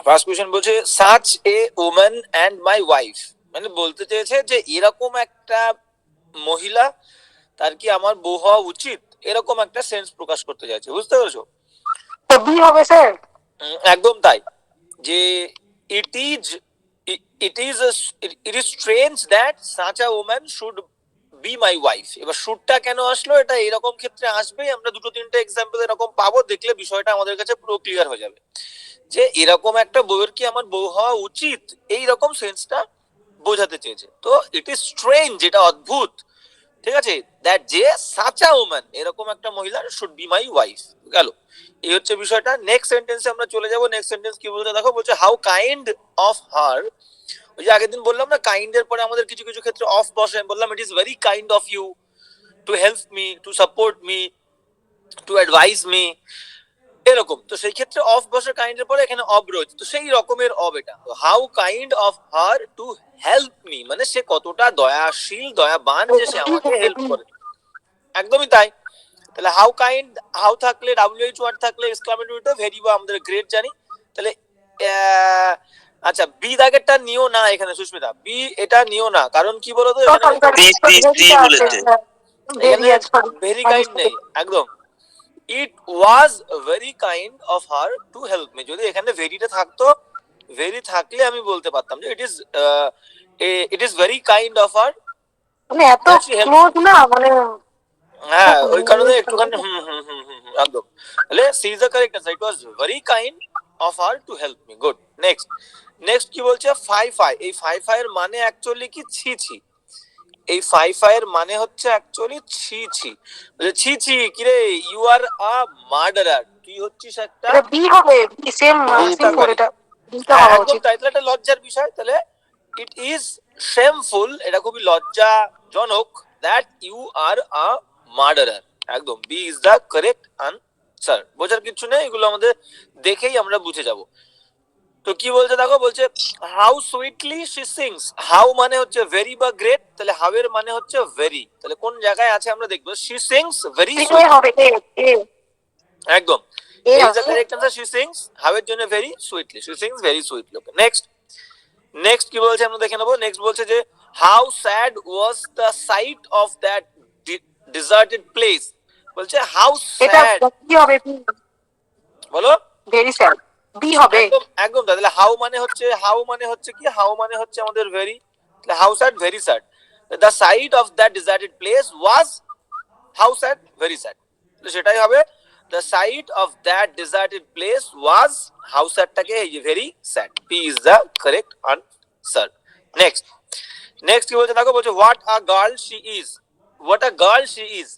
First question বলছে such a woman and my wife, মানে বলতে চেয়েছে যে এরকম একটা মহিলা তার কি আমার বউ হওয়া উচিত, এরকম একটা সেন্স প্রকাশ করতে চাইছে, বুঝতে পেরেছো? তো বি হবে স্যার। একদম তাই, যে it is it is it is strange that such a woman should be my wife. এবার শুটটা কেন আসলো, এটা এরকম ক্ষেত্রে আসবেই, আমরা দুটো তিনটে এক্সাম্পল এরকম পাবো, দেখলে বিষয়টা আমাদের কাছে পুরো ক্লিয়ার হয়ে যাবে যে এরকম একটা বউয়ের কি আমার বউ হওয়া উচিত, এইরকম সেন্সটা বোঝাতে চেয়েছে। তো ইট ইজ স্ট্রেঞ্জ, যেটা অদ্ভুত, ঠিক আছে, দ্যাট যে সাচা ওম্যান, এরকম একটা মহিলা শুড বি মাই ওয়াইফ। গেল, এই হচ্ছে বিষয়টা। নেক্সট সেন্টেন্সে আমরা চলে যাবো। নেক্সট সেন্টেন্স কি বলতে দেখো, বলছে হাউ কাইন্ড অফ হার। ওই যে আগের দিন বললাম না, কাইন্ড এর পরে আমাদের কিছু কিছু ক্ষেত্রে অফ বসে, বললাম it is very kind of you to help me, to support me, to advise me, এরকম। তো সেই ক্ষেত্রে অফ বসে কাইন্ড এর পরে, এখানে অব রয়েছে, তো সেই রকমের অব এটা। How kind of her to help me, মানে সে কতটা দয়াশীল দয়াবান যে সে আমাকে হেল্প করে, একদমই তাই। তাহলে হাউ কাইন্ড, হাউ থাকলে ডাব্লিউএইচ ওয়ার্ড থাকলে এক্সক্লামেটরিটা ভেরি বা আমাদের গ্রেট জানি। তাহলে আচ্ছা, বি দাগেরটা নিও না এখানে সুস্মিতা, বি এটা নিও না, কারণ কি বলতো এখানে ভেরি কাইন্ড নেই একদম। It was very kind of her to help me, যদি এখানে ভেরিটা থাকতো, ভেরি থাকলে আমি বলতে পারতাম যে ইট ইজ ভেরি কাইন্ড অফ হার, মানে এত ক্লোজ না, মানে হ্যাঁ ওই কারণে একটুখানি একদম। তাহলে C is the correct answer, it was very kind of her to help me. Good. Next, next কি বলছে ফাই ফাই। এই ফাই ফাই এর মানে অ্যাকচুয়ালি কি ছি ছি, এই ফাই ফাই এর মানে হচ্ছে অ্যাকচুয়ালি ছি ছি। ছি ছি কিরে, ইউ আর আ মার্ডারার, তুই হচ্ছিস একটা এটা বি হবে, বি সেম সেম ফর এটা বিটা হওয়া একদম উচিত। তাই, তাহলে একটা লজ্জার বিষয়। তাহলে ইট ইজ শেমফুল, এটা খুবই লজ্জাজনক, that you are a murderer. একদম B is the correct answer. বোঝার কিছু নেই, এগুলো আমাদের দেখেই আমরা বুঝে যাব। তো কি বলছে দেখো, বলছে how sweetly she sings. How মানে হচ্ছে ভেরি বা গ্রেট, তাহলে হাউ এর মানে হচ্ছে ভেরি, তাহলে কোন জায়গায় আছে আমরা দেখবো। She sings very a sweet, হবে এ এ একদম এ এই হবে। The correct answer. She sings how এর জন্য very sweetly, she sings very sweetly. Next, next কি বলছে আমরা দেখে নেবো। নেক্সট বলছে যে how sad was the sight of that deserted place. বলছে হাউ এটা স্যাড, কি হবে? বলো। ভেরি স্যাড, বি হবে। একদম একদম, তাহলে হাউ মানে হচ্ছে, হাউ মানে হচ্ছে কি, হাউ মানে হচ্ছে আমাদের ভেরি, তাহলে how sad very sad. The sight of that deserted place was how sad very sad, তো সেটাই হবে। The sight of that deserted place was, how স্যাডটাকে very sad, P is the correct answer. Next, next কি বলছে দেখো, বলছে what a girl she is. What a girl she is,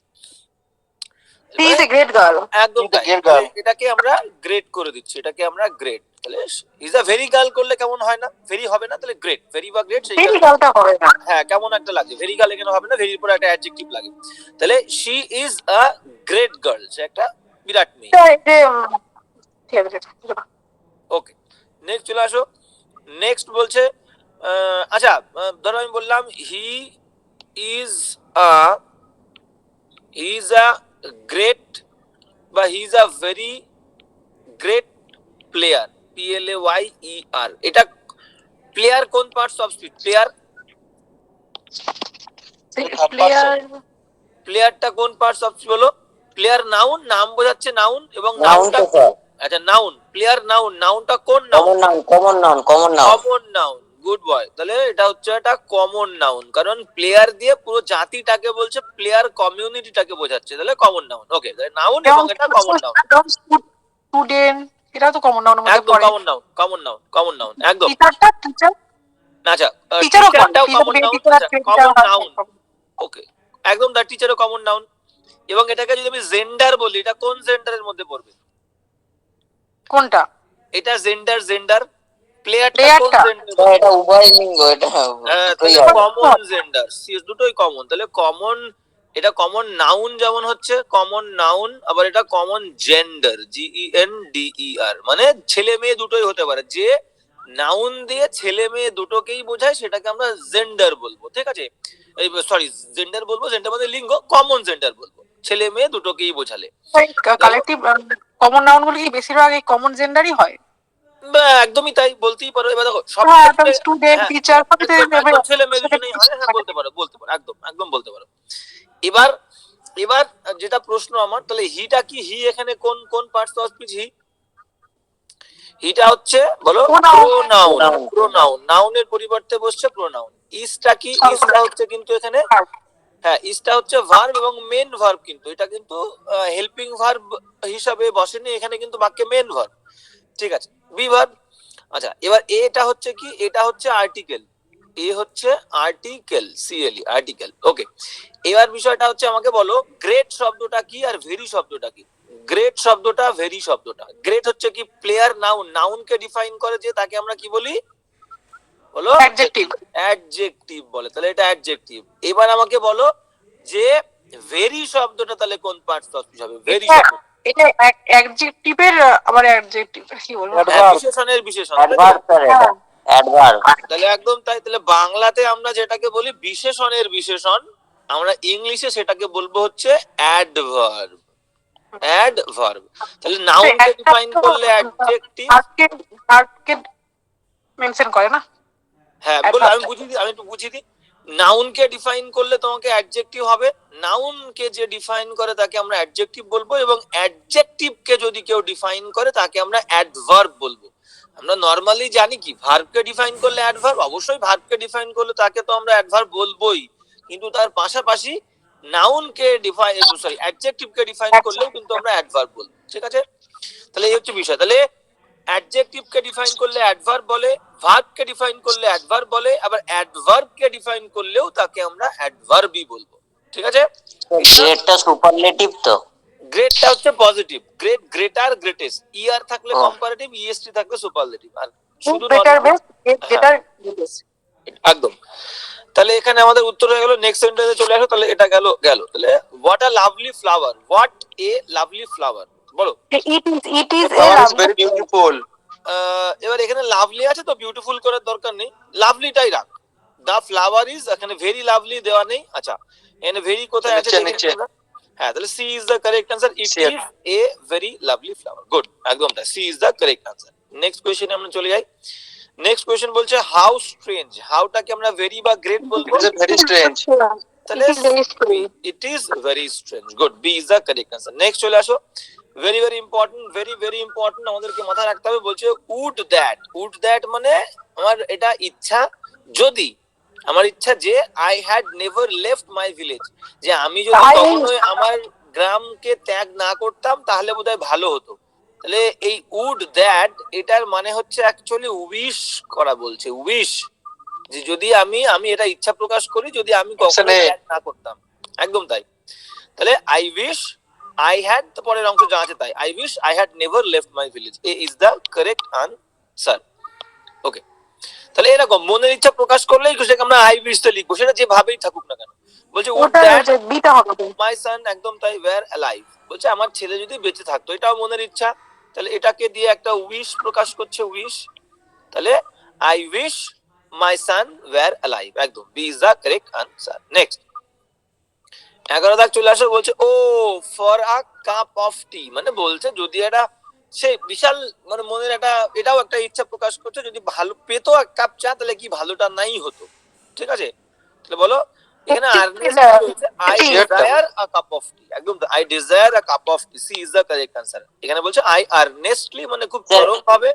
she is a great girl. একদম তাই, এটাকে আমরা grade করে দিচ্ছি, এটাকে আমরা গ্রেড। তাহলে ইজ আ ভেরি গার্ল করলে কেমন হয় না, ভেরি হবে না, তাহলে গ্রেট, ভেরি বা গ্রেট সেই ভেরি গার্লটা হবে না। হ্যাঁ কেমন একটা লাগে, ভেরি গার্ল এখানে হবে না, ভেরির পরে একটা অ্যাডজেক্টিভ লাগে। তাহলে she is a great girl, সে একটা বিরাট মেয়ে। ঠিক আছে। ওকে, নেক্সট চলে আসো। নেক্সট বলছে আচ্ছা, ধরো আমি বললাম he is a, he is a great, বা he is a very great player, PLAYER। এটা প্লেয়ার কোন parts of speech, player, player প্লেয়ারটা কোন পার্টস অফ স্পিচ বলো। প্লেয়ার নাউন, নাম বোঝাচ্ছে নাউন, এবং নাউনটা, আচ্ছা নাউন, প্লেয়ার নাউন, নাউনটা কোন noun, common noun. Good boy, তাহলে এটা হচ্ছে একটা কমন নাউন, কারণ প্লেয়ার দিয়ে পুরো জাতিটাকে বলছে, প্লেয়ার কমিউনিটিটাকে বোঝাচ্ছে, তাহলে কমন নাউন। ওকে, নাউন এবং এটা কমন নাউন, স্টুডেন্ট, এটাও তো কমন নাউনের মধ্যে একদম পড়ে। Common noun, common noun, common noun একদম। টিচারটা টিচার, আচ্ছা, টিচারও টিচারটাও common noun, common noun, common. Okay একদম, তার টিচারও কমন নাউন। এবং এটাকে যদি আমি জেন্ডার বলি, এটা কোন জেন্ডারের মধ্যে পড়বে, কোনটা? এটা জেন্ডার, জেন্ডার, প্লেয়ারটা কোন প্লেয়ারটা জেন্ডার, এটা উভয় লিঙ্গ, এটা তাহলে কমন জেন্ডার, দুটোই কমন, তাহলে কমন, এটা কমন নাউন যেমন হচ্ছে কমন নাউন, আবার এটা কমন জেন্ডার, GENDER, মানে ছেলে মেয়ে দুটোই হতে পারে। যে নাউন দিয়ে ছেলে মেয়ে দুটোকেই বোঝায় সেটাকে আমরা জেন্ডার বলবো, ঠিক আছে, এই সরি জেন্ডার বলবো, জেন্ডার মানে লিঙ্গ, কমন জেন্ডার বলবো, ছেলে মেয়ে দুটোকেই বোঝালে। কালেকটিভ কমন নাউন গুলো কি বেশিরভাগ এই কমন জেন্ডারই হয়? একদমই তাই, বলতেই পারো। এবার দেখো সব হ্যাঁ, ক্ষেত্রে স্টুডেন্ট হ্যাঁ টিচার একদম ছেলে মেয়ে দুজনেই হয়, হ্যাঁ বলতে পারো বলতে পারো, একদম একদম বলতে পারো। এবার এবার যেটা প্রশ্ন আমার, তাহলে হিটা কি, হি এখানে কোন কোন পার্টস অফ স্পিচ হি? হিটা হচ্ছে বলো প্রোনাউন, প্রোনাউন, নাউনের পরিবর্তে বসছে প্রোনাউন। ইসটা কি, ইসটা হচ্ছে কিন্তু এখানে হ্যাঁ ইসটা হচ্ছে ভার্ব এবং মেন ভার্ব, কিন্তু এটা কিন্তু হেল্পিং ভার্ব হিসাবে বসেনি এখানে, কিন্তু বাক্যে মেন ভার্ব। ঠিক আছে, বি ভার্ব। আচ্ছা এবার এটা হচ্ছে কি, এটা হচ্ছে আর্টিকেল, এ হচ্ছে আর্টিকেল, সিএলই আর্টিকেল। ওকে, এবার বিষয়টা হচ্ছে আমাকে বলো গ্রেট শব্দটা কি আর ভেরি শব্দটা কি? গ্রেট শব্দটা, ভেরি শব্দটা। গ্রেট হচ্ছে কি প্লেয়ার নাউন, নাউনকে ডিফাইন করে যে তাকে আমরা কি বলি বলো? অ্যাডজেক্টিভ। অ্যাডজেক্টিভ বলে, তাহলে এটা অ্যাডজেক্টিভ। এবার আমাকে বলো যে ভেরি শব্দটা তাহলে কোন পার্টস অফ স্পিচ হবে? ভেরি শব্দ এটা অ্যাডজেক্টিভের আবার অ্যাডজেক্টিভ কি বলবো, বিশেষণের বিশেষণ, অ্যাডভার্ব। তাহলে একদম তাই। তাহলে বাংলাতে আমরা যেটাকে বলি বিশেষণের বিশেষণ, আমরা ইংলিশে সেটাকে বলবো হচ্ছে অ্যাডভার্ব, অ্যাডভার্ব। তাহলে নাউনকে ডিফাইন করলে অ্যাডজেক্টিভ, ভার্বকে মেনশন করে না। হ্যাঁ বলে আমি বুঝিয়ে দিই, আমি একটু বুঝিয়ে দিই। নাউনকে ডিফাইন করলে তোমাকে অ্যাডজেক্টিভ হবে, নাউনকে যে ডিফাইন করে তাকে আমরা অ্যাডজেক্টিভ বলবো, এবং অ্যাডজেক্টিভকে যদি কেউ ডিফাইন করে তাকে আমরা অ্যাডভার্ব বলবো। আমরা নরমালি জানি কি, ভার্বকে ডিফাইন করলে অ্যাডভার্ব, অবশ্যই ভার্বকে ডিফাইন করলে তাকে তো আমরা অ্যাডভার্ব বলবোই, কিন্তু তার পাশাপাশি নাউনকে ডিফাইন সরি অ্যাডজেক্টিভকে ডিফাইন করলেও কিন্তু আমরা অ্যাডভার্ব বলবো। ঠিক আছে, তাহলে এই হচ্ছে বিষয়। তাহলে অ্যাডজেক্টিভকে ডিফাইন করলে অ্যাডভার্ব বলে, ভার্বকে ডিফাইন করলে অ্যাডভার্ব বলে, আবার অ্যাডভার্বকে ডিফাইন করলেও তাকে আমরা অ্যাডভার্বই বলবো। ঠিক আছে, গ্রেটটা সুপারলেটিভ তো? গ্রেটটা হচ্ছে positive, great, greater, greatest, ER থাকলে কম্পারেটিভ, ইএসটি থাকলে সুপারলেটিভ, আর শুধু বেটার বেস্ট, বেটার বেস্ট। একদম। তাহলে এখানে আমাদের উত্তর হয়ে গেল। নেক্সট সেন্টেন্সে চলে আসো, তাহলে এটা গেল গেল। তাহলে what a lovely flower, what a lovely flower বলো। It is very beautiful. এবার এখানে লাভলি আছে তো বিউটিফুল করার দরকার নেই, লাভলিটাই রাখ। দা ফ্লাওয়ার ইজ, এখানে ভেরি লাভলি দেওয়া নেই। আচ্ছা এখানে ভেরি কোথায় আছে দেখে আমরা। হ্যাঁ তাহলে C is the correct answer, it is a very lovely flower. Good, একদম তাই, C is the correct answer. Next কোশ্চেনে আমরা চলে যাই। নেক্সট কোশ্চেন বলছে হাউ স্ট্রেঞ্জ, হাউটাকে আমরা ভেরি বা গ্রেট বলবো, ভেরি স্ট্রেঞ্জ। তাহলে it is very strange. Good, B is the correct answer. Next চলে আসো, very very important, very very important, আমাদেরকে মাথায় রাখতে হবে। বলছে উড দ্যাট, উড দ্যাট মানে আমার এটা ইচ্ছা যদি, আমার ইচ্ছা যে I had never left my village, যে আমি যদি কখনোই আমার গ্রামকে ত্যাগ না করতাম তাহলে বোধহয় ভালো হতো। তাহলে এই উড দ্যাট এটার মানে হচ্ছে অ্যাকচুয়ালি উইশ করা, বলছে উইশ, যে যদি আমি আমি এটা ইচ্ছা প্রকাশ করি যদি আমি কখনো ত্যাগ না করতাম। একদম তাই। তাহলে আই উইশ আই হ্যাড, তো পরের অংশ যা আছে তাই, I wish I had never left my village, A is the correct answer. Okay, তাহলে এরকম মনের ইচ্ছা প্রকাশ করলেই সেটাকে আমরা আই উইশ তে লিখবো, সেটা যেভাবেই থাকুক না কেন। বলছে উড দ্যাট মাই সান, একদম তাই, ওয়্যার অ্যালাইভ, বলছে আমার ছেলে যদি বেঁচে থাকতো, এটাও মনের ইচ্ছা, তাহলে এটাকে দিয়ে একটা উইশ প্রকাশ করছে, উইশ। তাহলে I wish my son were alive, একদম B is the correct answer. Next 11 দাগ চলে আসে, বলছে O for a cup of tea, মানে বলছে যদি এটা সে বিশাল মানে মনের একটা, এটাও একটা ইচ্ছা প্রকাশ করছে, যদি ভালো পেতো এক কাপ চা তাহলে কি ভালোটা নাই হতো। ঠিক আছে, তাহলে বলো এখানে I desire a cup of tea, একদম I desire a cup of tea, C is the correct answer. এখানে বলছে আই আর্নেস্টলি, মানে খুব চরম ভাবে।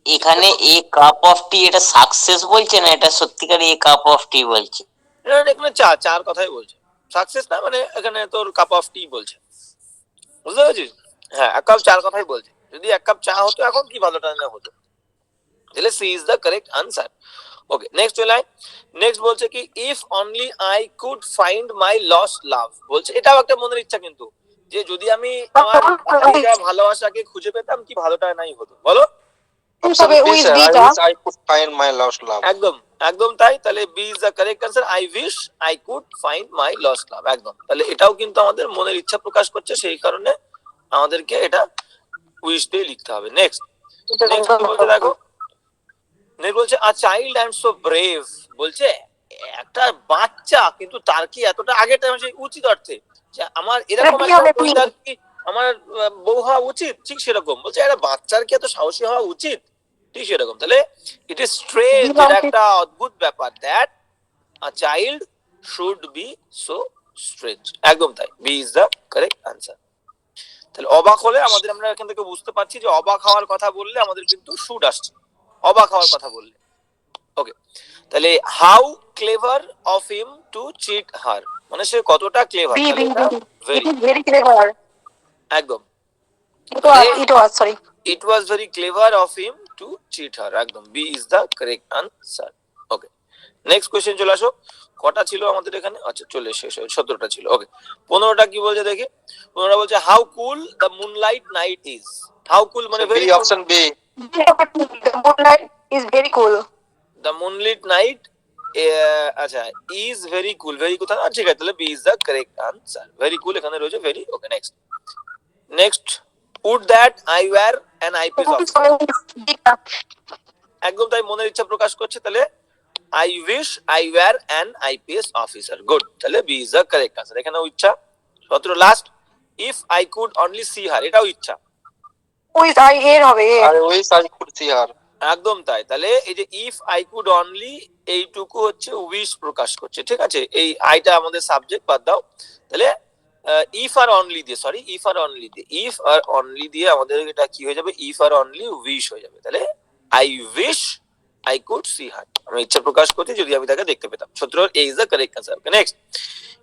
এখানে এ কাপ অফ টি, এটা সাকসেস বলছে না, এটা সত্যিকার এ কাপ অফ টি বলছে? এখানে চার কথাই বলছে, সাকসেস না, মানে এখানে তোর কাপ অফ টি বলছে, বুঝতে পেরেছিস? হ্যাঁ এক কাপ চার কথাই বলছে, যদি এক কাপ চা হতো এখন কি ভালোটা না হতো। তাহলে C is the correct answer. Okay, next চলে আয়। নেক্সট বলছে কি if only I could find my lost love, বলছে এটাও একটা মনের ইচ্ছা কিন্তু, যে যদি আমি আমার হারিয়ে যাওয়া ভালোবাসাকে খুঁজে পেতাম কি ভালোটা নাই হতো, বলো। একদম একদম তাই, তাহলে B is the correct answer, I wish I could find my lost love, একদম। তাহলে এটাও কিন্তু আমাদের মনের ইচ্ছা প্রকাশ করছে, সেই কারণে আমাদেরকে এটা উইশ দিয়ে লিখতে হবে। নেক্সট নেক্সট কি বলছে দেখো, নেক্সট বলছে a child and so brave, বলছে একটা বাচ্চা কিন্তু তার কি এতটা, আগেটা উচিত অর্থে যে আমার এরকম একটা কি আমার বউ হওয়া উচিত, ঠিক সেরকম বলছে একটা বাচ্চার কি এত সাহসী হওয়া উচিত, ঠিক সেরকম। তাহলে ইট ইজ স্ট্রেঞ্জ, এটা একটা অদ্ভুত ব্যাপার, that a child should be so strange. একদম তাই, B is the correct answer. তাহলে অবাক হলে আমাদের, আমরা এখান থেকে বুঝতে পারছি যে অবাক হওয়ার কথা বললে আমাদের কিন্তু শুড আসছে, অবাক হওয়ার কথা বললে। ওকে, তাহলে how clever of him to cheat her, মানে সে কতটা ক্লেভার। বি তাহলে বি এটা B very, it is very clever. একদম, it was sorry it was very clever of him to cheat her, একদম B is the correct answer. Okay, next question চলে আসো। কটা ছিল আমাদের এখানে? আচ্ছা, চলে শেষ হয়ে 17টা ছিল। ওকে, 15টা কি বলছে দেখি। 15টা বলছে how cool the moonlight night is. How cool মানে very, option B. Moonlight is very cool. The moonlit night, আচ্ছা, ইজ ভেরি কুল, ভেরি কোথায়? ঠিক আছে, তাহলে B is the correct answer. Very cool এখানে রয়েছে, very. Okay, next, next, would that I were an IPS officer. একদম তাই, মনের ইচ্ছা প্রকাশ করছে। তাহলে I wish I were an IPS officer. Good, তাহলে B is the correct answer. এখানেও ইচ্ছা। 17 last, if I could only see her, এটাও ইচ্ছা। উইজ আই এর হবে এ। আর ওই সাজ করছি আর একদম তাই। তাহলে এই যে ইফ আই কুড অনলি, এইটুকু হচ্ছে উইশ প্রকাশ করছে। ঠিক আছে, এই আইটা আমাদের সাবজেক্ট, বাদ দাও। তাহলে ইফ আর অনলি দিয়ে, সরি, ইফ আর অনলি দিয়ে, ইফ আর অনলি দিয়ে আমাদের এটা কি হয়ে যাবে? ইফ আর অনলি উইশ হয়ে যাবে। তাহলে I wish I could see her, আমি ইচ্ছা প্রকাশ করছি যদি আমি তাকে দেখতে পেতাম। 17 is the correct answer. Okay, next,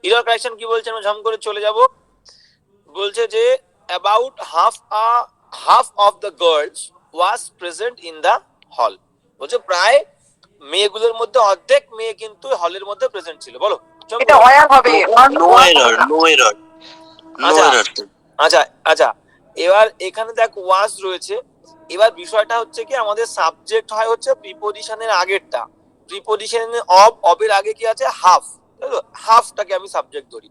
error correction কি বলছে আমরা ঝম করে চলে যাব। বলছে যে about half of the girls was present in the hall. বলছে প্রায় মেয়েগুলোর মধ্যে অর্ধেক মেয়ে কিন্তু হলের মধ্যে প্রেজেন্ট ছিল। বলো, এটা ওয়ার হবে। No error, no error, no আচ্ছা। এরর। আচ্ছা আচ্ছা, এবার এখানে দেখ ওয়াজ রয়েছে। এবার বিষয়টা হচ্ছে কি, আমাদের সাবজেক্ট হয় হচ্ছে প্রিপোজিশনের আগেরটা। প্রিপোজিশনের অবের আগে কি আছে? হাফ। হাফটাকে আমি সাবজেক্ট ধরি,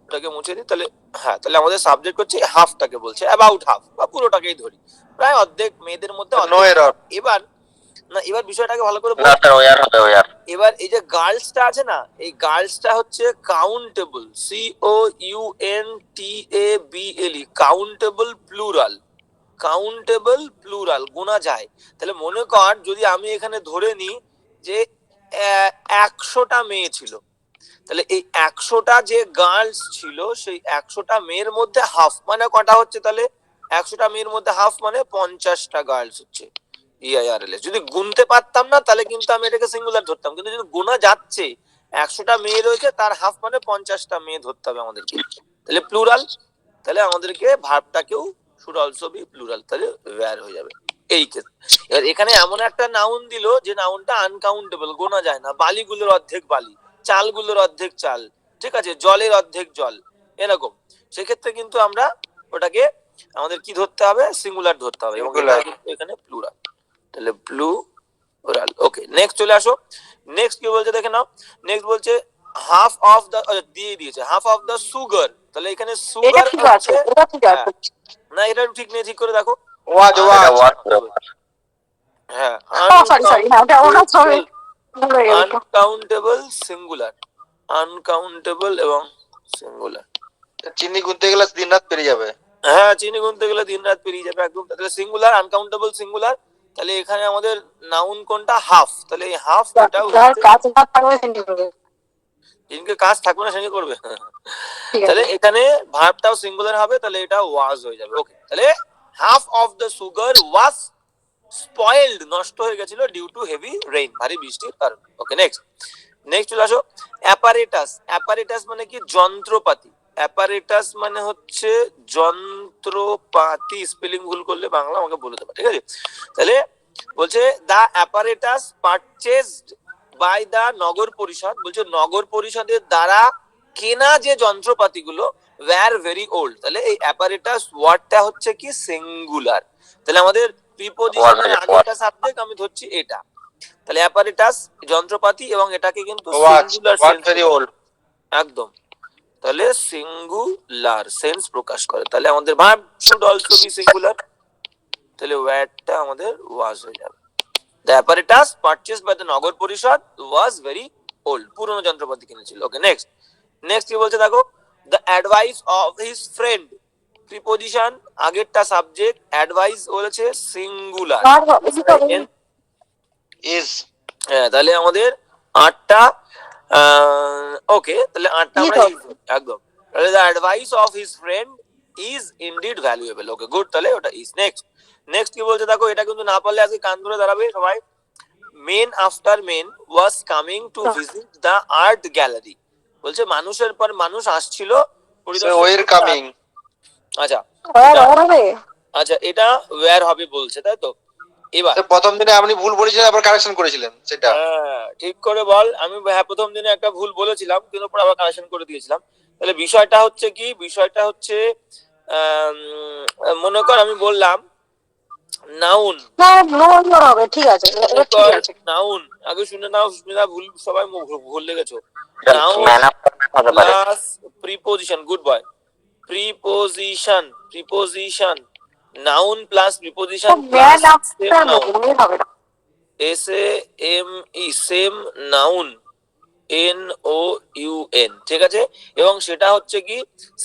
ওটাকে মুছে দিই। তাহলে হ্যাঁ, তাহলে আমাদের সাবজেক্ট হচ্ছে হাফটাকে বলছে, অ্যাবাউট হাফ বা পুরোটাকেই ধরি, প্রায় অর্ধেক মেয়েদের মধ্যে নো অর্ধেক। এরর। এবার না, এবার বিষয়টাকে ভালো করে না, তার ওয়ার হবে, ওয়ার। এবার এই যে গার্লসটা আছে না, এই গার্লসটা হচ্ছে countable, COUNTABLE, countable plural, countable plural, গোনা যায়। তাহলে মনে কর যদি আমি এখানে ধরে নিই যে 100টা মেয়ে ছিল, তাহলে এই 100টা যে গার্লস ছিল, সেই 100টা মেয়ের মধ্যে হাফ মানে কটা হচ্ছে? তাহলে 100টা মেয়ের মধ্যে হাফ মানে 50টা গার্লস হচ্ছে। EIRLS যদি গুনতে পারতাম না তাহলে কিন্তু আমি এটাকে সিঙ্গুলার ধরতাম, কিন্তু যদি গোনা যাচ্ছে 100টা মেয়ে রয়েছে, তার হাফ মানে 50টা মেয়ে ধরতে হবে আমাদেরকে। তাহলে প্লুরাল, তাহলে আমাদেরকে ভার্বটাকেও শুড অলসো বি প্লুরাল, তাহলে ওয়্যার হয়ে যাবে এই ক্ষেত্রে। এবার এখানে এমন একটা নাউন দিল যে নাউনটা আনকাউন্টেবল, গোনা যায় না। বালিগুলোর অর্ধেক বালি, চালগুলোর অর্ধেক চাল, ঠিক আছে, জলের অর্ধেক জল, এরকম। সেক্ষেত্রে কিন্তু আমরা ওটাকে আমাদের কি ধরতে হবে? সিঙ্গুলার ধরতে হবে, এবং এখানে প্লুরাল, তাহলে প্লুরাল। ওকে, নেক্সট চলে আসো। নেক্সট কি বলছে দেখে নাও। নেক্সট বলছে হাফ অফ দ্য, দিয়ে দিয়েছে হাফ অফ দ্য সুগার। তাহলে এখানে এটা সুগার ঠিক আছে, এটা ঠিক আছে। না, এটা ঠিক নেই, ঠিক করে দেখো। ওয়াজ ওয়াজ। হ্যাঁ, সরি সরি, হ্যাঁ এটা ওয়াজ হবে। ভুলে গেছি তো। আনকাউন্টেবল সিঙ্গুলার, আনকাউন্টেবল এবং সিঙ্গুলার। চিনি গুনতে গেলে দিন রাত পেরিয়ে যাবে। হ্যাঁ, চিনি গুনতে গেলে দিন রাত পেরিয়ে যাবে, একদম। তাহলে সিঙ্গুলার, আনকাউন্টেবল সিঙ্গুলার। তাহলে এখানে আমাদের নাউন কোনটা? হাফ। তাহলে এই হাফ, এটাও যার কাছে না থাকবে সেন্টি করবে। জিনকে কাজ থাকবে না সেটা করবে। ঠিক তাহলে আছে। এখানে ভার্বটাও সিঙ্গুলার হবে, তাহলে এটা ওয়াজ হয়ে যাবে। ওকে, তাহলে half of the sugar was spoiled, নষ্ট হয়ে গেছিল, ডিউ টু হেভি রেইন, ভারী বৃষ্টির কারণে। ওকে, নেক্সট, নেক্সট চলে আসো। অ্যাপারেটাস, অ্যাপারেটাস মানে কি? যন্ত্রপাতি। অ্যাপারেটাস মানে হচ্ছে যন্ত্রপাতি। স্পেলিং ভুল করলে বাংলা আমাকে বলে দেবে, ঠিক আছে? তাহলে বলছে দা অ্যাপারেটাস পারচেজড বাই দা নগর পরিষদ। বলছে নগর পরিষদের দ্বারা কেনা যে যন্ত্রপাতিগুলো ওয়্যার ভেরি ওল্ড। তাহলে এই অ্যাপারেটাস ওয়ার্ডটা হচ্ছে কি? সিঙ্গুলার। তাহলে আমাদের প্রিপোজিশনের আগেটা সাবজেক্ট আমি ধরছি এটা। তাহলে অ্যাপারেটাস যন্ত্রপাতি, এবং এটাকে কিন্তু সিঙ্গুলার সেন্স, ভেরি ওল্ড, একদম। তাহলে সিঙ্গুলার সেন্স প্রকাশ করে। তাহলে আমাদের verb should also be singular, তাহলে ওয়ার্ডটা আমাদের ওয়াজ হয়ে যাবে। The apparatus purchased by the Nagar Parishad was very old, পুরনো যন্ত্রপাতি কিনেছিল। ওকে, নেক্সট, নেক্সট কি বলছে দেখো। The advice of his friend, preposition আগেরটা সাবজেক্ট, অ্যাডভাইস বলেছে সিঙ্গুলার, ইজ হ্যাঁ, তাহলে আমাদের 8টা ওকে, তাহলে 8টা আমরা ঠিক is একদম। তাহলে the advice of his friend is indeed valuable. Okay, good, তাহলে ওটা is। নেক্সট কি বলছে দেখো, এটা কিন্তু না পারলে আজকে কান ধরে দাঁড়াবে সবাই। Men after men was coming to visit the art gallery. বলছে মানুষের পর মানুষ আসছিল পরিদর্শন ওয়ের করতে। কামিং। আচ্ছা হবে আচ্ছা, এটা ওয়্যার হবে বলছে, তাই তো? এবার প্রথম দিনে আপনি ভুল বলেছিলেন, আবার কারেকশন করেছিলেন সেটা। হ্যাঁ, ঠিক করে বল। আমি হ্যাঁ প্রথম দিনে একটা ভুল বলেছিলাম, কিন্তু পরে আবার কারেকশন করে দিয়েছিলাম। তাহলে বিষয়টা হচ্ছে কি, বিষয়টা হচ্ছে মনে কর আমি বললাম নাউন, না, নো হবে, ঠিক আছে, এটা ঠিক আছে। নাউন আগে শুনে নাও সুস্মিতা, ভুল সবাই ভুল লেগেছো। নাউন ম্যান আফটার ম্যান হতে পারে। Plus preposition, good boy. Preposition noun plus preposition plus man same after noun, men হবে না। SAME সেম নাউন, NOUN, ঠিক আছে? এবং সেটা হচ্ছে কি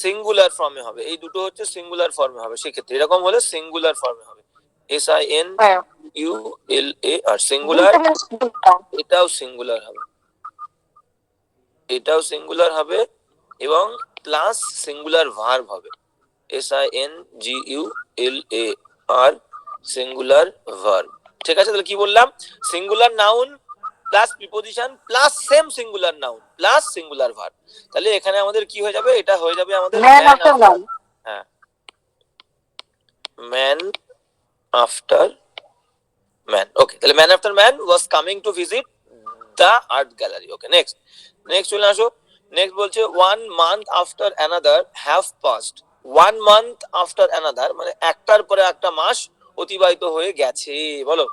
সিঙ্গুলার ফর্মে হবে। এই দুটো হচ্ছে সিঙ্গুলার ফর্মে হবে। সেক্ষেত্রে এরকম হলে সিঙ্গুলার ফর্মে হবে, হ্যাঁ, SINULA, আর সিঙ্গুলার দুইটা দুইটা। এটাও সিঙ্গুলার হবে, এটাও সিঙ্গুলার হবে, এবং প্লাস সিঙ্গুলার ভার্ব হবে, SINGULAR, সিঙ্গুলার ভার্ব। ঠিক আছে, তাহলে কি বললাম? Singular noun plus preposition plus same singular noun plus singular verb. তাহলে এখানে আমাদের কি হয়ে যাবে? এটা হয়ে যাবে আমাদের man man after after, man. হ্যাঁ, ম্যান আফটার ম্যান। ওকে, তাহলে man after man was coming to visit the art gallery. Okay, next চলে আসো। নেক্সট বলছে 1 month after another have passed। 1 month after another মানে একটার পরে একটা মাস অতিবাহিত হয়ে গেছে। বলো,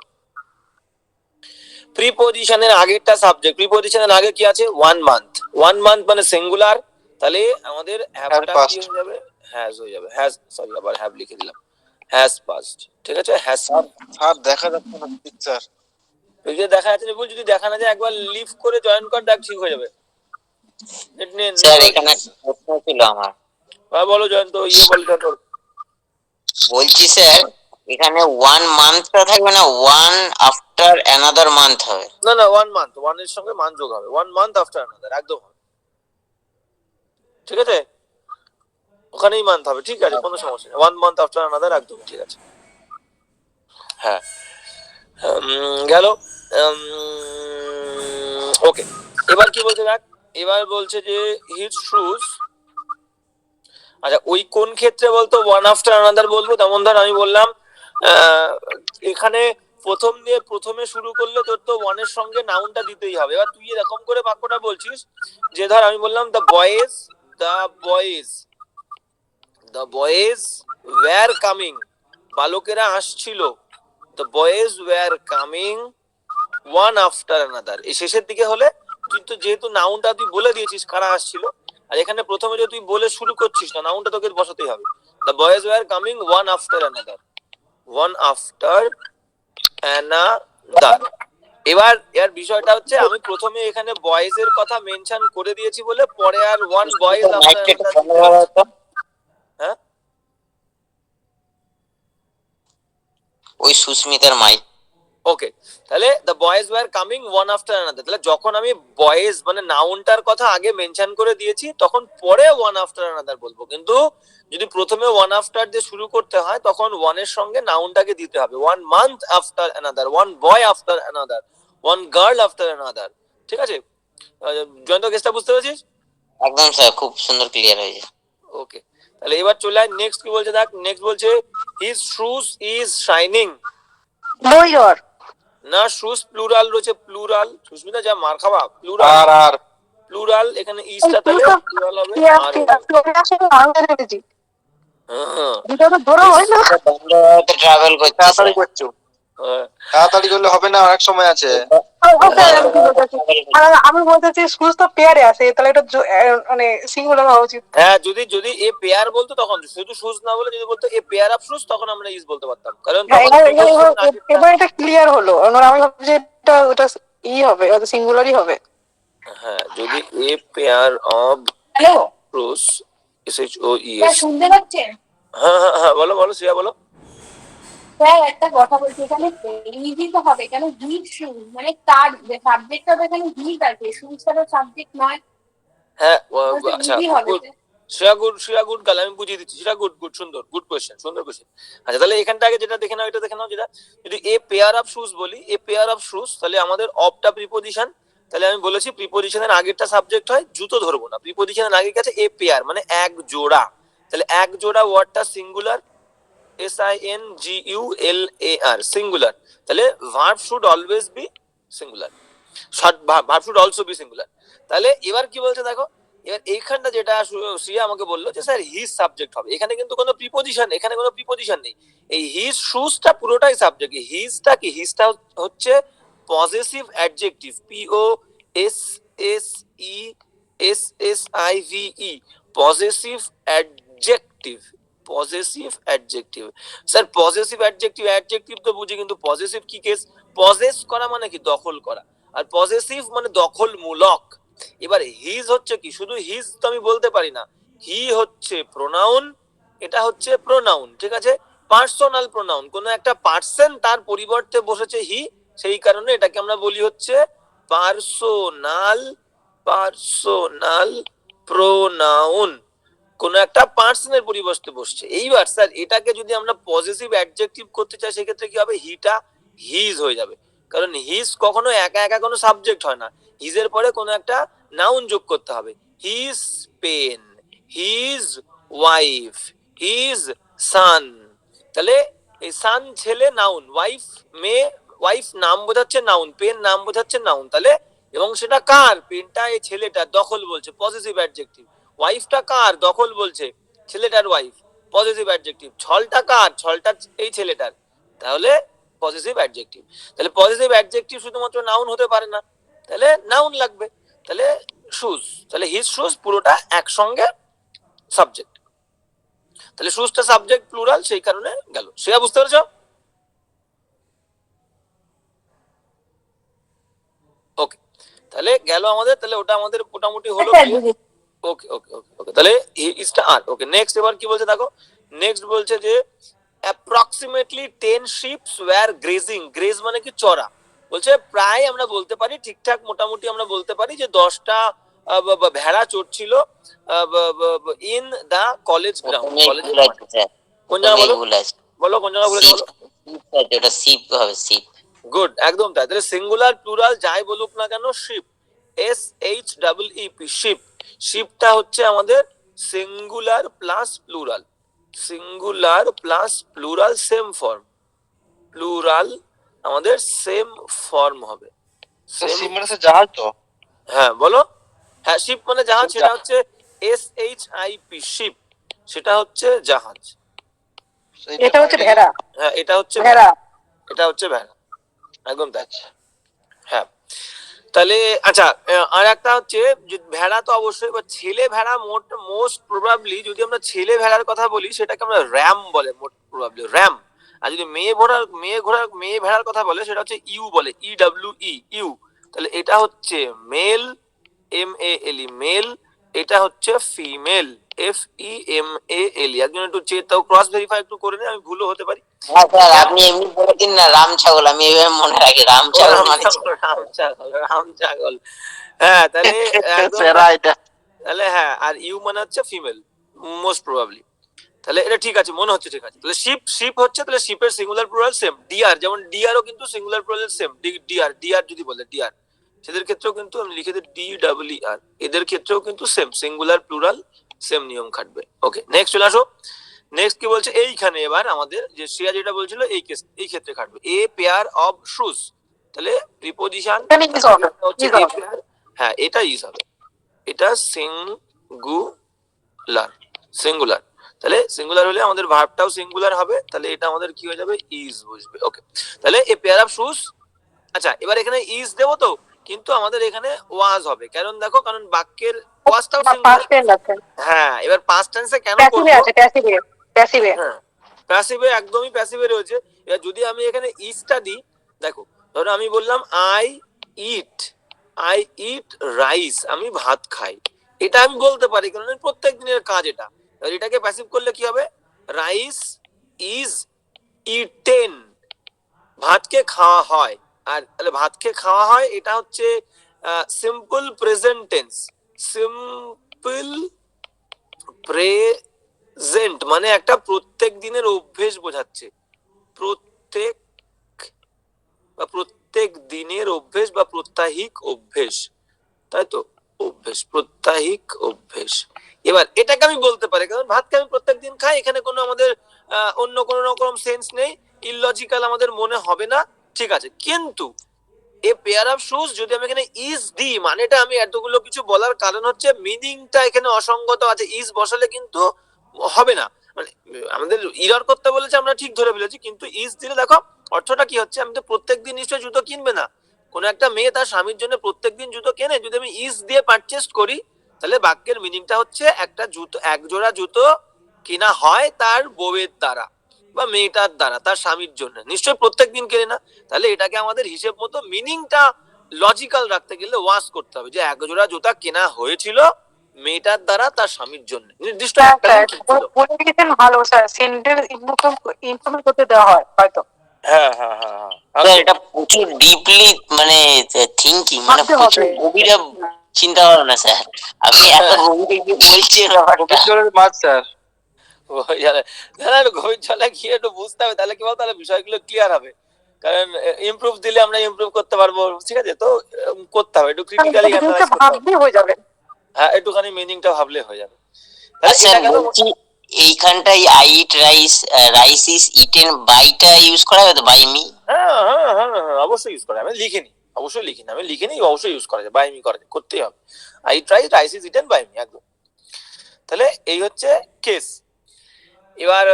প্রিপোজিশনের আগেরটা সাবজেক্ট, প্রিপোজিশনের আগে কি আছে? 1 month। 1 month মানে সিঙ্গুলার, তাহলে আমাদের হ্যাভটা কি হয়ে যাবে? হ্যাজ হয়ে যাবে। হ্যাজ, সরি আবার হ্যাভ লিখে দিলাম, হ্যাজ পাস্ট। ঠিক আছে, হ্যাজ। স্যার দেখা যাচ্ছে না পিকচার। যদি দেখা যাচ্ছে না, যদি দেখা না যায় একবার লিভ করে জয়েন কর, দেখ ঠিক হয়ে যাবে। স্যার এখানে একটা প্রশ্ন ছিল আমার। বলো জয়ন্ত, বলো জয়ন্ত। বলছি স্যার, এখানে 1 মান্থটা থাকবে না, 1 আফটার অ্যানাদার মান্থ হবে? না 1 month, 1 এর সঙ্গে মান যোগ হবে, 1 month after another, একদম হবে। ঠিক আছে, ওখানেই মানতে হবে, ঠিক আছে, কোনো সমস্যা নেই। 1 month after another, একদম ঠিক আছে। হ্যাঁ, গেল। ওকে, এবার কি বলছে দেখ, এবার বলছে যে হিজ শুজ। আচ্ছা, ওই কোন ক্ষেত্রে বলতো 1 after another বলবো? তেমন ধর আমি বললাম এখানে প্রথমে শুরু করলে তোর তো 1 এর সঙ্গে নাউনটা দিতেই হবে। এবার তুই এরকম করে বাক্যটা বলছিস যে ধর আমি বললাম দ্য বয়েজ ওয়্যার কামিং, বালকেরা আসছিল। The boys were coming 1 after another। এই শেষের দিকে হলে কিন্তু যেহেতু নাউনটা তুই বলে দিয়েছিস কারা আসছিল, আর এখানে প্রথমে যদি তুই বলে শুরু করছিস না, নাউনটা তোকে বসাতেই হবে। The boys were coming 1 after another, 1 after another। এবার এর বিষয়টা হচ্ছে আমি প্রথমে এখানে বয়েজ এর কথা মেনশন করে দিয়েছি বলে পরে আর 1 বয়েজ আফটার another। হ্যাঁ, ওই সুস্মিতার মাইক। ওকে, তাহলে the boys were coming 1 after another। তাহলে যখন আমি বয়েজ মানে নাউনটার কথা আগে মেনশন করে দিয়েছি, তখন পরে 1 after another বলবো। কিন্তু যদি প্রথমে 1 after দিয়ে শুরু করতে হয়, তখন 1 এর সঙ্গে নাউনটাকে দিতে হবে। 1 month after another, 1 boy after another, 1 girl after another। ঠিক আছে, জয়ন্ত কেসটা বুঝতে পেরেছিস? একদম স্যার, খুব সুন্দর ক্লিয়ার হয়েছে। ওকে, তাহলে এবার চলে আয় নেক্সট কি বলছে দেখ। নেক্সট বলছে হিজ শুজ ইজ শাইনিং। বইর না, শুজ প্লুরাল রয়েছে, প্লুরাল। সুস্মিতা যা মার খাওয়া, প্লুরাল আর প্লুরাল, এখানে ইজটা তাহলে প্লুরাল হবে। আর হ্যাঁ, দুটো তো ধরো হয় না। বন্ধুতে ট্রাভেল করছে তাড়াতাড়ি করছো, তাড়াতাড়ি করলে হবে না, অনেক সময় আছে। আমি বলতেছি শুজ তো পেয়ারে আছে, তাহলে এটা মানে সিঙ্গুলার হওয়া উচিত। হ্যাঁ, যদি এ পেয়ার বলতো তখন শুধু শুজ না বলে যদি বলতো এ পেয়ার অফ শুজ, তখন আমরা ইজ বলতে পারতাম, কারণ তখন এবার এটা ক্লিয়ার হলো। আমি ভাবছি এটা ওটা ই হবে, ওটা সিঙ্গুলারই হবে। হ্যাঁ, যদি a pair of hello, shoes, SHOES। শুনতে পাচ্ছেন? হ্যাঁ, বলো শ্রেয়া, বলো। স্যার একটা কথা বলছি, এখানে ইজি তো হবে কেন, হিজ শুজ মানে কার সাবজেক্টটা তো এখানে হিজ আছে, শুজ ছাড়া সাবজেক্ট নয়, হ্যাঁ আচ্ছা ইজি হবে good. স্যার। শ্রেয়া গুড গাল, আমি বুঝিয়ে দিচ্ছি, সেটা গুড গুড সুন্দর, গুড কোয়েশ্চেন, সুন্দর কোয়েশ্চেন। আচ্ছা তাহলে এখানটা আগে যেটা দেখে নাও, এটা দেখে নাও, যেটা যদি এ পেয়ার অফ শুজ বলি, এ পেয়ার অফ শুজ, তাহলে আমাদের অফটা প্রিপোজিশন, তাহলে আমি বলেছি প্রিপোজিশনের আগেরটা সাবজেক্ট হয়, জুতো ধরবো না, প্রিপোজিশনের আগে গেছে এ পেয়ার মানে এক জোড়া, তাহলে এক জোড়া ওয়ার্ডটা সিঙ্গুলার, SINGULAR সিঙ্গুলার, তাহলে verb should always be singular, verb should also be singular. তাহলে এবার কি বলছে দেখো, এবার এইখানটা যেটা শ্রিয়া আমাকে বললো যে স্যার হিজ সাবজেক্ট হবে, এখানে কিন্তু কোনো প্রিপোজিশন, এখানে কোনো প্রিপোজিশন নেই, এই হিজ শুজটা পুরোটাই সাবজেক্ট। হিজটা কি, হিজটা হচ্ছে possessive adjective, POSSESSIVE, possessive adjective, possessive adjective. Sir possessive adjective, adjective তো বুঝি, কিন্তু পজেসিভ কি কেস, পজেস করা মানে কি দখল করা, আর পজেসিভ মানে দখলমূলক। এবার হিজ হচ্ছে কি, শুধু হিজ তো আমি বলতে পারি না, হি হচ্ছে প্রোনাউন, এটা হচ্ছে প্রোনাউন, ঠিক আছে, পার্সোনাল প্রোনাউন, কোন একটা পার্সন তার পরিবর্তে বসেছে হি, সেই কারণে এটাকে আমরা বলি হচ্ছে পার্সোনাল, পার্সোনাল প্রোনাউন, কোন একটা পার্সনের পরিবর্তে বসছে। এইবার স্যার এটাকে যদি আমরা পজিটিভ অ্যাডজেক্টিভ করতে চাই, সেক্ষেত্রে কি হবে, হিটা হিজ হয়ে যাবে, কারণ হিজ কখনো একা একা কোনো সাবজেক্ট হয় না, হিজের পরে কোনো একটা নাউন যোগ করতে হবে, his pen, his wife, his son, তাহলে এই সান ছেলে নাউন, ওয়াইফ মেয়ে, ওয়াইফ নাম বোঝাচ্ছে নাউন, পেন নাম বোঝাচ্ছে নাউন, তাহলে এবং সেটা কার, পেনটা এই ছেলেটা, দখল বলছে পজিটিভ অ্যাডজেক্টিভ, ওয়াইফটা কার, দখল বলছে ছেলেটার ওয়াইফ, পজিটিভ অ্যাডজেক্টিভ, ছলটা কার, ছলটা এই ছেলেটার, তাহলে পজিটিভ অ্যাডজেক্টিভ। তাহলে পজিটিভ অ্যাডজেক্টিভ শুধুমাত্র নাউন হতে পারে না, তাহলে নাউন লাগবে, তাহলে শুজ, তাহলে হিজ শুজ পুরোটা একসঙ্গে সাবজেক্ট, তাহলে শুজটা সাবজেক্ট প্লুরাল, সেই কারণে গেল। সেটা বুঝতে পেরেছো? ওকে, তাহলে গেল আমাদের, তাহলে ওটা আমাদের মোটামুটি হলো। ওকে ওকে ওকে ওকে, তাহলে ইজটা আর ওকে। নেক্সট এবার কি বলছে দেখো, নেক্সট বলছে যে approximately 10 sheeps were grazing, graze মানে কি চড়া, বলছে প্রায় আমরা বলতে পারি, ঠিকঠাক মোটামুটি আমরা বলতে পারি যে 10টা ভেড়া চড়ছিল in the college ground, college কোন জায়গা বলো, বলো কোন জায়গা বলেছে বলো, এটা শিপ হবে, শিপ। গুড, একদম তাই, তাহলে সিঙ্গুলার প্লুরাল যাই বলুক না কেন, শিপ, SHEEP, শিপ, শিপটা হচ্ছে আমাদের singular plus plural, singular plus plural same form, plural আমাদের সেম ফর্ম হবে। শিপ মানে স্যার জাহাজ তো? হ্যাঁ বলো, হ্যাঁ শিপ মানে জাহাজ, সেটা হচ্ছে SHIP, শিপ সেটা হচ্ছে জাহাজ, এটা হচ্ছে ভেড়া, হ্যাঁ এটা হচ্ছে ভেড়া, এটা হচ্ছে ভেড়া, একদম তাই। হ্যাঁ তাহলে আচ্ছা, আর একটা হচ্ছে যে ভেড়া তো অবশ্যই, বা ছেলে ভেড়া, মোস্ট প্রবাবলি যদি আমরা ছেলে ভেড়ার কথা বলি, সেটাকে আমরা র্যাম বলে, মোস্ট প্রবাবলি র্যাম। আর যদি মেয়ে ভেড়ার কথা বলে, সেটা হচ্ছে ইউ বলে, EWE, ইউ, তাহলে এটা হচ্ছে মেল, MALE মেল, এটা হচ্ছে ফিমেল, FEMALE। একজন একটু চেয়ে ক্রস ভেরিফাই একটু করে নে, আমি ভুলও হতে পারি। হ্যাঁ স্যার, আপনি এমনি বলে দিন না রাম ছাগল, আমি এইভাবে মনে রাখি, রাম ছাগল মানে রাম ছাগল, রাম ছাগল, হ্যাঁ তাহলে তাহলে হ্যাঁ, আর ইউ মানে হচ্ছে ফিমেল মোস্ট প্রবাবলি, তাহলে এটা ঠিক আছে, মনে হচ্ছে ঠিক আছে। তাহলে শিপ, শিপ হচ্ছে, তাহলে শিপের সিঙ্গুলার প্লুরাল সেম। ডিয়ার, যেমন ডিয়ারও কিন্তু singular plural same, deer, deer যদি বলে ডিয়ার, সেদের ক্ষেত্রেও কিন্তু আমি লিখে দিই DEER, এদের ক্ষেত্রেও কিন্তু সেম সিঙ্গুলার প্লুরাল সেম নিয়ম খাটবে। ওকে নেক্সট চলে আসো, নেক্সট কি বলছে এইখানে, এবার আমাদের যে শ্রেয়া যেটা বলছিল এই কেস, এই ক্ষেত্রে খাটবে এ পেয়ার অফ শুজ, তাহলে প্রিপোজিশন হচ্ছে এ পেয়ার, হ্যাঁ এটা ইজ হবে, এটা সিঙ্গুলার, সিঙ্গুলার, তাহলে সিঙ্গুলার হলে আমাদের ভার্বটাও সিঙ্গুলার হবে, তাহলে এটা আমাদের কি হয়ে যাবে, ইজ বসবে। ওকে, তাহলে এ পেয়ার অফ শুজ। আচ্ছা এবার এখানে ইজ দেবো তো, কিন্তু আমাদের এখানে ওয়াজ হবে, কারণ দেখো, কারণ বাক্যের ওয়াজটাও সিঙ্গুলার, হ্যাঁ এবার পাস্ট টেন্সে কেন করব, প্যাসিভে, হ্যাঁ প্যাসিভে, একদমই প্যাসিভে রয়েছে। এবার যদি আমি এখানে ইজটা দিই, দেখো ধরো আমি বললাম ইট আই ইট রাইস, আমি ভাত খাই, এটা আমি বলতে পারি কারণ প্রত্যেক দিনের কাজ এটা। এবার এটাকে প্যাসিভ করলে কি হবে, রাইস ইজ ইটেন, ভাতকে খাওয়া হয়। আর তাহলে ভাতকে খাওয়া হয় এটা হচ্ছে simple present tense. Simple present মানে একটা প্রত্যেক দিনের অভ্যেস বোঝাচ্ছে। প্রত্যেক বা প্রত্যেক দিনের অভ্যেস বা প্রত্যাহিক অভ্যেস, তাই তো? অভ্যেস, প্রত্যাহিক অভ্যেস। এবার এটাকে আমি বলতে পারি, কারণ ভাতকে আমি প্রত্যেকদিন খাই, এখানে কোনো আমাদের অন্য কোনো রকম সেন্স নেই, ইললজিক্যাল আমাদের মনে হবে না, ঠিক আছে। কিন্তু এ পেয়ার অফ শুজ যদি আমি এখানে ইজ দিই, মানেটা আমি এতগুলো কিছু বলার কারণ হচ্ছে মিনিংটা এখানে অসঙ্গত আছে। ইজ বসালে কিন্তু হবে না, মানে আমাদের ইরর করতে বলেছে, আমরা ঠিক ধরে ফেলেছি, কিন্তু ইজ দিলে দেখো অর্থটা কি হচ্ছে। আমি তো প্রত্যেকদিন নিশ্চয়ই জুতো কিনবে না, কোন একটা মেয়ে তার স্বামীর জন্য প্রত্যেকদিন জুতো কেনে। যদি আমি ইজ দিয়ে পারচেস করি, তাহলে বাক্যের মিনিংটা হচ্ছে একটা জুতো, এক জোড়া জুতো কেনা হয় তার বউয়ের দ্বারা বা মেয়েটার দ্বারা তার স্বামীর জন্য, নিশ্চয়ই প্রত্যেকদিন কেনে না। তাহলে এটাকে আমাদের হিসেব মতো মিনিংটা লজিক্যাল রাখতে গেলে ওয়াশ করতে হবে যে এক জোড়া জুতা কেনা হয়েছিল মেয়েটার দ্বারা তার স্বামীর জন্য, নির্দিষ্ট একটা দিন কিনছিল। বলে দিয়েছেন ভালো স্যার, সেন্টেন্স ইমপ্রুভ করতে দেওয়া হয় হয়তো। হ্যাঁ হ্যাঁ হ্যাঁ হ্যাঁ, স্যার এটা প্রচুর ডিপলি মানে থিঙ্কিং, মানে ভাবতে প্রচুর হবে। গভীরে চিন্তা ভাবনা স্যার। আপনি এত গভীরে গিয়ে বলছেন ব্যাপারটা। গভীর জলের মাছ স্যার। ওই জানে, না, একটু গভীর জলে গিয়ে একটু বুঝতে হবে, তাহলে কি বলতো, তাহলে বিষয়গুলো ক্লিয়ার হবে। কারণ ইমপ্রুভ দিলে আমরা ইমপ্রুভ করতে পারবো, ঠিক আছে? তো করতে হবে একটু ক্রিটিক্যালি অ্যানালাইজ করতে হবে। ভাবলেই হয়ে যাবে। হ্যাঁ, একটুখানি মিনিংটা ভাবলে হয়ে যাবে। তাহলে আচ্ছা এটা গেল। বলছি, এইখানটাই I eat rice, rice is eaten বাইটা ইউজ করা হবে তো, বাই মি? হ্যাঁ হ্যাঁ হ্যাঁ হ্যাঁ, অবশ্যই ইউজ করা, আমি লিখিনি, অবশ্যই লিখিনি, আমি লিখিনি, অবশ্যই ইউজ করা যায়, বাই মি করা যায়, করতেই হবে। I try rice is eaten by me, একদম। তাহলে এই হচ্ছে কেস। এবার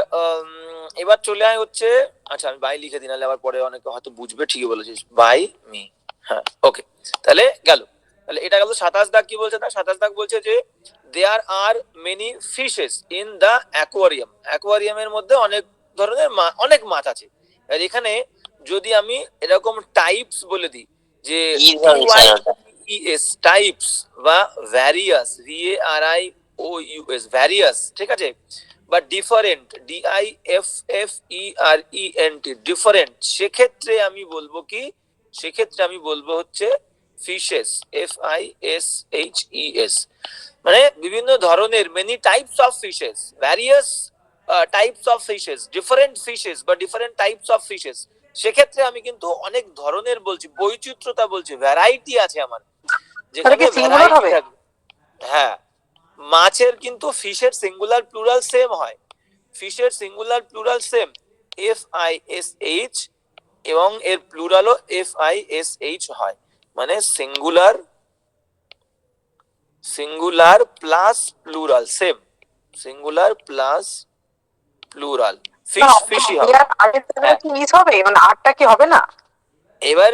এবার চলে আয় হচ্ছে, আচ্ছা আমি বাই লিখে দিই, নাহলে আবার পরে অনেকে হয়তো বুঝবে, ঠিকই বলেছিস, বাই মি। হ্যাঁ, ওকে, তাহলে গেল। তাহলে এটা গেল 27 দাগ। কি বলছে? না, 27 দাগ বলছে যে there are many fishes in the aquarium. অ্যাকোয়ারিয়ামের মধ্যে অনেক ধরনের অনেক মাছ আছে। আর এখানে যদি আমি এরকম টাইপস বলে দিই, যে ইজ হবে স্যার ওটা। TYPES টাইপস বা ভ্যারিয়াস, VARIOUS ভ্যারিয়াস, ঠিক আছে, বা ডিফারেন্ট, DIFFERENT ডিফারেন্ট, সেক্ষেত্রে আমি বলবো কি, সেক্ষেত্রে আমি বলবো হচ্ছে ফিশেস, FISHES, মানে বিভিন্ন ধরনের, many types of fishes, various types of fishes, different fishes বা ডিফারেন্ট টাইপস অফ ফিশেস। সেক্ষেত্রে আমি কিন্তু অনেক ধরনের বলছি, বৈচিত্র্যতা বলছি, ভ্যারাইটি আছে আমার, যেখানে কি সিঙ্গুলার ভ্যারাইটি হবে? থাকবে। হ্যাঁ, মাছের কিন্তু ফিশের সিঙ্গুলার প্লুরাল সেম হয়, ফিশের সিঙ্গুলার প্লুরাল সেম, FISH, এবং এর প্লুরালও FISH হয়, মানে singular, singular plus plural same, singular plus plural, fish fishy হবে। আগের হ্যাঁ, কি মিস হবে, মানে আটটা কি হবে না? এবার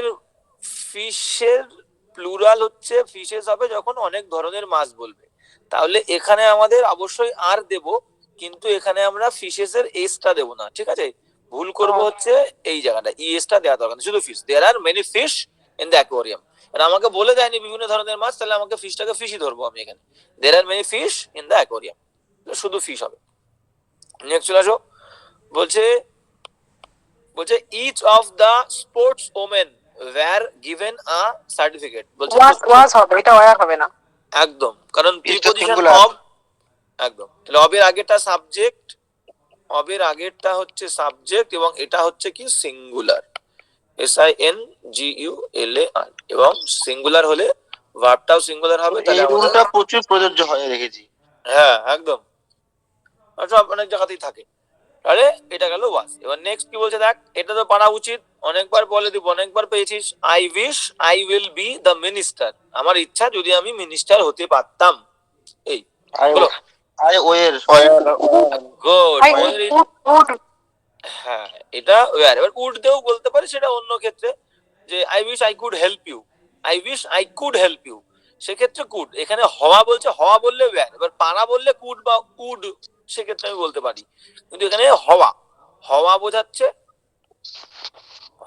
ফিশের প্লুরাল হচ্ছে ফিশেস হবে যখন অনেক ধরনের মাছ বলবে, তাহলে এখানে আমাদের অবশ্যই আর দেব, কিন্তু এখানে আমরা ফিশেস এর এসটা দেব না, ঠিক আছে? ভুল করব হচ্ছে এই জায়গাটা, ইএসটা দেওয়া দরকার নেই, শুধু fish. There are many fish in the aquarium. আর আমাকে বলে দেয়নি বিভিন্ন ধরনের মাছ, তাহলে আমাকে ফিশটাকে ফিশই ধরবো আমি এখানে। There are many fish in the aquarium, শুধু ফিশ হবে। নেক্সট চলে আসো। বলছে, বলছে each of the sportswomen were given a certificate. বলছে ওয়াজ হবে, এটা ওয়ার হবে না। একদম, কারণ Is the preposition singular. Of, একদম। তাহলে অবের আগেরটা সাবজেক্ট, অবের আগেরটা হচ্ছে সাবজেক্ট, এবং এটা হচ্ছে কি সিঙ্গুলার, SINGULAR, এবং সিঙ্গুলার হলে ভার্বটাও সিঙ্গুলার হবে। এই তাহলে আমাদের, রুলটা প্রচুর প্রযোজ্য হয় দেখেছি। হ্যাঁ একদম, আচ্ছা অনেক জায়গাতেই থাকে। আরে এটা গেল ওয়াজ। এবার নেক্সট কি বলছে দেখ, এটা তো পারা উচিত, অনেকবার বলে দিব, অনেকবার পেয়েছিস। I wish I will be the minister. আমার ইচ্ছা যদি আমি মিনিস্টার হতে পারতাম। এই বলো, I were good. I would. হ্যাঁ, এটা ওয়্যার। এবার উড দেও বলতে পারি, সেটা অন্য ক্ষেত্রে, যে I wish I could help you, I wish I could help you, সেক্ষেত্রে কুড। এখানে হওয়া বলছে, হওয়া বললে ওয়্যার, এবার পারা বললে কুড বা উড, সেক্ষেত্রে আমি বলতে পারি। কিন্তু এখানে হওয়া, হওয়া বোঝাচ্ছে,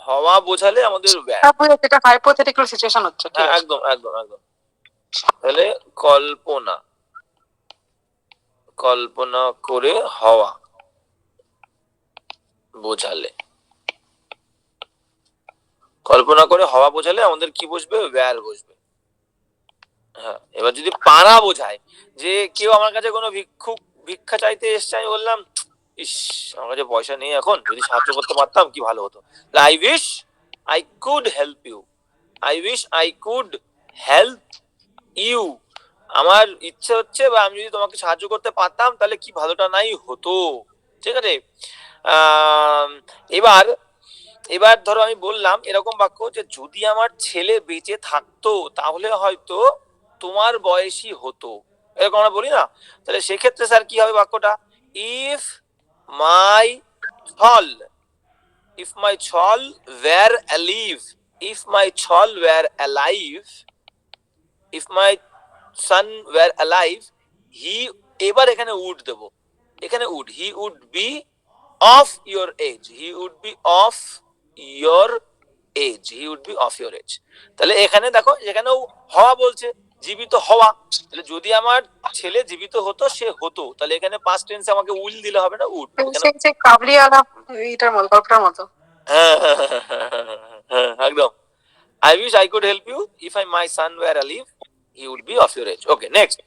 হওয়া বোঝালে আমাদের ওয়্যার। এটা হাইপোথেটিক্যাল সিচুয়েশন হচ্ছে, ঠিক হ্যাঁ আছে? একদম একদম একদম। তাহলে কল্পনা, কল্পনা করে হওয়া, বোঝালে, কল্পনা করে হওয়া বোঝালে আমাদের কি বসবে, ওয়্যার বসবে। হ্যাঁ, এবার যদি পারা বোঝায়, যে কেউ আমার কাছে কোনো ভিক্ষা চাইতে এসছে, আমি বললাম ইস আমার কাছে পয়সা নেই এখন, যদি সাহায্য করতে পারতাম কি ভালো হতো, I wish I could help you, I wish I could help you, আমার ইচ্ছে হচ্ছে বা আমি যদি তোমাকে সাহায্য করতে পারতাম তাহলে কি ভালোটা নাই হতো। ঠিক আছে। এবার এবার ধরো আমি বললাম এরকম বাক্য যে যদি আমার ছেলে বেঁচে থাকতো তাহলে হয়তো তোমার বয়সী হতো, এরকম আমরা বলি না? তাহলে সেক্ষেত্রে স্যার কি হবে বাক্যটা, ইফ মাই ছল, if my child were alive, if my child were alive, if my son were alive, he, এবার এখানে would দেব, এখানে would, he would be of your age, he would be of your age, he would be of your age। তাহলে এখানে দেখো এখানেও হওয়া বলছে, জীবিত হওয়া, তাহলে যদি আমার ছেলে জীবিত হতো সে হতো, তাহলে এখানে পাস্ট টেন্সে আমাকে উইল দিলে হবে না, উড। কাবলিওয়ালা এটার মতো, গল্পটার মতো। একদম, I wish I could help you if my son were alive, he would be of your age। Okay, next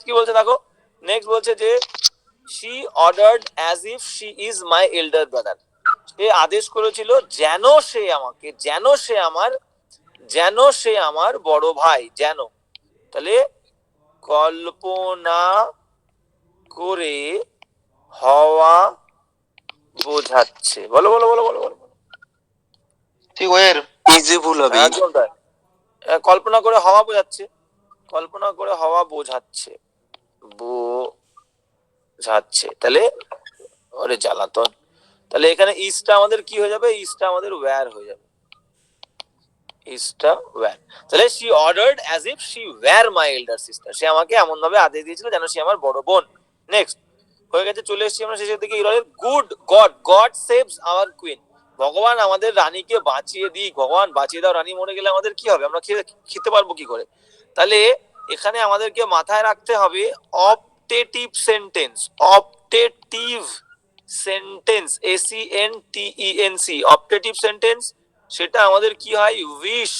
কি বলছে দেখো, নেক্সট বলছে যে she ordered as if she is my elder brother, সে আদেশ করেছিল যেন সে আমাকে, যেন সে আমার বড় ভাই, যেন। তাহলে কল্পনা করে হওয়া বোঝাচ্ছে, বলো বলো বলো বলো বলো, ঠিক ওয়ের ইজি ভুল হবে। একদম তাই, কল্পনা করে হওয়া বোঝাচ্ছে, কল্পনা করে হওয়া বোঝাচ্ছে, বোঝাচ্ছে। তাহলে ওরে জ্বালাতন, তাহলে এখানে ইসটা আমাদের কি হয়ে যাবে, ইসটা আমাদের ওয়্যার হয়ে যাবে, ইসটা ওয়্যার। তাহলে she ordered as if she were my elder sister, সে আমাকে এমন ভাবে আদেশ দিয়েছিল যেন সে আমার বড় বোন। নেক্সট হয়ে গেছে, চলে এসেছি আমরা শেষের দিকে। Good god, god saves our queen, ভগবান আমাদের রানীকে বাঁচিয়ে দিক, ভগবান বাঁচিয়ে দাও, রানী মরে গেলে আমাদের কি হবে, আমরা খেতে পারবো কি করে? তাহলে এখানে আমাদেরকে মাথায় রাখতে হবে optative sentence, optative sentence, SENTENC, optative sentence, সেটা আমাদের কি হয়, উইশ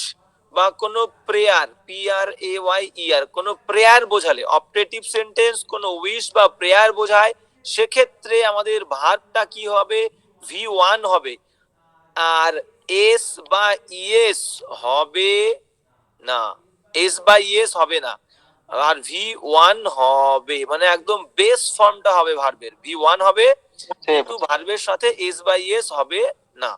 বা কোনো প্রেয়ার, PRAYER, কোনো প্রেয়ার বোঝালে, অপটেটিভ সেন্টেন্স কোনো উইশ বা প্রেয়ার বোঝায়, সেক্ষেত্রে আমাদের ভার্বটা কি হবে, V1 হবে, আর এস বা ইএস হবে না, এস বা ইএস হবে না, আর V1 হবে, মানে একদম বেস ফর্মটা হবে ভার্বের, V1 হবে, কিন্তু ভার্বের সাথে এস বা ইএস হবে না।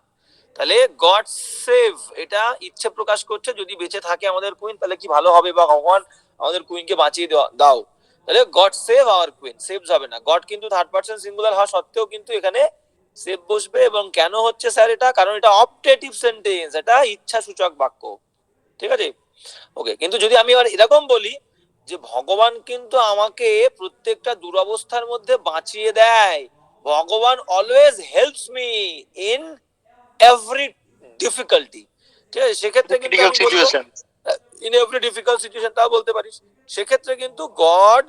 তাহলে গড সেভ, এটা ইচ্ছে প্রকাশ করছে যদি বেঁচে থাকে আমাদের কুইন তাহলে কি ভালো হবে, বা ভগবান আমাদের কুইনকে বাঁচিয়ে দাও, তাহলে god save our queen, saves হবে না, গড কিন্তু থার্ড পারসন সিঙ্গুলার হওয়া সত্ত্বেও কিন্তু এখানে সেভ বসবে। এবং কেন হচ্ছে স্যার এটা, কারণ এটা অপটেটিভ সেন্টেন্স, এটা ইচ্ছা সূচক বাক্য। ঠিক আছে, ওকে। কিন্তু যদি আমি এবার এরকম বলি যে ভগবান কিন্তু আমাকে প্রত্যেকটা দুরবস্থার মধ্যে বাঁচিয়ে দেয়, ভগবান always helps me in every difficulty, ঠিক আছে, সেক্ষেত্রে কিন্তু ইন এভরি ডিফিকাল্ট সিচুয়েশন তাও বলতে পারিস। সেক্ষেত্রে কিন্তু god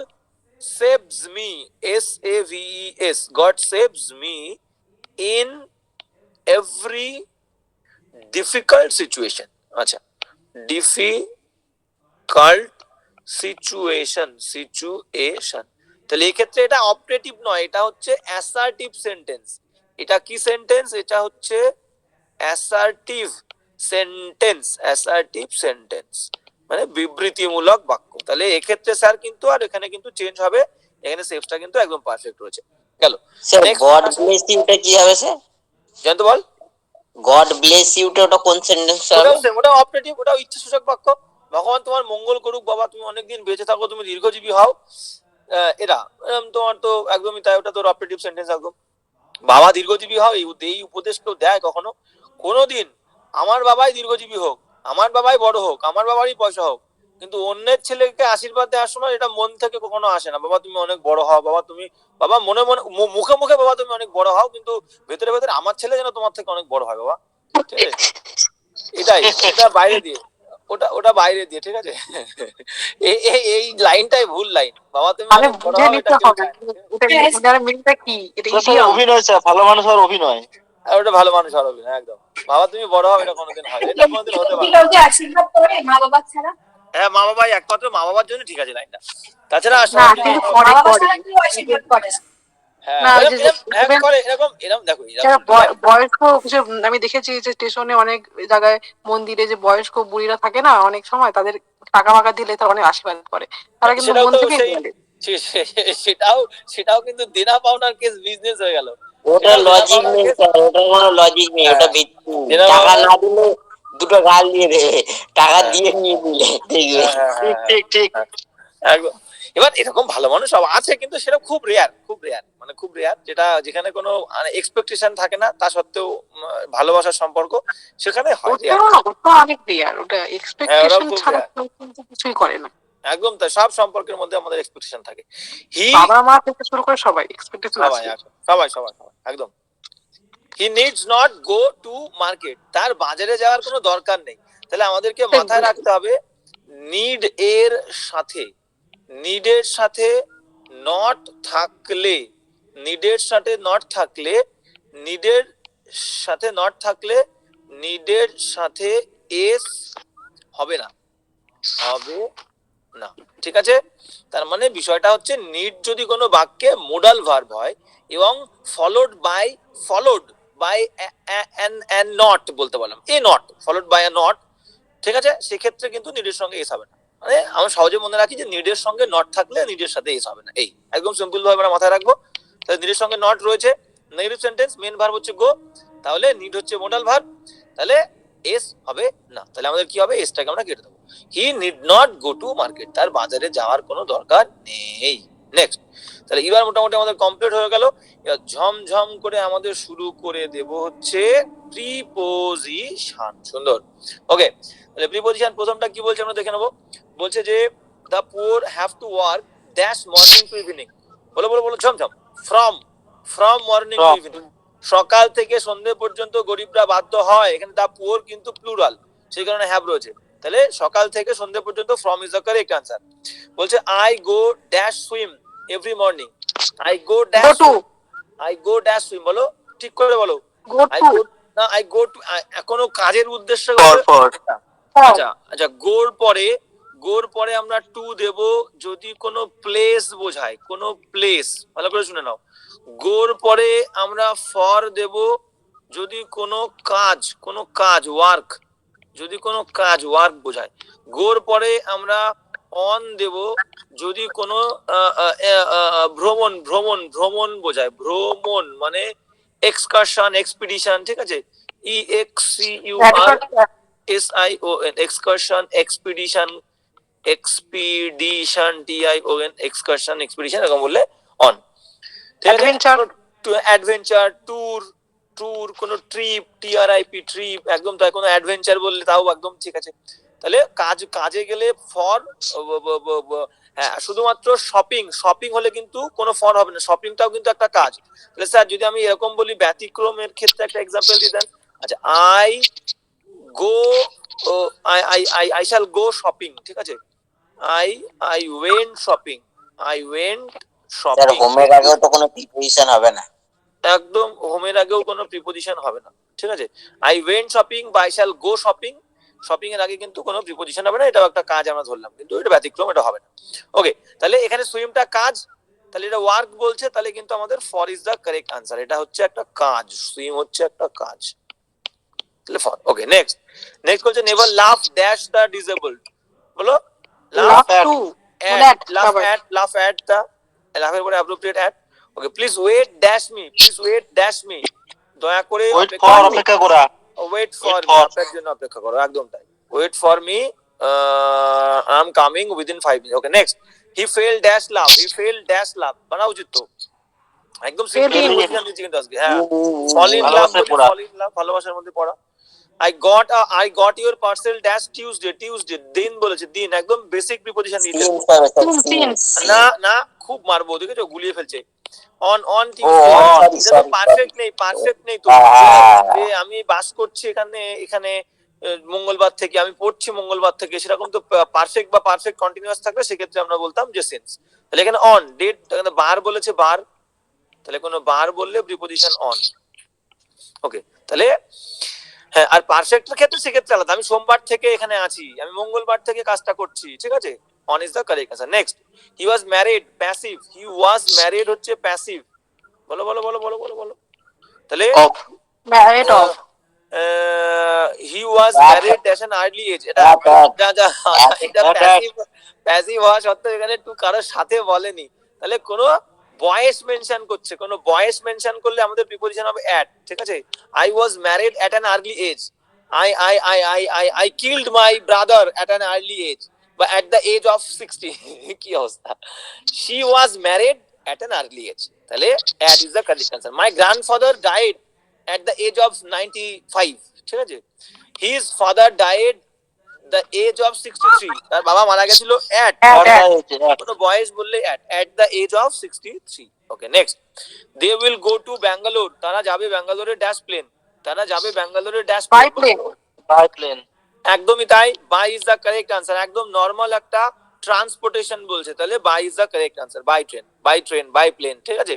saves me, SAVES, god saves me in every difficult situation. আচ্ছা, ডিফিকাল্ট সিচুয়েশন, তাহলে এই ক্ষেত্রে এটা অপারেটিভ নয়, এটা হচ্ছে অ্যাসার্টিভ সেন্টেন্স। এটা কি সেন্টেন্স, এটা হচ্ছে অ্যাসার্টিভ সেন্টেন্স, মানে বিবৃতিমূলক বাক্য। তাহলে এক্ষেত্রে স্যার কিন্তু আর এখানে কিন্তু চেঞ্জ হবে, এখানে সেফটা কিন্তু একদম পারফেক্ট রয়েছে। গেল স্যার গড ব্লেস ইউটা কি হবে স্যার? জানতো বল, গড ব্লেস ইউটা ওটা কোন সেন্টেন্স হবে? ওটা অপারেটিভ, ওটা ইচ্ছাসূচক বাক্য। ভগবান তোমার মঙ্গল করুক বাবা, তুমি অনেকদিন বেঁচে থাকো, তুমি দীর্ঘজীবী হও, এরা তোমার তো একদমই তাই, ওটা তোর অপারেটিভ সেন্টেন্স একদম। বাবা দীর্ঘজীবী হও, এই উপদেশ কেউ দেয় কখনো? কোনোদিন আমার বাবাই দীর্ঘজীবী হোক, আমার বাবাই বড় হোক, আমার বাবারই পয়সা হোক, কিন্তু অন্যের ছেলেকে আশীর্বাদ দেওয়ার সময় এটা মন থেকে কখনো আসে না, বাবা তুমি অনেক বড় হও, বাবা তুমি, বাবা মনে মনে মুখে মুখে বাবা তুমি অনেক বড় হও, কিন্তু ভেতরে ভেতরে আমার ছেলে যেন তোমার থেকে অনেক বড় হয় বাবা। ঠিক আছে, এটাই, এটা বাইরে দিয়ে, ওটা বাইরে দিয়ে, ঠিক আছে। এই লাইনটাই ভুল লাইন, বাবা তুমি মানে অনেক বড় বুঝে হও, নিতে এটা কেউ হবে চায় না। এটার মিনিংটা কি, এটা ইডিয়ম। অভিনয় স্যার, ভালো মানুষ আর অভিনয়। আর ওটা ভালো মানুষ হবে না একদম। বাবা তুমি বড় হবে, এটা কোনোদিন হয়, এটা কোনোদিন হতে পারে না। কেউ কি আশীর্বাদ করে মা বাবা ছাড়া? হ্যাঁ মা বাবাই একমাত্র, মা বাবার জন্য ঠিক আছে লাইনটা, তাছাড়া না সবাই কিন্তু মা করে বাবা করে ছাড়া কেউ আশীর্বাদ করে না। হ্যাঁ না ওই এরম যে এরম হ্যাঁ even করে এরকম এরম দেখো যারা এরকম বয়স্ক কিছু আমি দেখেছি যে স্টেশনে অনেক জায়গায় মন্দিরে যে বয়স্ক বুড়িরা থাকে না, অনেক সময় তাদের টাকা ফাকা দিলে তারা অনেক আশীর্বাদ করে, তারা কিন্তু সেটাও মন তো থেকেই সেই বলে। সেটাও সেটাও কিন্তু দেনা পাওনার কেস বিজনেস হয়ে গেল। ওটা সেটাও দেনা লজিক পাওনার নেই কেস। স্যার, ওটা কোনো লজিক নেই, হ্যাঁ ওটা ভিত্তি। দেনা টাকা পাওনা। না দিলে দুটো গাল দিয়ে দেবে, টাকা হ্যাঁ দিয়ে নিয়ে দিলে দেখবে। হ্যাঁ হ্যাঁ ঠিক হ্যাঁ ঠিক ঠিক। হ্যাঁ, একদম। এবার এরকম ভালো মানুষ সব আছে কিন্তু সেটা খুব রেয়ার, খুব রেয়ার, মানে খুব রেয়ার, যেটা যেখানে কোনো এক্সপেকটেশন থাকে না তা সত্ত্বেও ভালোবাসার সম্পর্ক সেখানে হয় ওটা রেয়ার। ওটা অনেক রেয়ার, ওটা হ্যাঁ ওরাও এক্সপেকটেশন খুব ছাড়া রেয়ার, কেউ কিন্তু কিছুই করে না। একদম তাই, সব সম্পর্কের মধ্যে আমাদের এক্সপেকটেশন থাকে। হি বাবা মা থেকে শুরু করে সবাই এক্সপেকটেশন সবাই আছে। সবাই সবাই সবাই একদম। হি needs not go to market, তার বাজারে যাওয়ার কোনো দরকার নেই। তাহলে আমাদেরকে মাথায় রাখতে হবে নিড এর সাথে, নিডের সাথে নট থাকলে, নিডের সাথে নট থাকলে, নিডের সাথে নট থাকলে নিডের সাথে এস হবে না, হবে না, ঠিক আছে। তার মানে বিষয়টা হচ্ছে নিড যদি কোনো বাক্যে মোডাল ভার্ব হয় এবং ফলোড বাই অ্যান নট বলতে বললাম, a not followed by a not, ঠিক আছে, সেক্ষেত্রে কিন্তু নিডের সঙ্গে এস হবে না। মানে আমরা সহজে মনে রাখি যে নিডের সঙ্গে নট থাকলে নিডের সাথে এস হবে না, এই একদম সিম্পল ভাবে আমরা মাথায় রাখবো। তাহলে নিডের সঙ্গে নট রয়েছে, নেগেটিভ সেন্টেন্স, মেন ভার্ব হচ্ছে গো, তাহলে নিড হচ্ছে মোডাল ভার্ব, তাহলে এস হবে না, তাহলে আমাদের কি হবে, এসটাকে আমরা কেটে দেবো। He need not go to market, তার বাজারে যাওয়ার কোনো দরকার নেই। নেক্সট, তাহলে এবার মোটামুটি আমাদের কমপ্লিট হয়ে গেল। এবার ঝমঝম করে আমাদের শুরু করে দেব হচ্ছে প্রিপোজিশন। সুন্দর, ওকে। তাহলে প্রিপোজিশন প্রথমটা কি বলছে আমরা দেখে নেবো। বলছে যে the poor have to work dash morning to evening, বলো বলো বলো ঝমঝম, from from morning to evening, সকাল থেকে সন্ধ্যে পর্যন্ত গরিবরা বাধ্য হয়, এখানে দ্য পুয়ার কিন্তু প্লুরাল, সেই কারণে হ্যাভ রয়েছে। তাহলে সকাল থেকে সন্ধ্যে পর্যন্ত from is the correct answer. বলছে I go dash swim every morning, I go go dash, to, I go dash swim, বলো ঠিক করে বলো। গো আই টু, গো, না আই গো টু, কোনো কাজের উদ্দেশ্যে পর আচ্ছা আচ্ছা, গোর পরে, গোর পরে আমরা টু দেব যদি কোনো প্লেস বোঝায়, কোনো প্লেস, ভালো করে শুনে নাও। গোর পরে আমরা ফর দেব যদি কোনো কাজ, কোনো কাজ ওয়ার্ক, যদি কোনো কাজ ওয়ার্ক বোঝায়। গোর পরে আমরা অন দেব যদি কোনো ভ্রমণ ভ্রমণ ভ্রমণ বোঝায়, ভ্রমণ মানে এক্সকারশন এক্সপিডিশন, ঠিক আছে, E X C U R SION, excursion expedition, expedition TION, excursion expedition, এরকম বললে অন, ঠিক আছে। অ্যাডভেঞ্চার, অ্যাডভেঞ্চার, ট্যুর, ট্যুর, কোনো ট্রিপ, TRIP ট্রিপ, একদম তাই, কোনো অ্যাডভেঞ্চার বললে তাও একদম ঠিক আছে। তাহলে কাজ, কাজে গেলে ফর, হ্যাঁ শুধুমাত্র শপিং, শপিং হলে কিন্তু কোনো ফর হবে না, শপিংটাও কিন্তু একটা কাজ। তাহলে স্যার যদি আমি এরকম বলি ব্যতিক্রমের ক্ষেত্রে একটা এক্সাম্পল দিয়ে দেন। আচ্ছা, I go, I shall go shopping, ঠিক আছে, I went shopping, I went sir shopping, হোমের আগেও তো কোনো প্রিপোজিশন হবে না। একদম হোমের আগেও কোনো প্রিপোজিশন হবে না, ঠিক আছে। I went shopping বা I shall go shopping, shopping এর আগে কিন্তু কোনো প্রিপোজিশন হবে না, এটাও একটা কাজ আমরা ধরলাম, কিন্তু এটা ব্যতিক্রম, এটা হবে না। ওকে, তাহলে এখানে সুইমটা কাজ, তাহলে এটা ওয়ার্ক বলছে, তাহলে কিন্তু আমাদের for is the correct answer, এটা হচ্ছে একটা কাজ, সুইম হচ্ছে একটা কাজ, তাহলে ফর। ওকে নেক্সট, নেক্সট বলছে never laugh dash the disabled, বলো love to, laugh at the, লাফের পরে appropriate at. Okay, please wait dash me, please wait dash me, দয়া করে অপেক্ষা করা, ওয়েট ফর মি, for. আপনার জন্য অপেক্ষা করো, একদম তাই, wait for me, I am coming within 5 minute. Okay next, he fell dash love, he fell dash love বানা উচিত তো, একদম সিম্পল Fell in. প্রিপোজিশন দিচ্ছি কিন্তু আজকে। হ্যাঁ, ফল ইন লাভ, ভালোবাসায় পড়া। ফল ইন লাভ, ভালোবাসার মধ্যে পড়া। I got your parcel dash Tuesday, Tuesday, দিন বলেছে, দিন, একদম বেসিক প্রিপোজিশন নিতে। না না, খুব মারবো, দেখেছো গুলিয়ে ফেলছে। অন টিউসডে, এটা তো পারফেক্ট নেই, পারফেক্ট নেই তো, যে আমি বাস করছি এখানে, এখানে মঙ্গলবার থেকে, আমি পড়ছি মঙ্গলবার থেকে, সেরকম তো পারফেক্ট বা পারফেক্ট কন্টিনিউয়াস থাকলে সেক্ষেত্রে আমরা বলতাম যে সেন্স। তাহলে এখানে অন, ডেট, এখানে বার বলেছে বার, তাহলে কোনো বার বললে প্রিপোজিশন অন। ওকে, তাহলে হ্যাঁ, আর পারফেক্টের ক্ষেত্রে সেক্ষেত্রে আলাদা। আমি সোমবার থেকে এখানে আছি, আমি মঙ্গলবার থেকে কাজটা করছি, ঠিক আছে? On is the correct answer. Next, he was married passive, he was married হচ্ছে প্যাসিভ। বলো বলো বলো বলো বলো বলো। তাহলে of married of he was married at an early age, এটা যা যা এটা প্যাসিভ, প্যাসিভ হওয়া সত্ত্বেও এখানে টু কারোর সাথে বলেনি, তাহলে কোনো বয়েস মেনশন করছে, কোনো বয়েস মেনশন করলে আমাদের প্রিপোজিশন হবে অ্যাট, ঠিক আছে? I was married at an early age, I killed my brother at an early age, but at the age of 60 কি অবস্থা? She was married at an early age, তাহলে at is the correct answer. My grandfather died at the age of 95, ঠিক আছে? His father died the age of 63, তার বাবা মারা গেছিল at, কোনো বয়স বললে at the age of 63. Okay, next, they will go to Bangalore, তারা যাবে ব্যাঙ্গালোরে ড্যাশ প্লেন, তারা যাবে ব্যাঙ্গালোরে dash by plane by plane. একদমই তাই, by is the correct answer. একদম নর্মাল একটা ট্রান্সপোর্টেশন বলছে, তাহলে by is the correct answer. By train, by train, by plane, ঠিক আছে?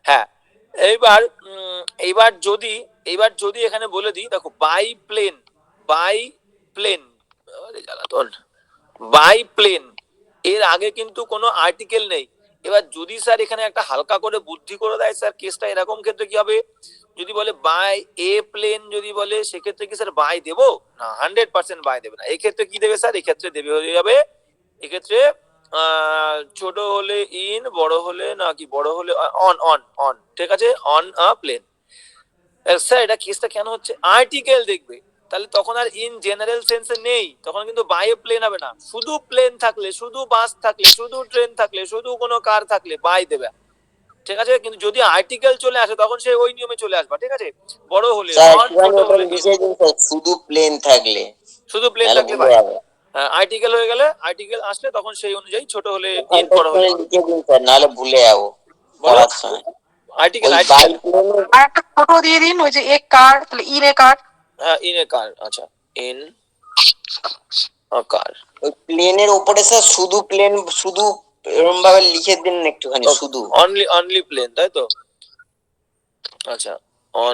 হ্যাঁ, এইবার এইবার যদি এখানে বলে দিই, দেখো বাই প্লেন, বাই প্লেন, জ্বালাতন, বাই প্লেন এর আগে কিন্তু কোনো আর্টিকেল নেই। এবার যদি স্যার এখানে একটা হালকা করে বুদ্ধি করে দেয় স্যার, কেসটা এরকম ক্ষেত্রে কি হবে? যদি বলে বাই এ প্লেন, যদি বলে সেক্ষেত্রে কি স্যার বাই দেবো? না, 100% বাই দেবে না। এই ক্ষেত্রে কি দেবে স্যার? এক্ষেত্রে দেবে হয়ে যাবে, এক্ষেত্রে ছোট হলে ইন, বড় হলে না কি, বড় হলে অন, অন অন, ঠিক আছে? On a plane. স্যার এটা কেসটা কেন হচ্ছে? আর্টিকেল দেখবে, তাহলে তখন আর ইন জেনারেল সেন্সে নেই, তখন কিন্তু বাই প্লেন হবে না। শুধু প্লেন থাকলে, শুধু বাস থাকলে, শুধু ট্রেন থাকলে, শুধু কোনো কার থাকলে বাই দেবে, ঠিক আছে? কিন্তু যদি আর্টিকেল চলে আসে তখন সে ওই নিয়মে চলে আসবে, ঠিক আছে? বড় হলে on, ছোট হলে in। শুধু প্লেন থাকলে, শুধু প্লেন নাহলে থাকলে ভুলে বাই, যাবে। আর্টিকেল হয়ে গেলে, আর্টিকেল আসলে তখন সেই অনুযায়ী ছোট হলে ইন, ওখানটা বড় হলে করে লিখে দিন স্যার, নাহলে ভুলে যাবো পড়ার সময়। আর্টিকেল, ওই আর্টিকেল বাই প্লেনে আর একটা ছোট দিয়ে দিন, ওই যে এক কার, তাহলে in a car. In a কার, আচ্ছা, ইন আ কার। ওই প্লেনের ওপরে স্যার শুধু প্লেন, শুধু এরকম ভাবে লিখে দিন একটুখানি, শুধু অনলি প্লেন, তাই তো? আচ্ছা, অন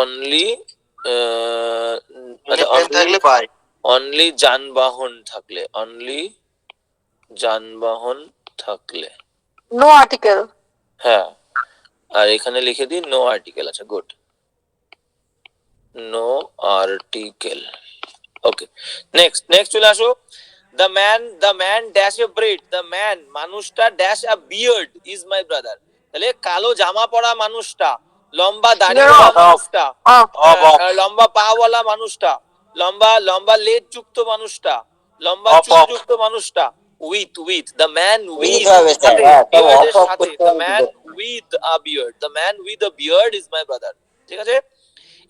অনলি, আচ্ছা, প্লেন থাকলে বাই। অনলি যানবাহন থাকলে, অনলি যানবাহন থাকলে, নো আর্টিকেল। হ্যাঁ, আর এখানে লিখে দিন নো আর্টিকেল। আচ্ছা, good, no article. Okay, next চলে আসো। The man dash a bread, the man মানুষটা dash a beard is my brother, তাহলে কালো জামা পরা মানুষটা, লম্বা দাড়িওয়ালা মানুষটা, লম্বা পাওয়ালা মানুষটা, লম্বা লম্বা লেজ যুক্ত মানুষটা, লম্বা চুল যুক্ত মানুষটা, উইথ দ্য ম্যান উইথ বিয়ার্ডের সাথে, the man with a beard, the man with a beard is my brother, ঠিক আছে?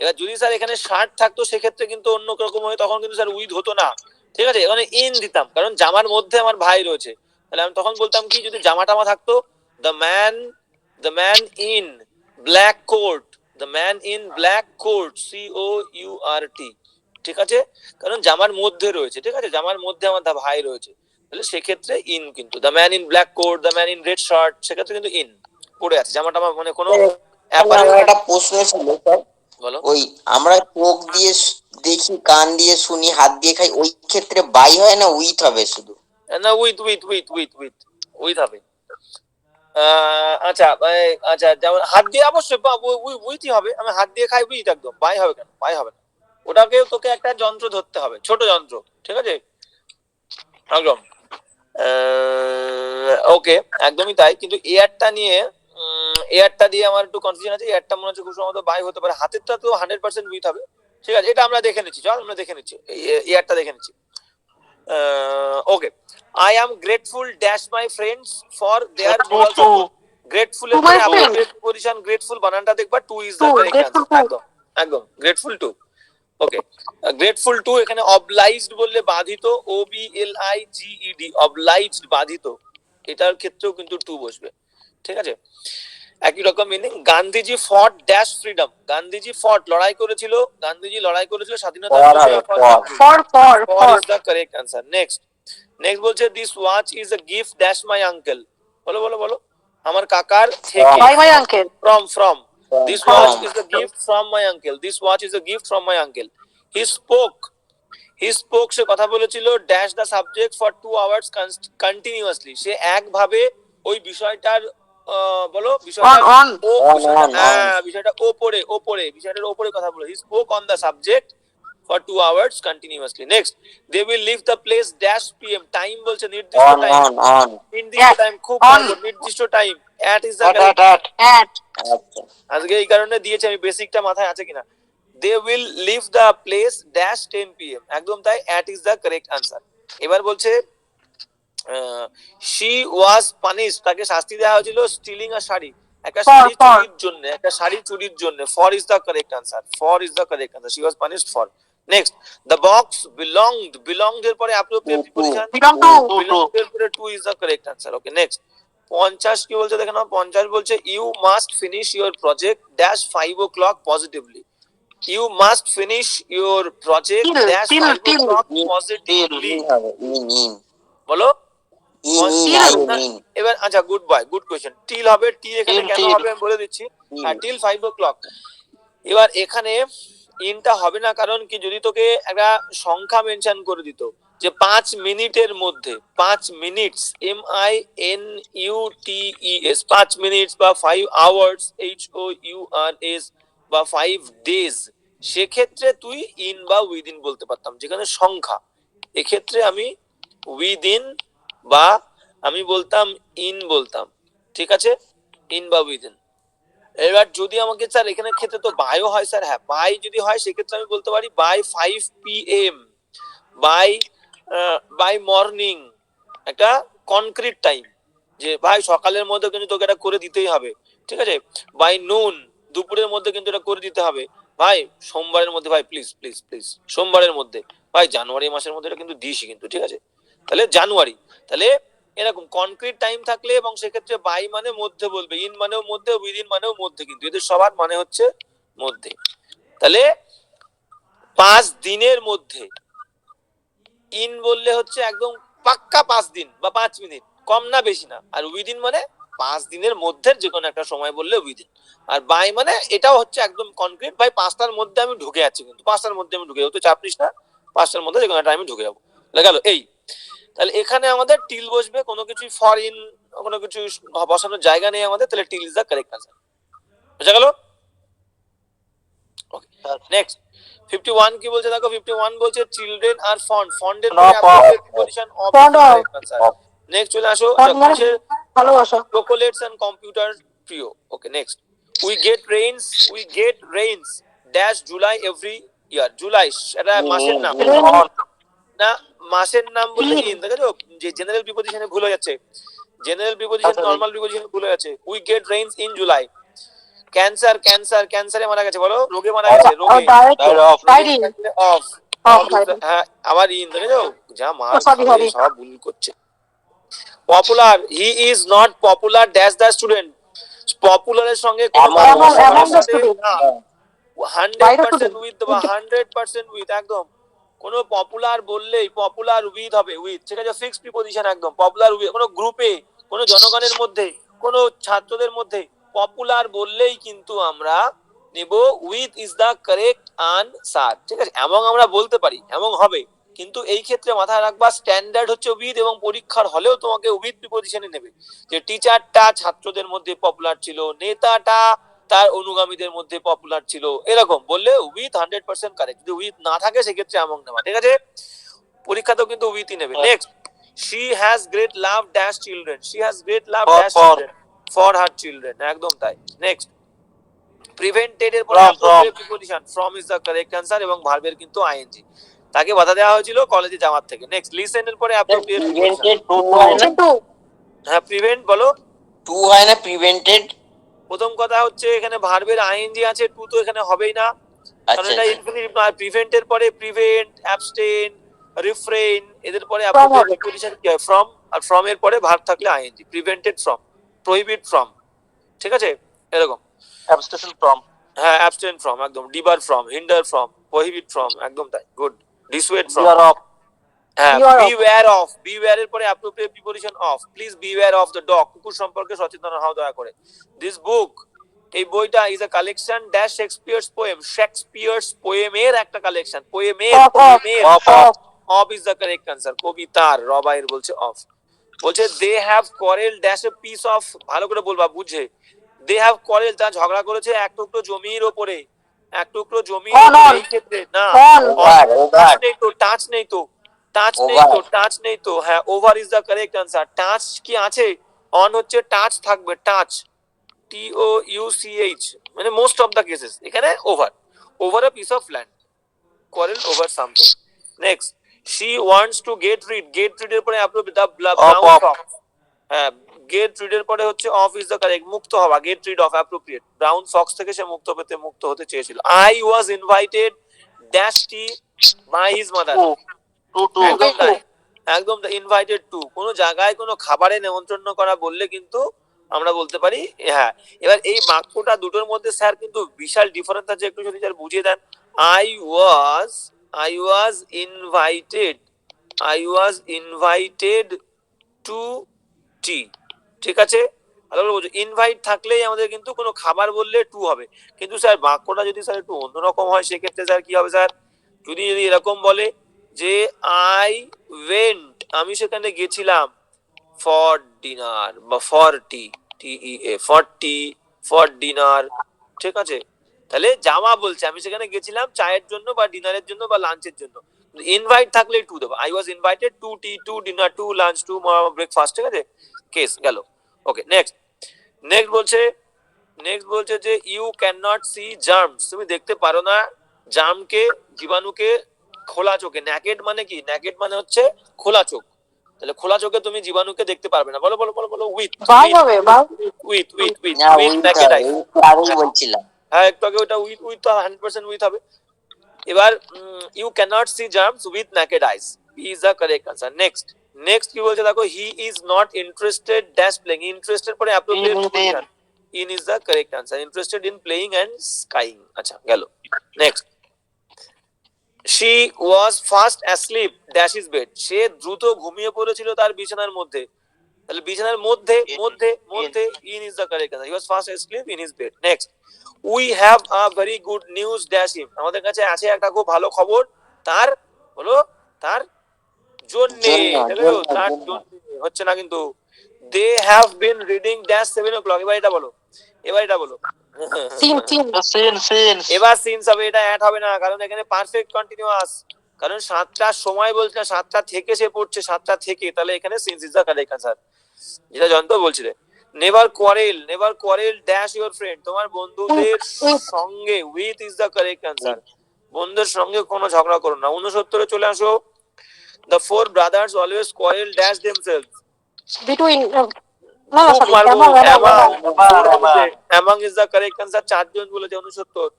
এবার যদি স্যার এখানে শার্ট থাকতো সেক্ষেত্রে কিন্তু অন্য রকম হয়, তখন কিন্তু স্যার উইথ হতো না, ঠিক আছে? এখানে ইন দিতাম, কারণ জামার মধ্যে আমার ভাই রয়েছে, তাহলে আমি তখন বলতাম কি, যদি জামা টামা থাকতো, the man in black coat, the man in black coat, COURT, ঠিক আছে? কারণ জামার মধ্যে রয়েছে, ঠিক আছে? জামার মধ্যে আমার ভাই রয়েছে, তাহলে সেক্ষেত্রে ইন। কিন্তু the man in black coat, the man in red shirt, সেক্ষেত্রে কিন্তু ইন পড়ে আছে, জামা টামা মানে কোনো আমার একটা প্রশ্ন ছিল স্যার, বলো। ওই আমরা চোখ দিয়ে দেখি, কান দিয়ে শুনি, হাত দিয়ে খাই, ওই ক্ষেত্রে বাই হয় না উইথ হবে শুধু? না, উইথ হবে। আচ্ছা, আচ্ছা, যেমন হাত দিয়ে অবশ্যই উইথই হবে। আমি হাত দিয়ে খাই, উইথ, একদম। বাই হবে কেন? বাই হবে না, ওটাকে তোকে একটা যন্ত্র ধরতে হবে, ছোট যন্ত্র, ঠিক আছে? একদম ওকে, একদমই তাই। কিন্তু এয়ারটা দিয়ে আমার একটু কনফিউশন আছে। এয়ারটা মনে হচ্ছে খুব সম্ভবত বাই হতে পারে, হাতেরটা তো 100% উইথ হবে, ঠিক আছে? এটা আমরা দেখে নিচ্ছি, চল আমরা দেখে নিচ্ছি, এয়ারটা দেখে নিচ্ছি। ওকে, I am grateful dash my friends for their moral support. Grateful এর পরে appropriate position, grateful বানানটা দেখবা, to is the correct answer, একদম grateful to। Okay, grateful to এখানে obliged বললে বাধিত, OBLIGED, obliged, বাধিত, এটার ক্ষেত্রেও কিন্তু টু বসবে, ঠিক আছে? একই রকম মিনিং। গান্ধীজি ফট ড্যাশ ফ্রিডম, গান্ধীজি ফট লড়াই করেছিল, গান্ধীজি লড়াই করেছিল স্বাধীনতা, for is the correct answer. Next বলছে this watch is a gift dash my uncle, বলো বলো বলো, আমার কাকার থেকে, by my uncle, from This From. watch is a gift from my uncle. This watch is a gift from my uncle. He spoke. সে কথা বলেছিল dash the subject for 2 hours continuously. সে একভাবে ওই বিষয়টার বলো বিষয়টার On. বিষয়টা বিষয়টার ওপরে কথা বলে। He spoke on the subject for 2 hours continuously. Next, they will leave the place dash PM. Time বলছে নির্দিষ্ট টাইম, নির্দিষ্ট টাইম, খুব ভালো, নির্দিষ্ট time. At is the correct. At. আচ্ছা। আজকে এই কারণে দিয়েছি আমি, বেসিকটা মাথায় আছে কিনা। They will leave the place dash 10 PM, একদম তাই, at is the correct answer. এবার বলছে শি ওয়াজ পানিশ, তাকে শাস্তি দেওয়া হয়েছিল স্টিলিং আ শাড়ি, একটা শাড়ি চুরির জন্য, একটা শাড়ি চুরির জন্য। For is the correct answer, for is the correct answer, she was punished for. Next, the box belonged এর পরে অ্যাপ্রোপ্রিয়েট প্রিপোজিশন, বিলংড এর পরে two is the correct answer. Okay next, 50 কি বলছে দেখে নাও। 50 বলছে you must finish your project dash 5 o'clock positively. You must finish your project dash 5 o'clock positively. বলো। এবার আচ্ছা, good boy, good question. Till হবে, টিল এখানে কেন হবে আমি বলে দিচ্ছি। হ্যাঁ, টিল 5 o'clock। এবার এখানে ইনটা হবে না, কারণ কি, যদি তোকে একটা সংখ্যা মেনশন করে দিত যে 5 মিনিটের মধ্যে, 5 মিনিটস, MINUTES, 5 মিনিটস বা 5 আওয়ার্স, HOURS, বা 5 ডেজ, সেক্ষেত্রে তুই ইন বা উইদিন বলতে পারতাম, যেখানে সংখ্যা। এক্ষেত্রে আমি উইদিন বা আমি বলতাম ইন বলতাম, ঠিক আছে, ইন বা উইদিন। এবার যদি আমাকে স্যার এখানে ক্ষেত্রে তো বাইও হয় স্যার, হ্যাঁ বাই যদি হয় সেক্ষেত্রে আমি বলতে পারি বাই 5 PM, বাই মর্নিং, একটা কনক্রিট টাইম, যে ভাই সকালের মধ্যে কিন্তু তোকে এটা করে দিতেই হবে, ঠিক আছে। বাই নুন, দুপুরের মধ্যে কিন্তু এটা করে দিতে হবে ভাই। সোমবারের মধ্যে ভাই, প্লিজ প্লিজ প্লিজ, সোমবারের মধ্যে ভাই, জানুয়ারি মাসের মধ্যে এটা কিন্তু দিসই কিন্তু, ঠিক আছে। তাহলে জানুয়ারি, তাহলে এরকম কনক্রিট টাইম থাকলে, এবং সেক্ষেত্রে বাই মানে মধ্যে বলবে, ইন মানেও মধ্যে, উইদিন মানেও মধ্যে, কিন্তু এদের সবার মানে হচ্ছে মধ্যে। তাহলে 5 দিনের মধ্যে, ইন বললে হচ্ছে একদম পাক্কা 5 দিন বা 5 মিনিট, কম না বেশি না। আর উইদিন মানে 5 দিনের মধ্যে যে কোনো একটা সময় বললে উইদিন। আর বাই মানে এটাও হচ্ছে একদম কনক্রিট, ভাই 5টার মধ্যে আমি ঢুকে যাচ্ছি, কিন্তু 5টার মধ্যে আমি ঢুকে যাবো, তো চাপ নিস না, 5টার মধ্যে যে কোনো একটা আমি ঢুকে যাবো, গেল এই। তাহলে এখানে আমাদের টিল বসবে, কোনো কিছু ফর ইন, কোনো কিছু বসানোর জায়গা নেই আমাদের, তাহলে till is the correct answer. বুঝা গেল? ওকে নেক্সট, 51 কি বলছে দেখো। 51 বলছে চিলড্রেন আর ফন্ড, ফন্ডের পরে appropriate preposition of is the correct answer. Next চলে আসো, ভালোবাসা, chocolates and computer trio. Okay, next, we get rains dash July every year. July এটা মাসের নাম না, মাসের নাম বলতে ইন, দেখো যে জেনারেল প্রিপোজিশনে ভুল হয়ে যাচ্ছে, জেনারেল প্রিপোজিশন নরমাল প্রিপোজিশনে ভুল হয়ে যাচ্ছে। We get rains in July. ক্যান্সারে মারা গেছে, বলো রোগে মারা গেছে, রোগে অফ। হ্যাঁ, আবার ইন, দেখো যা মার সব ভুল করছে। Popular, he is not popular dash the student. পপুলারের সঙ্গে কোনো 100% উইথ বা 100% উইথ, একদম কোনো পপুলার বললেই পপুলার উইথ হবে, উইথ, ঠিক আছে, ফিক্সড প্রিপোজিশন একদম। পপুলার উইথ, কোনো গ্রুপে, কোনো জনগণের মধ্যে, কোনো ছাত্রদের মধ্যে পপুলার বললেই কিন্তু আমরা নেব with is the correct answer, ঠিক আছে। এবং আমরা বলতে পারি, এবং হবে, কিন্তু এই ক্ষেত্রে মাথায় রাখবা স্ট্যান্ডার্ড হচ্ছে উইথ, এবং পরীক্ষার হলেও তোমাকে উইথ প্রিপোজিশনে নেবে। যে টিচারটা ছাত্রদের মধ্যে পপুলার ছিল, নেতাটা তার অনুগামীদের মধ্যে পপুলার ছিল, এরকম বললে উইথ 100% কারেক্ট। যদি উইথ না থাকে সেক্ষেত্রে এমন নেওয়া, ঠিক আছে। পরীক্ষাতেও কিন্তু উইথই নেবে। Next, she has great love dash children, she has great love dash children for her children, একদম তাই। নেক্সট, প্রিভেন্টেড এর পরে appropriate preposition from is the correct answer, এবং ভার্বের কিন্তু আইএনজি। তাকে বাধা দেওয়া হয়েছিল কলেজে যাওয়ার থেকে। নেক্সট, লিসেন এর পরে অ্যাপ্রোপ্রিয়েট প্রিপোজিশন। হ্যাঁ, প্রিভেন্ট বলো, টু হয় না, প্রিভেন্টেড। প্রথম কথা হচ্ছে এখানে ভার্বের আইএনজি আছে, টু তো এখানে হবেই না, কারণ এটা ইনফিনিটিভ নয়। প্রিভেন্টের পরে প্রিভেন্ট, অ্যাবস্টেইন, রিফ্রেইন, এদের পরে অ্যাপ্রোপ্রিয়েট প্রিপোজিশন কি হয়, ফ্রম। আর ফ্রম এর পরে ভার্ব থাকলে ING. Prevented from, prohibit from, ঠিক আছে, এরকম। অ্যাবস্টেশন ফ্রম, হ্যাঁ, অ্যাবস্টেইন ফ্রম, একদম। Debar from, hinder from, prohibit from, একদম তাই, গুড। ডিসুয়েড ফ্রম, হ্যাঁ। বিওয়্যার অফ, বিওয়্যার এর পরে appropriate preposition of. Please beware of the dog, কুকুর সম্পর্কে সচেতন হও দয়া করে। দিস বুক, এই বইটা is a collection dash Shakespeare's poem, Shakespeare's পোয়েমের একটা কালেকশন, পোয়েমের of is the correct answer, কবিতার, রবাইর বলছে অফ। বলছে they have quarrel dash a piece of, ভালো করে বলবা বুঝে, দে হ্যাভ কোয়ারেল, তা ঝগড়া করেছে এক টুকরো জমির ওপরে, এক টুকরো জমির ওপরে, এই ক্ষেত্রে না, টাচ নেই তো, টাচ নেই তো, টাচ নেই তো, টাচ নেই তো, হ্যাঁ over is the correct answer. Touch কি আছে, অন হচ্ছে টাচ থাকবে, টাচ, TOUCH, মানে মোস্ট অফ দ্য কেসেস এখানে over, over a piece of land, quarrel over something. Next, she wants to get rid এর পরে আপনি the brown fox, হ্যাঁ get rid এর পরে হচ্ছে of is the correct, মুক্ত হওয়া, get rid of appropriate, brown fox থেকে সে মুক্ত হতে চেয়েছিল। I was invited dash tea by his mother, একদম তাই, একদম ইনভাইটেড টু, কোনো জায়গায় কোনো খাবারে নেমন্ত্রণ করা বললে কিন্তু আমরা বলতে পারি হ্যাঁ। এবার এই বাক্যটা দুটোর মধ্যে স্যার কিন্তু বিশাল ডিফারেন্স আছে, একটু যদি স্যার বুঝিয়ে দেন। I was invited to tea, ঠিক আছে, ভালো করে বলছো, ইনভাইট থাকলেই আমাদের কিন্তু কোনো খাবার বললে টু হবে, কিন্তু স্যার বাক্যটা যদি স্যার একটু অন্যরকম হয় সেক্ষেত্রে স্যার কি হবে স্যার, যদি এরকম বলে যে আই ওয়েন্ট, আমি সেখানে গেছিলাম, ফর ডিনার বা for T, TEA, for dinner, ঠিক আছে, তাহলে জামা বলছে আমি সেখানে গেছিলাম চায়ের জন্য বা ডিনারের জন্য বা লাঞ্চের জন্য, ইনভাইট থাকলে টু দেবো, I was invited to tea, to dinner, to lunch, to breakfast, ঠিক আছে, কেস গেল। ওকে নেক্সট, নেক্সট বলছে যে you can not see germs, তুমি দেখতে পারো না জার্মকে, জীবাণুকে খোলা চোখে, ন্যাকেড মানে কি, ন্যাকেড মানে হচ্ছে খোলা চোখ, তাহলে খোলা চোখে তুমি জীবাণুকে দেখতে পারবে না, বলো বলো বলো বলো, উইথ বাই হবে বাই, উইথ ন্যাকেড আই আগেই বলছিলাম। হ্যাঁ একটু আগে ওটা উইথ তো 100% উইথ হবে। এবার you can not see germs with naked eyes, is the correct answer. Next কি বলছে দেখো, he is not interested dash playing, interested পরে appropriate position, in is the correct answer, interested in playing and skiing, আচ্ছা গেল। Next, she was fast asleep dash his bed, সে দ্রুত ঘুমিয়ে পড়েছিল তার বিছানার মধ্যে, তাহলে বিছানার মধ্যে মধ্যে in is the correct answer, he was fast asleep in his bed. Next, we have a very good news dash him, আমাদের কাছে আছে একটা খুব ভালো খবর তার, বলো তার জন্য, তার জন্য হচ্ছে না কিন্তু, they have been reading dash 7 o'clock, এবার এটা বলো, সিন এবার সিন্স হবে, এটা অ্যাড হবে না কারণ এখানে পারফেক্ট কন্টিনিউয়াস, কারণ 7টার সময় বলছে না, 7টা থেকে সে পড়ছে, 7টা থেকে, তাহলে এখানে since is the correct answer, যেটা জয়ন্ত বলছিলে। Never quarrel dash your friend, তোমার বন্ধুদের সঙ্গে, with is the correct answer, বন্ধুদের সঙ্গে কোনো ঝগড়া করো না। 69 চলে আসো, the four brothers always quarrel dash themselves, between, among is the correct answer, চারজন বলেছে 69।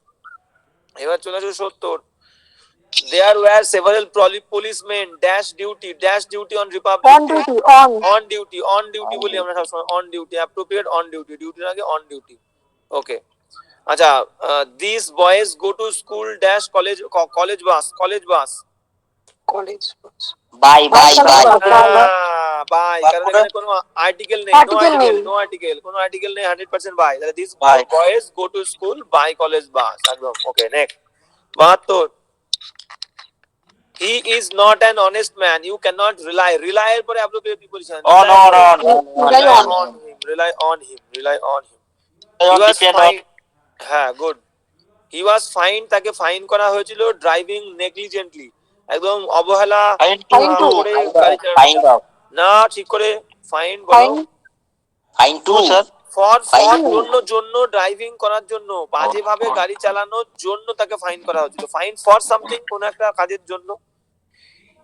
এবার চলে আসো 70, there were several policemen dash duty on republic day, on duty বলি আমরা সবসময়, on duty, appropriate on duty, ডিউটির আগে on duty, ওকে আচ্ছা। these boys go to school dash college bus, college bye bye, কারণ এখানে কোনো আর্টিকেল নেই, নো আর্টিকেল নেই, 100% বাই, তাহলে this boys go to school by college bus, একদম okay. Next 72, he is not an honest man, you can not rely, এর পরে appropriate preposition, rely on him, he was fine, হ্যাঁ good, he was fine, তাকে fine করা হয়েছিল, driving নেগলিজেন্টলি, একদম অবহেলা করে গাড়ি চালানো, না ঠিক করে ফাইন বলো, ফাইন টু স্যার, ফর জন্য ড্রাইভিং করার জন্য, বাজেভাবে গাড়ি চালানোর জন্য তাকে ফাইন করা হয়েছিল, ফাইন ফর সামথিং, কোন একটা কাজের জন্য।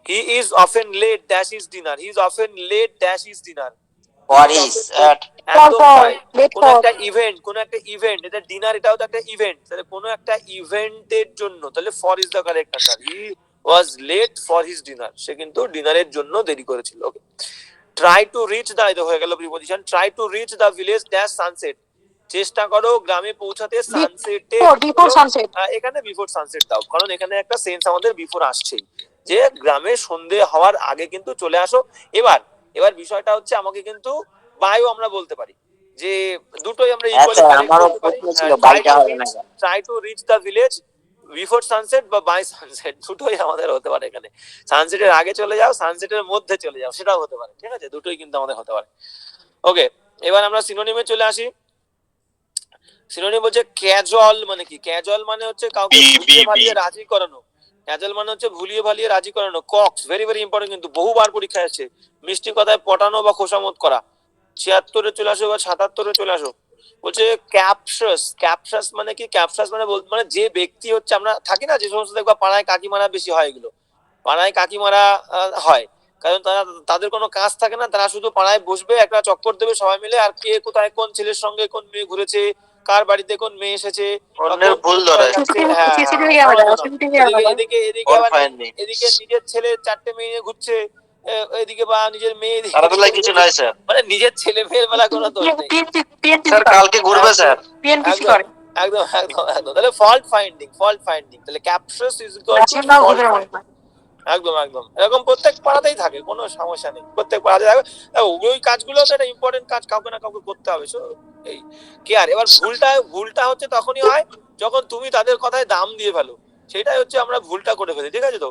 He is often late dash is dinner, he is often late dash is dinner, for is একদম তাই, কোন একটা ইভেন্ট, এটা ডিনার, এটাও তো একটা ইভেন্ট, তাহলে কোন একটা ইভেন্টের জন্য, তাহলে for is the correct answer, he was late for his dinner, সে কিন্তু ডিনারের জন্য দেরি করেছিল। ওকে, try to reach the, এটা হয়ে গেল preposition, try to reach the village dash sunset, চেষ্টা করো গ্রামে পৌঁছাতে সানসেটে, বিফোর সানসেট, এখানে বিফোর সানসেট দাও, কারণ এখানে একটা সেন্স আমাদের বিফোর আসছেই, যে গ্রামে সন্ধে হওয়ার আগে কিন্তু চলে আসো। এবার বিষয়টা হচ্ছে আমাকে কিন্তু বাইও আমরা বলতে পারি, যে দুটোই আমরা হ্যাঁ ইকুয়ালি স্যার, কানেক্ট আমারও করতে পারি। প্রশ্ন ছিল বাড়িটা হবে না কেন? Try to reach the village before sunset বা বাই সানসেট, দুটোই আমাদের হতে পারে এখানে। সানসেটের আগে চলে যাও, সানসেটের মধ্যে চলে যাও, সেটাও হতে পারে। ঠিক আছে, দুটোই কিন্তু আমাদের হতে পারে। ওকে, এবার আমরা সিনোনিমে চলে আসি। সিনোনিম বলছে ক্যাজুয়াল মানে কি? ক্যাজুয়াল মানে হচ্ছে কাউকে ভুলিয়ে ভালিয়ে রাজি করানো। ক্যাজুয়াল মানে হচ্ছে ভুলিয়ে ভালিয়ে রাজি করানো। কক্স, ভেরি ভেরি ইম্পর্টেন্ট, কিন্তু বহুবার পরীক্ষায় আসছে। মিষ্টি কথায় পটানো বা খোসামত করা। 76-এ চলে আসো বা 77-এ চলে আসো। বলছে ক্যাপশাস। ক্যাপশাস মানে কি? ক্যাপশাস মানে মানে যে ব্যক্তি হচ্ছে, আমরা থাকি না যে সমস্ত দেখবা পাড়ায় কাকিমারা বেশি হয়, এগুলো পাড়ায় কাকিমারা হয়, কারণ তারা, তাদের কোনো কাজ থাকে না, তারা শুধু পাড়ায় বসবে, একটা চক্কর দেবে সবাই মিলে, আর কে কোথায় কোন ছেলের সঙ্গে কোন মেয়ে ঘুরেছে, কার বাড়িতে কোন মেয়ে এসেছে, অন্যের ভুল ধরে হ্যাঁ, এদিকে এদিকে এদিকে আবার এদিকে নিজের ছেলে 4টে মেয়ে নিয়ে ঘুরছে, এদিকে বা নিজের মেয়ে তার বেলায় কিছু নাই স্যার। মানে নিজের ছেলে মেয়ের বেলা কোনো দোষ নেই। স্যার কালকে ঘুরবে স্যার। পিএনপিসি একদম করে একদম একদম একদম। তাহলে ফল্ট ফাইন্ডিং, ফল্ট ফাইন্ডিং, তাহলে ক্যাপশাস ইজ ইকুয়াল টু রাশিয়ানরাও ফল্ট ঘুরে ফাইন্ডিং। একদম একদম, এরকম প্রত্যেক পাড়াতেই থাকে, কোনো সমস্যা নেই, প্রত্যেক পাড়াতেই থাকে। ওই কাজগুলো তো একটা ইম্পর্টেন্ট কাজ, কাউকে না কাউকে করতে হবে। এই কেয়ার। এবার ভুলটা হচ্ছে তখনই হয় যখন তুমি তাদের কথায় দাম দিয়ে ফেলো, সেটাই হচ্ছে আমরা ভুলটা করে ফেলি। ঠিক আছে, তো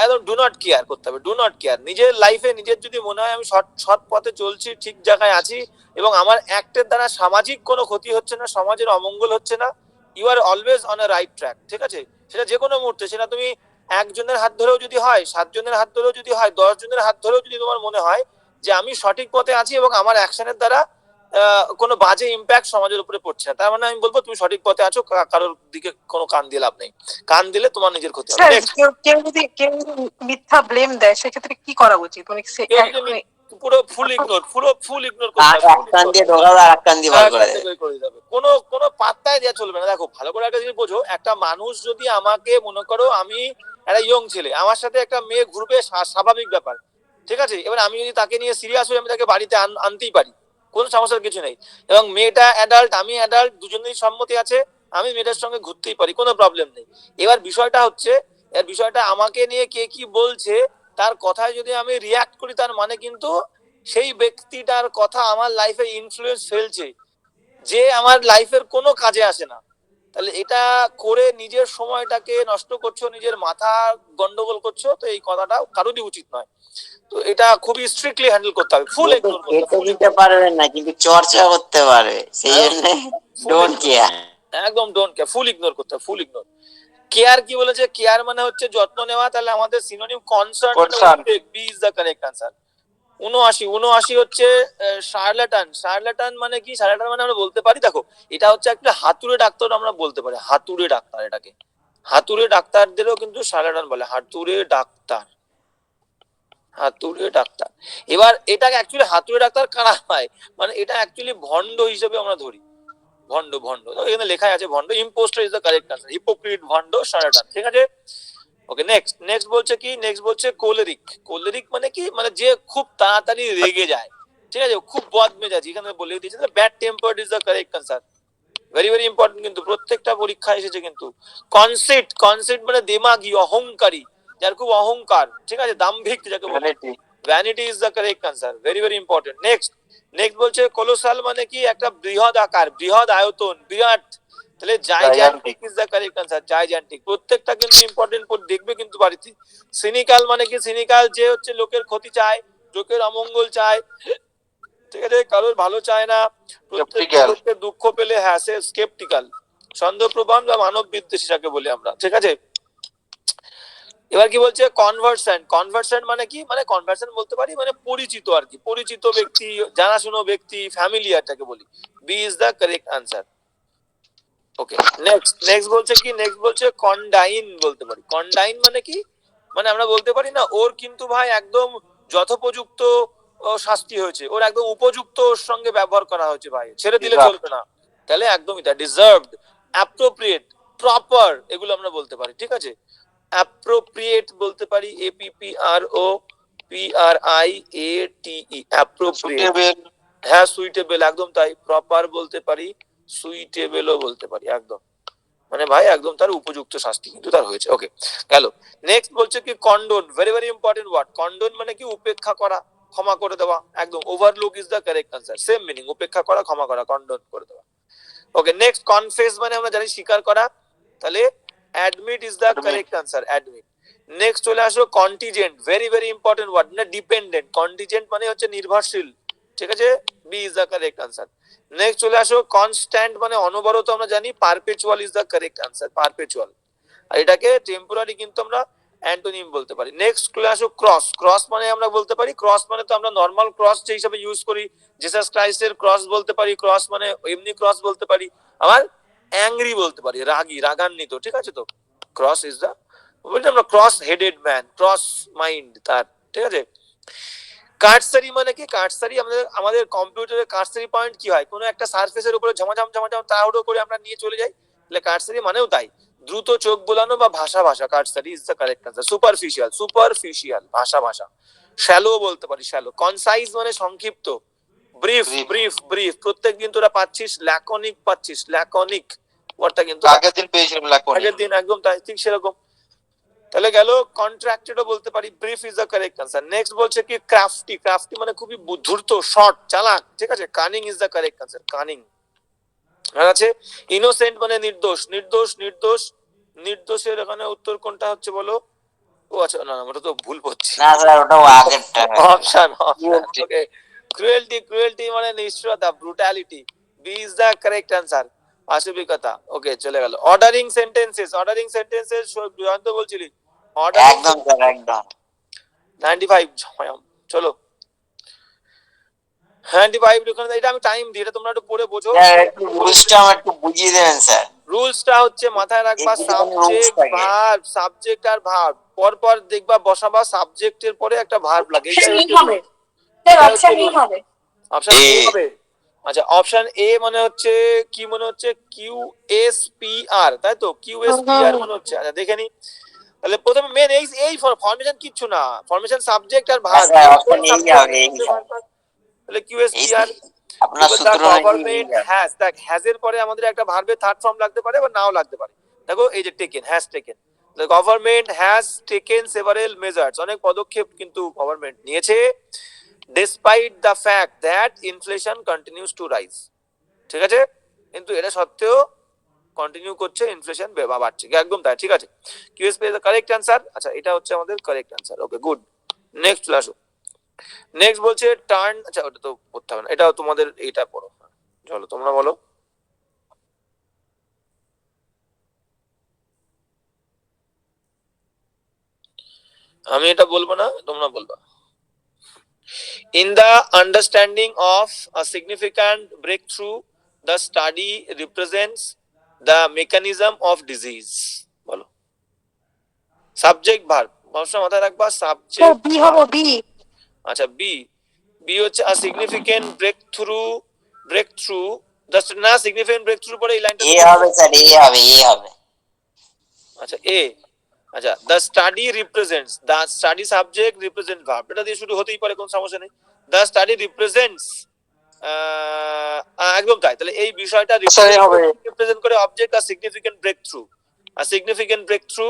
একদম ডু নট কেয়ার করতে হবে, ডু নট কেয়ার। নিজের লাইফে নিজের যদি মনে হয় আমি সৎ পথে চলছি, ঠিক জায়গায় আছি, এবং আমার অ্যাক্টের দ্বারা সামাজিক কোনো ক্ষতি হচ্ছে না, সমাজের অমঙ্গল হচ্ছে না, you are always on a right track. ঠিক আছে, সেটা যে কোনো মুহূর্তে, সেটা তুমি একজনের হাত ধরেও যদি হয়, 7 জনের হাত ধরেও যদি হয়, 10 জনের হাত ধরেও যদি তোমার মনে হয় যে আমি সঠিক পথে আছি এবং আমার অ্যাকশনের দ্বারা কোনো বাজে ইম্প্যাক্ট সমাজের উপরে পড়ছে না, তার মানে আমি বলবো তুমি সঠিক পথে আছো, কারোর দিকে কোনো কান দিয়ে লাভ নেই। কান দিলে তোমার নিজের ক্ষতি হবে। Next, কেউ যদি মিথ্যা ব্লেম দেয়, সেক্ষেত্রে কি করা উচিত? মানে কেউ যদি পুরো ফুল ইগনোর করতে হবে, এক কান দিয়ে ঢোকাবে আর এক কান দিয়ে বার করে দেবে। করে দেবে, কোনো পাত্তাই দেওয়া চলবে না। দেখো ভালো করে একটা জিনিস বোঝো, একটা মানুষ যদি আমাকে, মনে করো আমি একটা ইয়ং ছেলে, আমার সাথে একটা মেয়ে ঘুরবে, স্বাভাবিক ব্যাপার। ঠিক আছে, এবার আমি যদি তাকে নিয়ে সিরিয়াস হই, আমি তাকে বাড়িতে আনতেই পারি, কোনো সমস্যার কিছু নেই। এবং মেয়েটা অ্যাডাল্ট, আমি অ্যাডাল্ট, দুজনেরই সম্মতি আছে, আমি মেয়েটার সঙ্গে ঘুরতেই পারি, কোনো প্রবলেম নেই। এবার বিষয়টা হচ্ছে, বিষয়টা আমাকে নিয়ে কে কি বলছে, তার কথায় যদি আমি রিয়াক্ট করি, তার মানে কিন্তু সেই ব্যক্তিটার কথা আমার লাইফে ইনফ্লুয়েন্স ফেলছে, যে আমার লাইফের কোনো কাজে আসে না। তাহলে এটা করে নিজের সময়টাকে নষ্ট করছো, নিজের মাথা গন্ডগোল করছো, তো এই কথাটা কারোরই উচিত নয়। তো এটা খুবই স্ট্রিক্টলি হ্যান্ডেল করতে হবে, ফুল ইগনোর করতে খেতে দিতে পারবে না, কিন্তু চর্চা করতে পারবে, সেই জন্য ডোন্ট কেয়ার। একদম ডোন্ট কেয়ার, ফুল ইগনোর করতে হবে, ফুল ইগনোর। কেয়ার কি বলেছে? কেয়ার মানে হচ্ছে যত্ন নেওয়া, তাহলে আমাদের synonym concern, B is the correct answer. 79 হচ্ছে শার্লাটান। শার্লাটান মানে কি? শার্লাটান মানে আমরা বলতে পারি, দেখো এটা হচ্ছে একটা হাতুড়ে ডাক্তার, আমরা বলতে পারি হাতুড়ে ডাক্তার, এটাকে হাতুড়ে ডাক্তারদেরও কিন্তু শার্লাটান বলে, হাতুড়ে ডাক্তার, হাতুড়ে ডাক্তার। এবার এটাকে অ্যাকচুয়ালি হাতুড়ে ডাক্তার কারা হয়, মানে এটা অ্যাকচুয়ালি ভণ্ড হিসেবে আমরা ধরি, ভণ্ড ভণ্ড, এখানে লেখাই আছে ভণ্ড। Impostor is the correct answer, hypocrite, ভণ্ড, শার্লাটান। ঠিক আছে, ওকে। নেক্সট বলছে কি? নেক্সট বলছে কোলেরিক। কোলেরিক মানে কি? মানে যে খুব তাড়াতাড়ি রেগে যায়, ঠিক আছে, খুব বদমেজাজি, এখানে বলে দিয়েছে। Bad tempered is the correct answer, very very important, কিন্তু প্রত্যেকটা পরীক্ষা এসেছে কিন্তু। কনসেপ্ট মানে দেমাগি, অহংকারী, যার খুব অহংকার, ঠিক আছে, দাম্ভিক যাকে বলে, vanity is the correct answer, very very important. Next বলছে কোলোসাল মানে কি? একটা বৃহৎ আকার, বৃহৎ আয়তন, বিরাট, তাহলে জাইজ্যান্টিক ইজ দ্য কারেক্ট আনসার, জাইজ্যান্টিক। প্রত্যেকটা কিন্তু ইম্পর্টেন্ট, দেখবে কিন্তু বাড়িতে। সিনিক্যাল মানে কি? সিনিক্যাল যে হচ্ছে লোকের ক্ষতি চায়, লোকের অমঙ্গল চায়, ঠিক আছে, কারোর ভালো চায় না, প্রত্যেকটা লোককে দুঃখ পেলে, হ্যাঁ সে স্কেপটিক্যাল, সন্দেহপ্রবণ বা মানব বিদ্বেষী যাকে বলি আমরা। ঠিক আছে, এবার কি বলছে? কনভার্সেন্ট মানে কি? মানে কনভার্সেন্ট বলতে পারি মানে পরিচিত আর কি, পরিচিত ব্যক্তি, জানাশুনো ব্যক্তি, ফ্যামিলিয়ারটাকে বলি। B is the correct answer. Okay, next বলছে কি? নেক্সট বলছে কন্ডাইন বলতে পারি। কন্ডাইন মানে কি? মানে আমরা বলতে পারি না, ওর কিন্তু ভাই একদম যথোপযুক্ত শাস্তি হয়েছে, ওর একদম উপযুক্ত ওর সঙ্গে ব্যবহার করা হয়েছে, ভাই ছেড়ে দিলে চলবে না। তাহলে একদমই তা, ডিজার্ভড, অ্যাপ্রোপ্রিয়েট, প্রপার, এগুলো আমরা বলতে পারি। ঠিক আছে, অ্যাপ্রোপ্রিয়েট বলতে পারি, APPROPRIATE, অ্যাপ্রোপ্রিয়েট। হ্যাঁ, সুইটেবল, একদম তাই। প্রপার বলতে পারি, সুইটেবলও বলতে পারি, একদম, মানে ভাই একদম তার উপযুক্ত শাস্তি কিন্তু তার হয়েছে। ওকে, গেল। নেক্সট বলছে কি? কন্ডোন, ভেরি ভেরি ইম্পর্টেন্ট ওয়ার্ড। কন্ডোন মানে কি? উপেক্ষা করা, ক্ষমা করে দেওয়া, একদম overlook is the correct answer, same meaning, উপেক্ষা করা, ক্ষমা করা, কন্ডোন করে দেওয়া। ওকে, নেক্সট কনফেস মানে আমরা জানি স্বীকার করা, তাহলে admit is the Admit. Correct answer, admit. Next চলে আসো contingent, very very important word, না ডিপেন্ডেন্ট, কন্টিজেন্ট মানে হচ্ছে নির্ভরশীল, ঠিক আছে, B is the correct answer. Next চলে আসো কনস্ট্যান্ট মানে অনবরত, আমরা জানি perpetual is the correct answer, perpetual, আর এটাকে টেম্পোরারি কিন্তু আমরা অ্যান্টোনিম বলতে পারি। নেক্সট চলে আসো ক্রস, ক্রস মানে আমরা বলতে পারি, ক্রস মানে তো আমরা নর্মাল ক্রস যে হিসাবে ইউজ করি, জিসাস ক্রাইস্টের ক্রস বলতে পারি, ক্রস মানে এমনি ক্রস বলতে পারি, আবার অ্যাংরি বলতে পারি, রাগী, রাগান্বিত, ঠিক আছে, তো ক্রস ইজ দা, বলতে আমরা cross headed man, cross mind তার, ঠিক আছে। কার্সারি মানে কি, কার্সারি আমাদের আমাদের কম্পিউটারে কার্সারি পয়েন্ট কি হয়, কোনো একটা সারফেসের উপরে ঝমাঝম ঝমাঝম তাড়াহুড়ো করে আমরা নিয়ে চলে যাই, তাহলে কার্সারি মানেও তাই, দ্রুত চোখ বোলানো বা ভাষা ভাষা, cursory is the correct answer. Superficial, superficial ভাষা ভাষা, শ্যালো বলতে পারি, শ্যালো। কনসাইজ মানে সংক্ষিপ্ত, ব্রিফ ব্রিফ ব্রিফ, প্রত্যেকদিন তোরা পাচ্ছিস, ল্যাকনিক পাচ্ছিস, ল্যাকনিক ওয়ার্ডটা কিন্তু আগের দিন পেয়েছিলাম লাকোনি। আগের দিন, একদম তাই, ঠিক সেরকম। তাহলে গেল কন্ট্রাক্টেডও বলতে পারি, brief is the correct answer. Next বলছে কি ক্রাফটি, ক্রাফটি মানে খুবই ধূর্ত, শর্ট, চালাক, ঠিক আছে, cunning is the correct answer, cunning. আর আছে ইনোসেন্ট মানে নির্দোষ, নির্দোষ নির্দোষ, নির্দোষের এখানে উত্তর কোনটা হচ্ছে বলো? ও আচ্ছা, না না, ওটা তো ভুল পড়ছি, না স্যার ওটা আগেরটা। Option option, okay, cruelty, cruelty মানে নিষ্ঠুরতা, brutality, B is the correct answer, পাশবিকতা। ওকে, চলে গেল ordering sentences, ordering sentences Jayanta বলছিলি, অর্ডারিং একদম স্যার একদম। 95 চলো 95 লিখুন, এটা আমি টাইম দিই, এটা তোমরা একটু পড়ে বোঝো। স্যার একটু রুলসটা আমার একটু বুঝিয়ে দেবেন স্যার। রুলসটা হচ্ছে মাথায় রাখবা, এই দুটো rules সাবজেক্ট থাকে। ভার্ব, সাবজেক্ট আর ভার্ব পর পর দেখবা বসাবা, সাবজেক্টের পরে একটা ভার্ব লাগে, অপশন এটাই ই হচ্ছে হবে, rule। স্যার এটা অপশন হচ্ছে ই rule। হবে। Option A A। হবে। আচ্ছা, অপশন এ মানে হচ্ছে কি, মনে হচ্ছে কিউ এস পি আর, তাই তো, কিউ এস পি আর মনে হচ্ছে। আচ্ছা দেখে নি, তাহলে প্রথমে মেন এই ফরমেশন কিচ্ছু না, ফরমেশন সাবজেক্ট আর ভার্ব, স্যার অপশন এই হবে, এই হবে। তাহলে কিউ এস পি আর। আপনার সূত্র গভর্নমেন্ট হ্যাজ, দেখ হ্যাজ এর পরে আমাদের একটা ভার্বের থার্ড ফর্ম লাগতে পারে বা নাও লাগতে পারে, দেখো এই যে taken, has taken, government has taken several measures, অনেক পদক্ষেপ কিন্তু গভর্নমেন্ট নিয়েছে, despite the fact that inflation continues to rise, ঠিক আছে, কিন্তু এটা সত্ত্বেও কন্টিনিউ করছে, ইনফ্লেশন বাড়ছে, একদম তাই, ঠিক আছে, কিউএসপি ইজ দ্য কারেক্ট অ্যান্সার। আচ্ছা, এটা হচ্ছে আমাদের correct answer, okay good. Next চলে আসো, নেক্সট বলছে টার্ন, আচ্ছা ওটা তো পড়তে হবে না, এটাও তোমাদের, এইটা পড়ো, চলো তোমরা বলো। আমি এটা বলবো না, তোমরা বলবা। In the understanding of a significant breakthrough, the study represents the mechanism of disease. বলো, সাবজেক্ট ভার্ব, ভার্বটা মাথায় রাখবা, সাবজেক্ট বি হবে, বি। আচ্ছা, বি, বি হচ্ছে a significant breakthrough, breakthrough, না significant breakthrough পরে এই লাইনটা, এ হবে স্যার, এ হবে, এ হবে। আচ্ছা এ, আচ্ছা the study represents, the study subject represent verb, এটা দিয়ে শুরু হতেই পারে, কোনো সমস্যা নেই। দ্য স্টাডি রিপ্রেজেন্টস, একদম তাই, তাহলে এই বিষয়টা রিপ্রেজেন্ট করে অবজেক্ট আর সিগনিফিকেন্ট ব্রেক থ্রু, আর সিগনিফিকেন্ট ব্রেক থ্রু,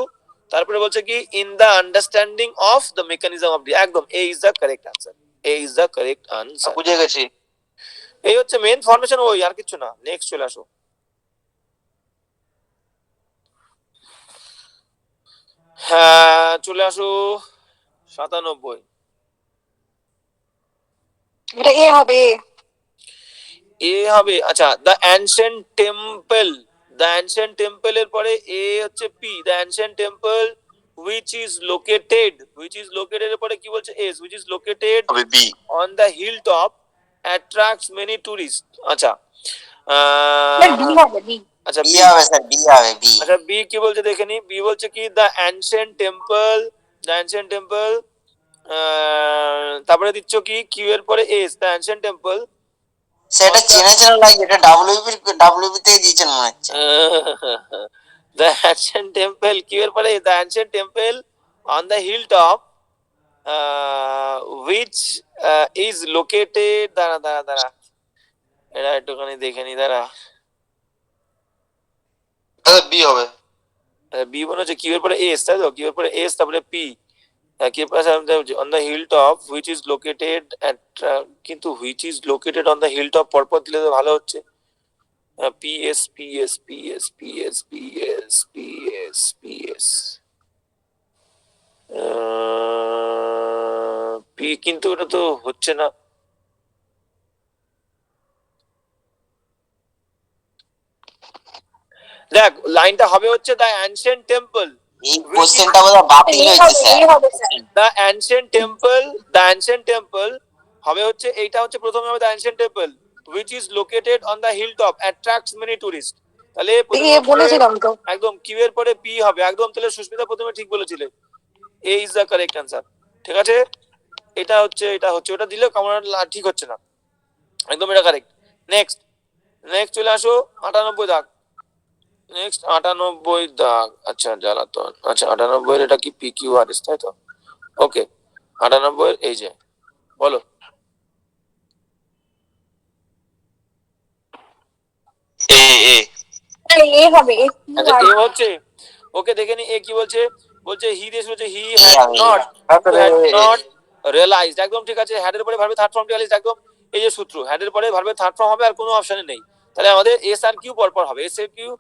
তারপরে বলছে কি in the understanding of the mechanism of, একদম A is the correct answer, A is the correct answer, বুঝে গেছি। এই হচ্ছে মেন ফরমেশন, ওই আর কিছু না। নেক্সট চলে আসো, হ্যাঁ চলে আসো 97, এটা এ হবে, এ হবে। আচ্ছা, the ancient temple, the ancient temple এর পরে এ হচ্ছে P, the ancient temple which is located, which is located এর পরে কি বলছে, এস, হুইচ ইজ লোকেটেড হবে B. On the hill top attracts many tourist. আচ্ছা স্যার বি হবে, বি। আচ্ছা বি বি হবে স্যার, বি হবে, বি। আচ্ছা বি কি বলছে দেখে নি, বি বলছে কি the ancient temple, the ancient temple, তারপরে দিচ্ছ কি কিউ এর পরে এস, দ্য অ্যানসিয়েন্ট টেম্পল, সেটা চেনা চেনা লাগে, এটা ডাব্লিউবি থেকে দিয়েছেন মনে হচ্ছে। the ancient temple, কি এর পরে the ancient temple on the hilltop which is located, দাঁড়া এটা একটুখানি দেখে নি, দাঁড়া, বি হবে। বি মনে হচ্ছে কিউ এর পরে এস, তাই তো, কিউ এর পরে এস তারপরে P, keep us on the hilltop which is located at কিন্তু which is located on the hilltop পরপর দিলে তো ভালো হচ্ছে। PS PS PS PS PS PS PS P, কিন্তু ওটা তো হচ্ছে না। দেখ লাইনটা হবে হচ্ছে দ্য অ্যানশিয়েন্ট টেম্পল, এই কোশ্চেনটা বোধহয় বাতিল এই হয়েছে হবে, এই স্যার। হবে sir. The ancient temple, the ancient temple হবে হচ্ছে এইটা হচ্ছে প্রথমে হবে the ancient temple which is located on the hilltop attracts many tourists। তাহলে প্রথমে বলেছিলাম তো। একদম কিউ এর পরে পি হবে একদম। তাহলে সুস্মিতা প্রথমে ঠিক বলেছিলে, এ ইজ দ্য কারেক্ট অ্যান্সার। ঠিক আছে, এটা হচ্ছে ওটা দিলে কেমন ঠিক হচ্ছে না, একদম এটা কারেক্ট। নেক্সট নেক্সট চলে আসো 98 দাগ। নেক্সট 98 দাগ। আচ্ছা জ্বালাতন, আচ্ছা 98 এটা কি পি কিউ আর এস, তাই তো? ওকে 98 এই যে বলো। এ এ এ হবে, এ কি আচ্ছা আর এ হচ্ছে, ওকে দেখে নি এ কি বলছে। বলছে হি দেশ হচ্ছে হি হ্যাড নট রিয়েলাইজড, একদম ঠিক আছে। হ্যাড এর পরে ভার্বের থার্ড ফর্ম রিয়েলাইজড, একদম এই যে সূত্র, হ্যাড এর পরে ভার্বের থার্ড ফর্ম হবে আর কোনো অপশনে নেই। তাহলে আমাদের এস আর কিউ পরপর হবে, এস এর কিউ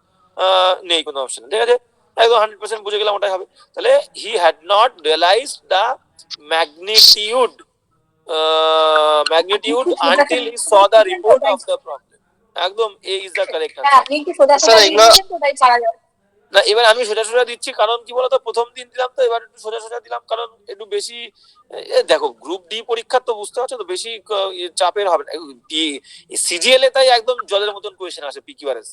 নেই কোনো অপশন। ঠিক আছে, একদম 100% বুঝে গেলাম ওটাই হবে। তাহলে he had not realized the magnitude until he saw the report of the problem. একদম এ ইজ দ্য কারেক্ট হ্যাঁ, আনসার। আপনি একটু সোজা স্যার, সোজা দিয়ে এগুলো- দিয়েছেন তো তাই পারা যায়। না এবার আমি সোজা সোজা দিচ্ছি, কারণ কি বলতো প্রথম দিন দিলাম তো, এবার একটু সোজা সোজা দিলাম কারণ একটু বেশি দেখো গ্রুপ ডি পরীক্ষা তো বুঝতে পারছো তো, বেশি চাপের হবে না। সিজিএল এ তাই একদম জলের মতন কোয়েশ্চেন আসে পিকিউআরএস,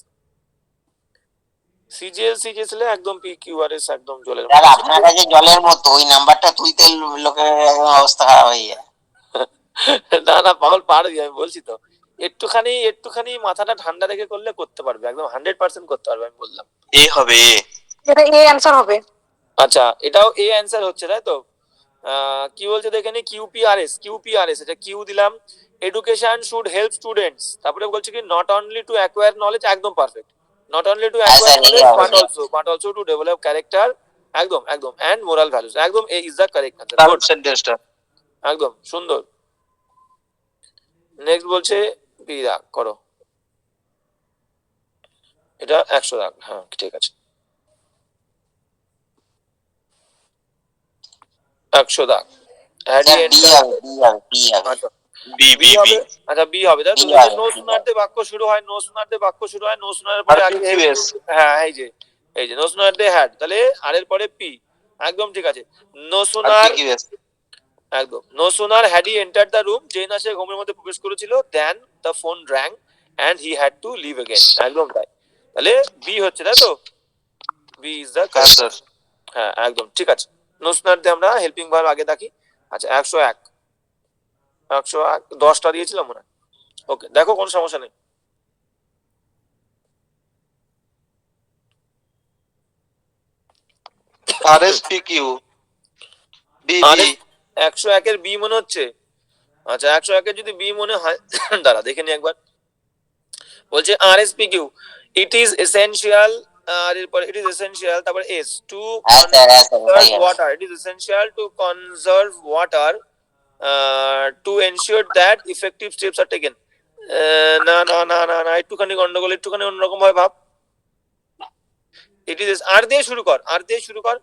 সিজিএল একদম পিকিউআরএস একদম জলের স্যার মতো। আপনার কাছে জলের মতো, ওই নাম্বারটা তুইতে লোকের একদম অবস্থা খারাপ হয়ে যায়। না না পাগল পারবি, আমি বলছি তো, একটুখানি মাথাটা ঠান্ডা রেখে করলে করতে পারবে, একদম 100% করতে পারবে, আমি বললাম। এ হবে এ। এটা এ অ্যান্সার হবে। আচ্ছা এটাও এ অ্যান্সার হচ্ছে, তাই তো? কি বলছে দেখে নি, কিউপিআরএস এটা কিউ দিলাম, এডুকেশন শুড হেল্প স্টুডেন্টস। তারপরে বলছে কি not only to acquire knowledge, একদম perfect, not only to acquire knowledge but also to develop character, একদম একদম এন্ড মোরাল ভ্যালুস, একদম A is the correct answer. দারুণ সেন্টেন্সটা। একদম সুন্দর। নেক্সট বলছে বি দাগ করো, এটা 100 দাগ। হ্যাঁ ঠিক আছে, 100 দাগ। স্যার বি হবে, বি হবে, বি হবে। আচ্ছা বি বি হবে, আচ্ছা বি হবে, তাই তো? বি হবে, নো বি শোনাতে বাক্য শুরু হয়, নো শোনাতে বাক্য শুরু হয়, নো শোনার পরে আর আগে PQS হ্যাঁ এই যে নো শোনাতে হ্যাড, তাহলে আর এর পরে পি, একদম ঠিক আছে। নো আর শোনার, PQS একদম no sooner had he enter the room, যেই না সে ঘুমের মধ্যে প্রবেশ করেছিল, then the phone rang and he had to leave again, একদম তাই। তাহলে বি হচ্ছে, তাই তো? বি ইজ দ্য হ্যাঁ স্যার। হ্যাঁ একদম ঠিক আছে। নো শোনাতে আমরা হেল্পিং ভার্ব আগে দেখি। আচ্ছা 101 10টা দিয়েছিলাম মনে হয়। ওকে দেখো কোনো সমস্যা নেই। RSPQ বি বি 101 এর বি মনে হচ্ছে। আচ্ছা 101 এর যদি বি মনে হয় দাঁড়া দেখে নি একবার। বলছে RSPQ ইট ইজ এসেনশিয়াল, আর এরপর ইট ইজ এসেনশিয়াল, তারপর এস টু হ্যাঁ স্যার, হ্যাঁ স্যার, কনজার্ভ হ্যাঁ। Water, it is essential to conserve water to ensure that effective steps are taken. না না না না না একটুখানি গন্ডগোল, একটুখানি অন্যরকম ভাবে ভাব। ইট ইজ আর দিয়ে শুরু কর, আর দিয়ে শুরু কর।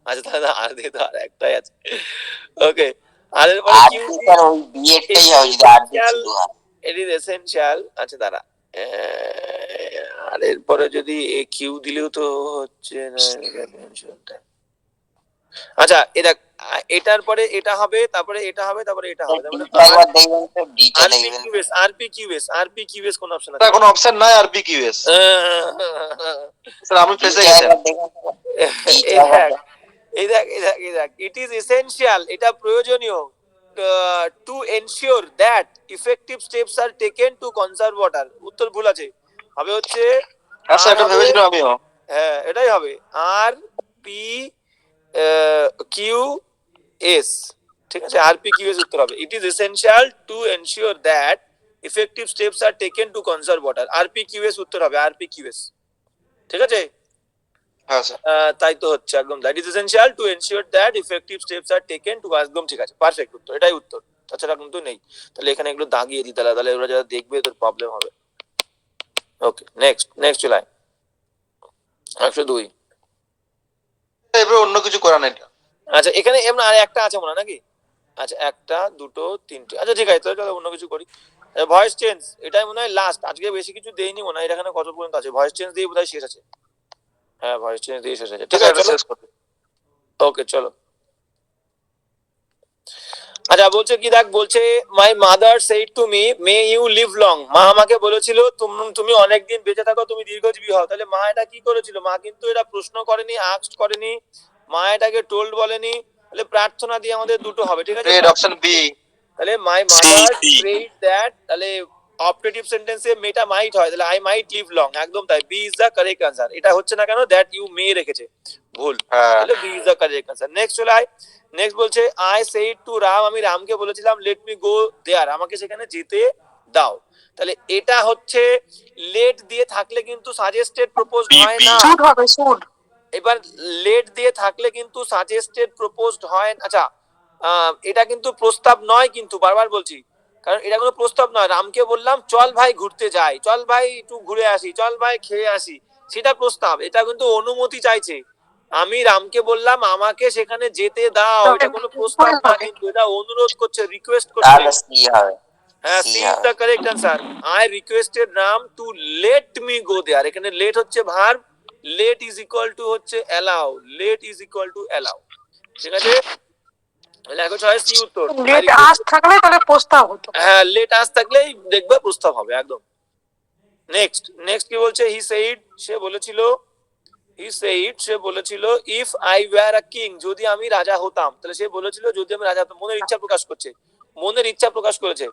আচ্ছা তাহলে আর দিয়ে তো আর একটাই আছে। ওকে আর এরপরে আর কিউ, কি স্যার, ওই বি এরটাই হবে যদি আর দিয়ে শুরু হয়। ইট ইজ এসেনশিয়াল। আচ্ছা দাঁড়া, আর এরপরে যদি এ কিউ দিলেও তো হচ্ছে না। আচ্ছা এটা এটার পরে এটা হবে, তারপরে এটা হবে, তারপরে এটা হবে, তারপরে ডিটা একবার দেখবেন স্যার, ডিটা দেখবেন। কোন অপশন স্যার আছে? কোনো অপশন নাই আর PQS। স্যার আমি ফেসে ডিটা গেছেন। একবার দেখবেন স্যার, ডিটা একবার দেখবেন। এই দেখ ইট ইজ এসেনশিয়াল, এটা প্রয়োজনীয় to ensure that effective steps are taken to conserve water. উত্তর ভুল আছে, হবে হচ্ছে হ্যাঁ স্যার, এটা ভেবেছিলাম আমিও। হ্যাঁ এটাই হবে আর পি কিউ এস, ঠিক আছে? আর পি কিউ এস উত্তর হবে। It is essential to ensure that effective steps are taken to conserve water, R P Q S উত্তর হবে, আর পি কিউ এস। ঠিক আছে হ্যাঁ স্যার। তাই তো হচ্ছে, একদম that is essential to ensure that effective steps are taken to, একদম ঠিক আছে, পারফেক্ট উত্তর, এটাই উত্তর, তাছাড়া কিন্তু নেই। তাহলে এখানে এগুলো দাগিয়ে দিই, তাহলে ওরা যারা দেখবে তোর প্রবলেম হবে। ওকে, নেক্সট চলে আয়। 102। এবার অন্য কিছু করা নাই। আচ্ছা, এখানে এমন আর একটা আছে মনে হয় নাকি? আচ্ছা, একটা, দুটো, তিনটে, আচ্ছা ঠিক আছে, তাহলে অন্য কিছু করি। ভয়েস চেঞ্জ, এটাই মনে হয় লাস্ট, আজকে বেশি কিছু দেইনি মনে হয়, এখানে কত পর্যন্ত আছে, ভয়েস চেঞ্জ দিয়ে বোধহয় শেষ আছে। হ্যাঁ, ভয়েস চেঞ্জ দিয়ে শেষ আছে, ঠিক আছে চলো। শেষ করতে। ওকে চলো। আচ্ছা, বলছে কি, দেখ বলছে, my mother said to me may you live long, মা আমাকে বলেছিল তুমি অনেকদিন বেঁচে থাকো, তুমি দীর্ঘজীবী হও। তাহলে মা এটা কি করেছিল? মা কিন্তু এটা প্রশ্ন করেনি, আস্ক করেনি, মা এটাকে টোল্ড বলেনি, তাহলে প্রার্থনা দিয়ে আমাদের দুটো হবে, ঠিক আছে। Read option B. তাহলে মাই মাদার সেড দ্যাট, তাহলে অপারেটিভ সেন্টেন্সে মেটা মাইট হয়, তাহলে আই মাইট লিভ লং, একদম তাই, B is the correct answer. এটা হচ্ছে না কেন, দ্যাট ইউ মে রেখেছে, ভুল, তাহলে B is the correct answer. Next চলে আয়। নেক্সট বলছে, আই সেড টু রাম, আমি রামকে বলেছিলাম, লেট মি গো দেয়ার, আমাকে সেখানে যেতে দাও। তাহলে এটা হচ্ছে লেট দিয়ে থাকলে কিন্তু সাজেস্টেড প্রপোজড হয় না। শুড হবে, শুড। এবার লেট দিয়ে থাকলে কিন্তু সাজেস্টেড প্রপোজড হয়, আচ্ছা এটা কিন্তু প্রস্তাব নয়, কিন্তু বারবার বলছি, কারণ এটা কোনো প্রস্তাব নয়। রামকে বললাম চল ভাই ঘুরতে যাই, চল ভাই একটু ঘুরে আসি, চল ভাই খেয়ে আসি, সেটা প্রস্তাব, এটা কিন্তু অনুমতি চাইছে। আমি রামকে বললাম আমাকে সেখানে যেতে দাও, এটা কোনো প্রস্তাব না, কিন্তু এটা অনুরোধ করছে, রিকোয়েস্ট করছে। তাহলে সি হবে। হ্যাঁ, C is the correct answer. I requested Ram to let me go there, এখানে লেট হচ্ছে verb, let is equal to হচ্ছে allow, let is equal to allow, ঠিক আছে। তাহলে এখন হয় সি উত্তর। লেট আস থাকলে তাহলে প্রস্তাব হতো। হ্যাঁ, লেট আস থাকলেই দেখবে প্রস্তাব হবে, একদম। নেক্সট কি বলছে, হি সেইড, সে বলেছিল, সে বলেছিল, if I were a king, যদি আমি রাজা হতাম, তাহলে সে বলেছিল যদি আমি রাজা হতাম, মনের ইচ্ছা প্রকাশ করছে, মনের ইচ্ছা প্রকাশ করেছে।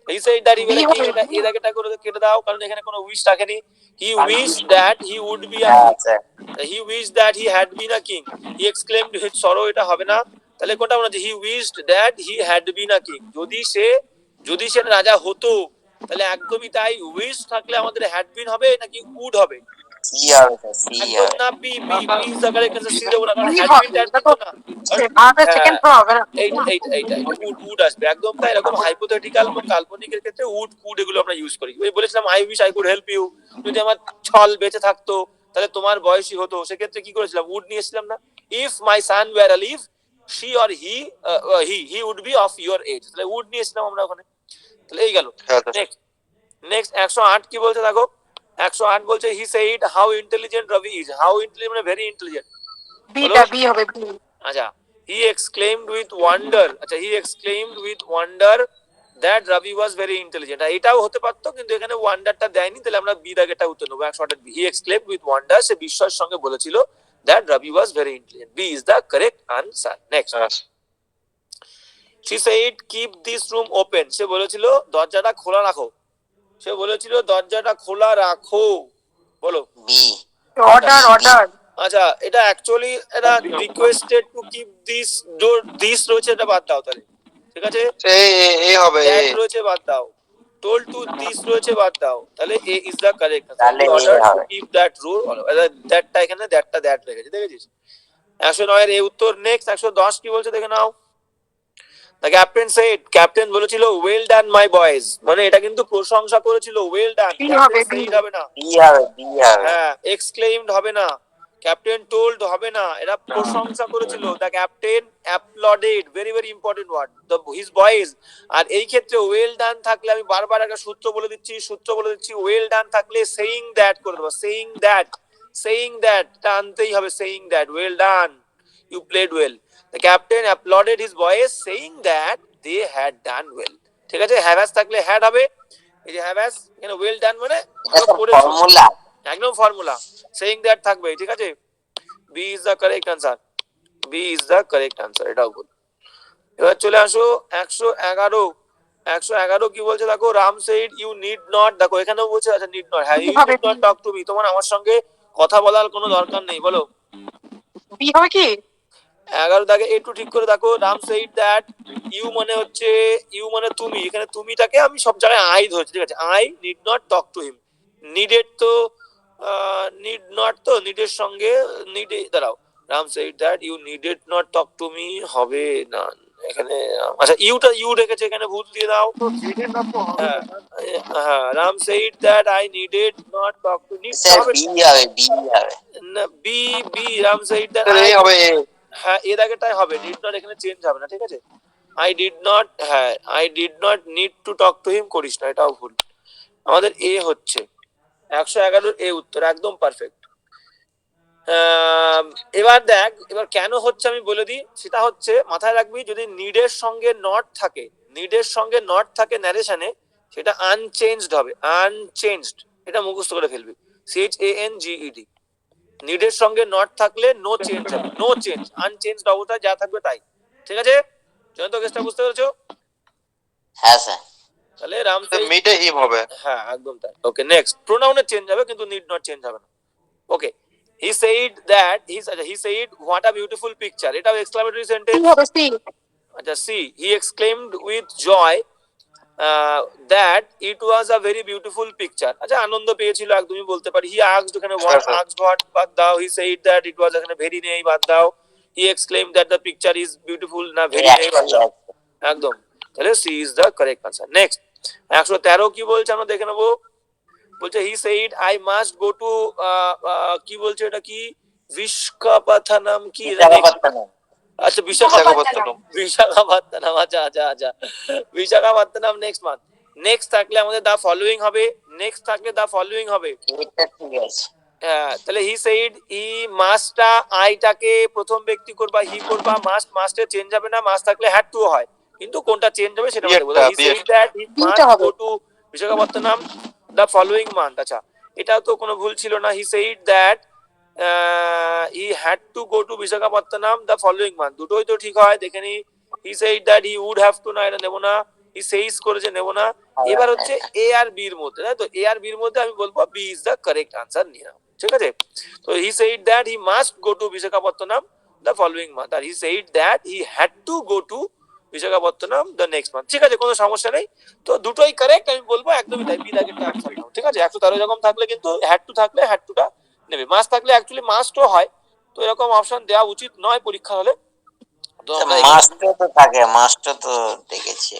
He said that he were a king, এটা এটাকে করে কেটে দাও, কারণ এখানে কোনো উইশ রাখেনি। He wish that he would be a king, he wish that he had been a king, he exclaimed with sorrow, এটা হবে না। তাহলে কোনটা মনে হচ্ছে, he wished that he had been a king, যদি সে রাজা হতো, তাহলে একদমই তাই, উইশ থাকলে আমাদের হ্যাড বিন হবে নাকি উড হবে? সি হবে, সি একদম হবে। না, B B B is the correct answer, C দেবো না, কারণ হ্যাড বিন ট্যাড বিন তো না, সেকেন্ড ফর্ম হবে না। এইটা উড আসবে, একদম তাই। এরকম হাইপোথেটিক্যাল এবং কাল্পনিকের ক্ষেত্রে উড কুড এগুলো আমরা ইউজ করি। ওই বলেছিলাম I wish I could help you, যদি আমার ছল বেঁচে থাকতো তাহলে তোমার বয়সী হতো, সেক্ষেত্রে কি করেছিলাম, উড নিয়েছিলাম না। If my son were alive, she or he would be of your age, তাহলে উড নিয়েছিলাম আমরা ওখানে। তাহলে এই গেল। নেক্সট 108 কি বলছে দেখো, 108 বলছে, he said how intelligent Ravi is, how intelligent মানে ভেরি ইন্টেলিজেন্ট। বিটা বি হবে, বি। আচ্ছা, he exclaimed with wonder, আচ্ছা he exclaimed with wonder that Ravi was very intelligent, এটাও হতে পারতো, কিন্তু এখানে ওয়ান্ডারটা দেয়নি, তাহলে আমরা বি দাগেটা উত্তর নেবো। 108 B, he exclaimed with wonder, সে বিস্ময়ের সঙ্গে বলেছিল that Ravi was very intelligent, B is the correct answer. Next, she said keep this room open, সে বলেছিল দরজাটা খোলা রাখো, সে বলেছিল দরজাটা খোলা রাখো, বলো। বি। অর্ডার। আচ্ছা, এটা অ্যাকচুয়ালি এটা requested to keep this door, this রয়েছে, এটা বাদ দাও তাহলে, ঠিক আছে। এ হবে, দ্যাট রয়েছে বাদ দাও, টোল্ড টু দিস রয়েছে বাদ দাও, তাহলে এ ইজ দ্য কারেক্ট আনসার। তাহলে অর্ডার এ টু হবে। কিপ দ্যাট রুল, দ্যাটটা এখানে দ্যাটটা দ্যাট রেখেছে, দেখেছিস। 109 এর এই উত্তর। নেক্সট 110 কি বলছে দেখে নাও। দ্য ক্যাপ্টেন সেড, ক্যাপ্টেন বলেছিল ওয়েল ডান মাই বয়েজ, মানে এটা কিন্তু প্রশংসা করেছিল, ওয়েল ডান, ক্যাপ্টেন সেড হবে না, বি হবে, বি হবে। হ্যাঁ, এক্সক্লেইমড হবে না, ক্যাপ্টেন টোল্ড হবে না, এরা প্রশংসা করেছিল। The captain applauded, very very important word, the his boys. আর এই ক্ষেত্রে ওয়েল ডান থাকলে, আমি বারবার একটা সূত্র বলে দিচ্ছি, ওয়েল ডান থাকলে সেইং দ্যাট করে দেবো, সেইং দ্যাট টা আনতেই হবে, saying that, well done, you played well. The captain applauded his boys saying that they had done well, ঠিক আছে। হ্যাভাস থাকলে হ্যাড হবে, এই যে হ্যাভাস, এখানে ওয়েল ডান মানে ফর্মুলা, একদম ফর্মুলা, সেইং দ্যাট থাকবে, ঠিক আছে। B is the correct answer, B is the correct answer, এটাও বল। এবার চলে আসো 111 কি বলছে দেখো, Ram said you need not, দেখো এখানেও বলছে, আচ্ছা নিড নট, হ্যাঁ, you need not talk to me, তোমার আমার সঙ্গে কথা বলার কোনো দরকার নেই, বলো। বি হবে কি? 11 দাগে একটু ঠিক করে দেখো, রাম সেইড দ্যাট, ইউ মানে হচ্ছে, ইউ মানে তুমি, এখানে তুমিটাকে আমি সব জায়গায় আই ধরেছি, ঠিক আছে। I need not talk to him, needed তো নিড নট, তো নিডের সঙ্গে নিড, দাঁড়াও, Ram said that you needed not talk to me হবে না এখানে। আচ্ছা ইউ রেখেছে এখানে, ভুল দিয়ে দাও। হ্যাঁ হ্যাঁ, Ram said that I needed not talk to, need sir হবে বি হবে, বি হবে। না, B B, Ram said that sir এই হবে এ। হ্যাঁ এর আগেটাই হবে, নিড নট এখানে চেঞ্জ হবে না, ঠিক আছে। আই ডিড নট, হ্যাঁ I did not need to talk to হিম করিস না, এটাও ভুল। আমাদের এ হচ্ছে 111 এ উত্তর, একদম পারফেক্ট। এবার দেখ, এবার কেন হচ্ছে আমি বলে দিই, সেটা হচ্ছে মাথায় রাখবি, যদি নিডের সঙ্গে নট থাকে, নিডের সঙ্গে নট থাকে ন্যারেশনে, সেটা আনচেঞ্জড হবে, আনচেঞ্জড, এটা মুখস্থ করে ফেলবি, CHANGED। নিডের সঙ্গে নট থাকলে নো চেঞ্জ হবে, নো চেঞ্জ, আনচেঞ্জড অবস্থায় যা থাকবে তাই, ঠিক আছে। জয়ন্ত কেসটা বুঝতে পেরেছো? হ্যাঁ স্যার। তাহলে রাম মিটে হিম হবে। হ্যাঁ একদম তাই। ওকে নেক্সট, প্রোনাউনে চেঞ্জ হবে কিন্তু নিড নট চেঞ্জ হবে না। ওকে, he said that he said what a beautiful picture, এটাও এক্সক্লেমেটরি সেন্টেন্স। আচ্ছা C, he exclaimed with joy that it was a very beautiful picture, আচ্ছা আনন্দ পেয়েছিল একদমই বলতে পারি। he asked, এখানে what, asked what বাদ দাও, he said that it was, এখানে very নেই বাদ দাও, he exclaimed that the picture is beautiful, না very নেই বাদ দাও, একদম। তাহলে C is the correct answer. Next 113 কি বলছে আমরা দেখে নেবো। বলছে he said I must go to, কি বলছে এটা, কি বিশাখাপত্তনম, কি আচ্ছা বিশাখাপত্তনম। বিশাখাপত্তনম, আচ্ছা আচ্ছা আচ্ছা, বিশাখাপত্তনম নেক্সট মান্থ। নেক্সট থাকলে আমাদের দা ফলোইং হবে, নেক্সট থাকলে দা ফলোইং হবে। এটা ঠিক আছে। হ্যাঁ তাহলে হি সেইড, ই মাস্টটা আইটাকে প্রথম ব্যক্তি করবা, হি করবা, মাস্ট, মাস্টে চেঞ্জ হবে না, মাস্ট থাকলে হ্যাড টু হয়, কিন্তু কোনটা চেঞ্জ হবে সেটা আমাদের বলো। হি said that he must go two Visakhapatnam the following month, আচ্ছা এটাও তো কোনো ভুল ছিল না। he said that he had to go to Visakhapatnam the following month, দুটোই তো ঠিক হয়, দেখে নি। he said that he would have to, না এটা নেব না, he says করেছে নেব না। এবার হচ্ছে এ আর বি এর মধ্যে, তাই তো এ আর বি এর মধ্যে আমি বলবো B is the correct answer নিয়ে নাও, ঠিক আছে। তো he said that he must go to Visakhapatnam the following month, আর he said that he had to go to Visakhapatnam the next month, ঠিক আছে, কোনো সমস্যা নেই। তো দুটোই কারেক্ট আমি বলবো, একদমই তাই, বি দাগেরটা আনসার নাও, ঠিক আছে। 113 এরকম থাকলে কিন্তু হ্যাড টু থাকলে হ্যাড টুটা নেবে, মাস থাকলে অ্যাকচুয়ালি মাস্টও হয়, তো এরকম অপশন দেওয়া উচিত নয় পরীক্ষা হলে। তো মাস্টার তো থাকে, মাস্টার তো দেখেছি।